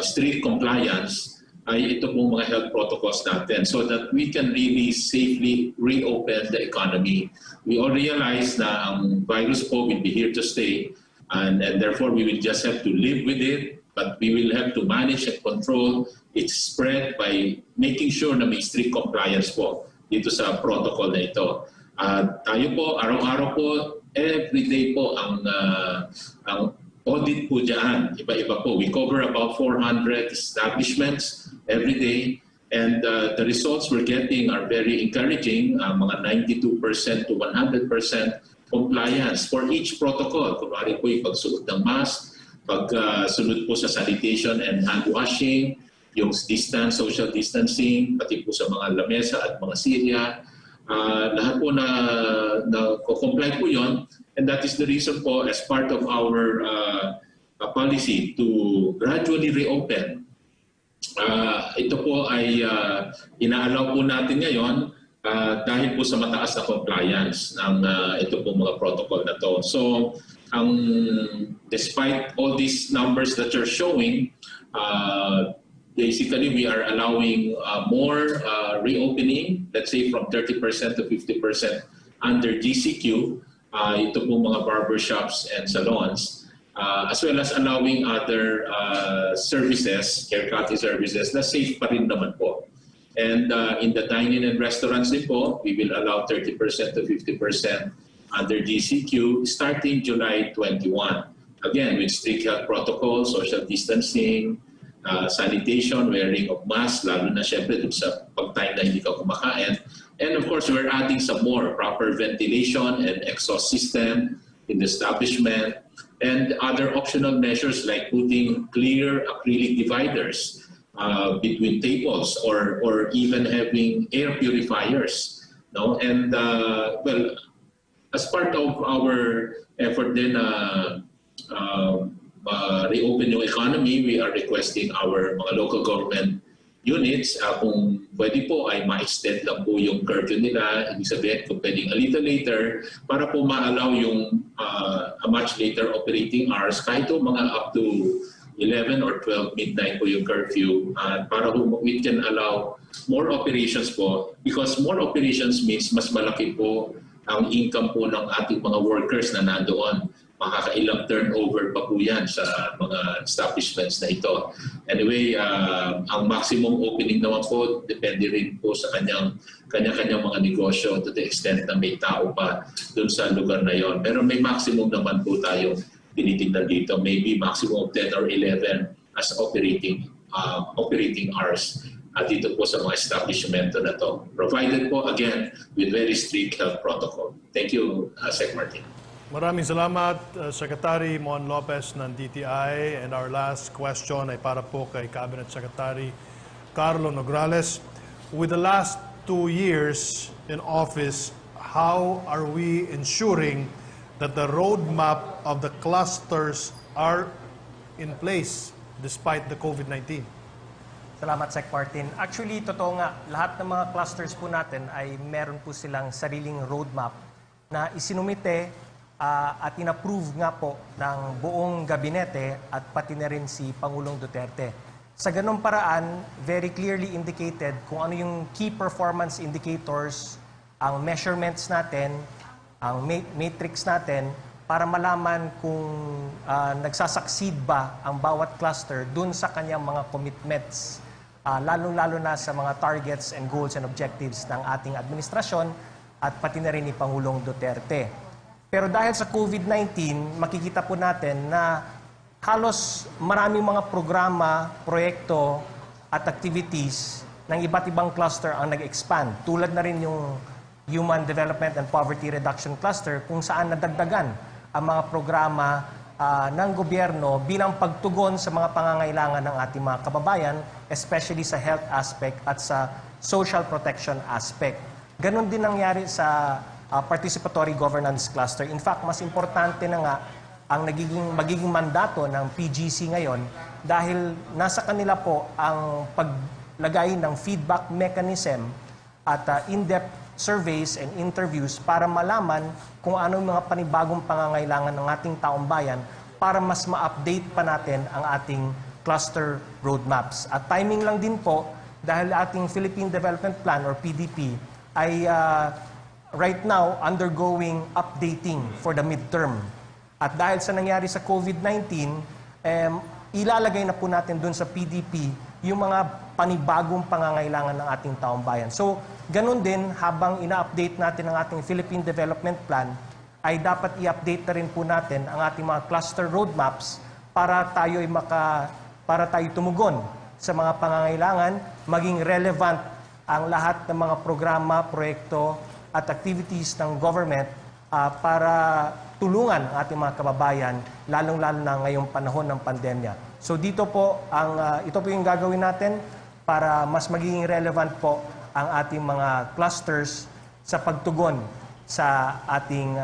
strict compliance ay ito pong mga health protocols natin so that we can really safely reopen the economy. We all realize na ang virus po will be here to stay and therefore we will just have to live with it, but we will have to manage and control its spread by making sure na may strict compliance po dito sa protocol na ito. Tayo po, araw-araw po, everyday po ang audit po dyan. Iba-iba po. We cover about 400 establishments every day and the results we're getting are very encouraging. Mga 92% to 100% compliance for each protocol. Kunwari po yung pagsuot ng mask, pagsunod po sa sanitation and hand washing, yung distance, social distancing, pati po sa mga lamesa at mga sirya. Lahat po na comply po yon, and that is the reason po as part of our policy to gradually reopen. Ito po ay inaalaw po natin ngayon dahil po sa mataas na compliance ng ito po mga protocol na to. So despite all these numbers that you're showing, basically, we are allowing more reopening, let's say from 30% to 50% under GCQ. Ito po mga barbershops and salons, as well as allowing other services, haircutting services, na safe pa rin naman po. And in the dining and restaurants din po, we will allow 30% to 50% under GCQ starting July 21. Again, with strict health protocols, social distancing, sanitation, wearing of mask, lalo na syempre dun sa pag-time na hindi ka kumakain. And of course, we're adding some more proper ventilation and exhaust system in the establishment and other optional measures like putting clear acrylic dividers between tables or even having air purifiers. No? And well, as part of our effort din reopen yung economy, we are requesting our mga local government units kung pwede po ay ma-extend lang po yung curfew nila, ibig sabihin kung pwedeng a little later para po ma-allow yung a much later operating hours kahit po mga up to 11 or 12 midnight po yung curfew para we can allow more operations po because more operations means mas malaki po ang income po ng ating mga workers na nandoon. Makakailang turnover pa po yan sa mga establishments na ito. Anyway, ang maximum opening naman po, depende rin po sa kanya-kanyang mga negosyo to the extent na may tao pa dun sa lugar na yon. Pero may maximum naman po tayong tinitingnan dito. Maybe maximum of 10 or 11 as operating hours dito po sa mga establishmento na to. Provided po, again, with very strict health protocol. Thank you, Sec. Martin. Maraming salamat, Secretary Mon Lopez ng DTI. And our last question ay para po kay Cabinet Secretary Carlo Nograles. With the last 2 years in office, how are we ensuring that the roadmap of the clusters are in place despite the COVID-19? Salamat, Sec. Martin. Actually, totoo nga, lahat ng mga clusters po natin ay meron po silang sariling roadmap na isinumite at inapprove nga po ng buong gabinete at pati na rin si Pangulong Duterte. Sa ganung paraan, very clearly indicated kung ano yung key performance indicators, ang measurements natin, ang matrix natin, para malaman kung nagsasucceed ba ang bawat cluster dun sa kanyang mga commitments, lalong-lalo na sa mga targets and goals and objectives ng ating administrasyon at pati na rin ni Pangulong Duterte. Pero dahil sa COVID-19, makikita po natin na halos maraming mga programa, proyekto at activities ng iba't ibang cluster ang nag-expand. Tulad na rin yung Human Development and Poverty Reduction Cluster kung saan nadagdagan ang mga programa ng gobyerno bilang pagtugon sa mga pangangailangan ng ating mga kababayan, especially sa health aspect at sa social protection aspect. Ganon din nangyari sa participatory governance cluster. In fact, mas importante na nga ang magiging mandato ng PGC ngayon dahil nasa kanila po ang paglagay ng feedback mechanism at in-depth surveys and interviews para malaman kung ano yung mga panibagong pangangailangan ng ating taong bayan para mas ma-update pa natin ang ating cluster roadmaps. At timing lang din po dahil ating Philippine Development Plan or PDP ay right now undergoing updating for the midterm. At dahil sa nangyari sa COVID-19, ilalagay na po natin dun sa PDP yung mga panibagong pangangailangan ng ating taong bayan. So, ganun din, habang ina-update natin ang ating Philippine Development Plan, ay dapat i-update na rin po natin ang ating mga cluster roadmaps para tayo tumugon sa mga pangangailangan, maging relevant ang lahat ng mga programa, proyekto at activities ng government para tulungan ang ating mga kababayan, lalong-lalo na ngayong panahon ng pandemya. So dito po, ito po yung gagawin natin para mas magiging relevant po ang ating mga clusters sa pagtugon sa ating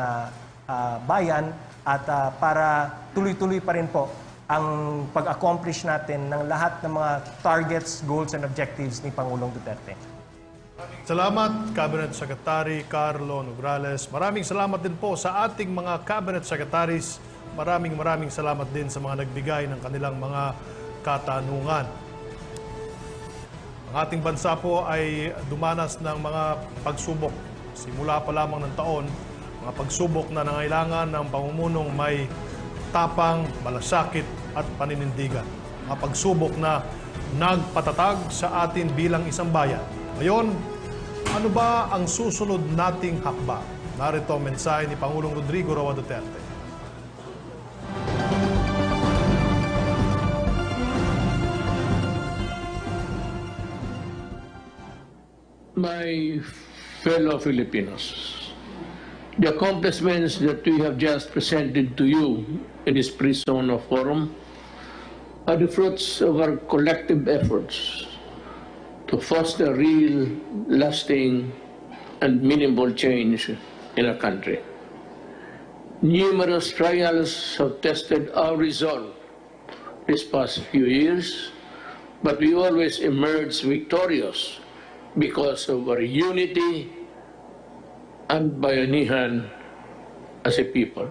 bayan at para tuloy-tuloy pa rin po ang pag-accomplish natin ng lahat ng mga targets, goals, and objectives ni Pangulong Duterte. Salamat, Cabinet Secretary Carlo Nograles. Maraming salamat din po sa ating mga Cabinet Secretaries. Maraming salamat din sa mga nagbigay ng kanilang mga katanungan. Ang ating bansa po ay dumanas ng mga pagsubok. Simula pa lamang ng taon, mga pagsubok na nangailangan ng pamumunog may tapang, malasakit at paninindigan. Mga pagsubok na nagpatatag sa atin bilang isang bayan. Ngayon, ano ba ang susunod nating hakbang? Narito ang mensahe ni Pangulong Rodrigo Roa Duterte. My fellow Filipinos, the accomplishments that we have just presented to you in this pre-SONA forum are the fruits of our collective efforts to foster real, lasting, and meaningful change in our country. Numerous trials have tested our resolve these past few years, but we always emerge victorious because of our unity and bayanihan as a people.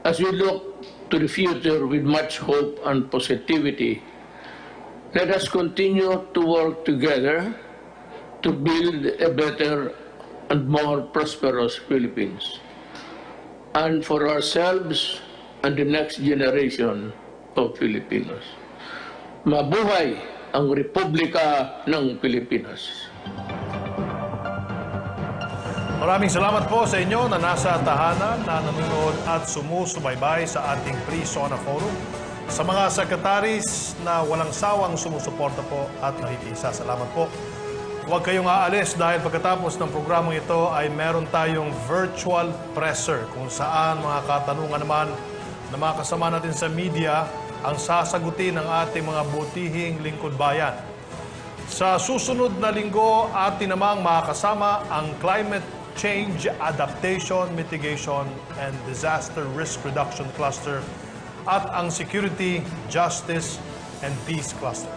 As we look to the future with much hope and positivity, let us continue to work together to build a better and more prosperous Philippines, and for ourselves and the next generation of Filipinos. Mabuhay ang Republika ng Pilipinas. Maraming salamat po sa inyo na nasa tahanan, na nanonood at sumusubaybay sa ating pre-SONA forum. Sa mga secretaries na walang sawang sumusuporta po at nakikisa, salamat po. Huwag kayong aalis dahil pagkatapos ng programang ito ay meron tayong virtual presser kung saan mga katanungan naman na mga kasama natin sa media ang sasagutin ng ating mga butihing lingkod bayan. Sa susunod na linggo, atin namang makakasama ang Climate Change Adaptation, Mitigation, and Disaster Risk Reduction Cluster at ang Security, Justice, and Peace Cluster.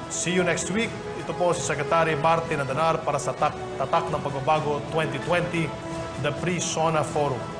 See you next week. Ito po si Secretary Martin Andanar para sa Tatak ng Pagbabago 2020, the Pre-SONA Forum.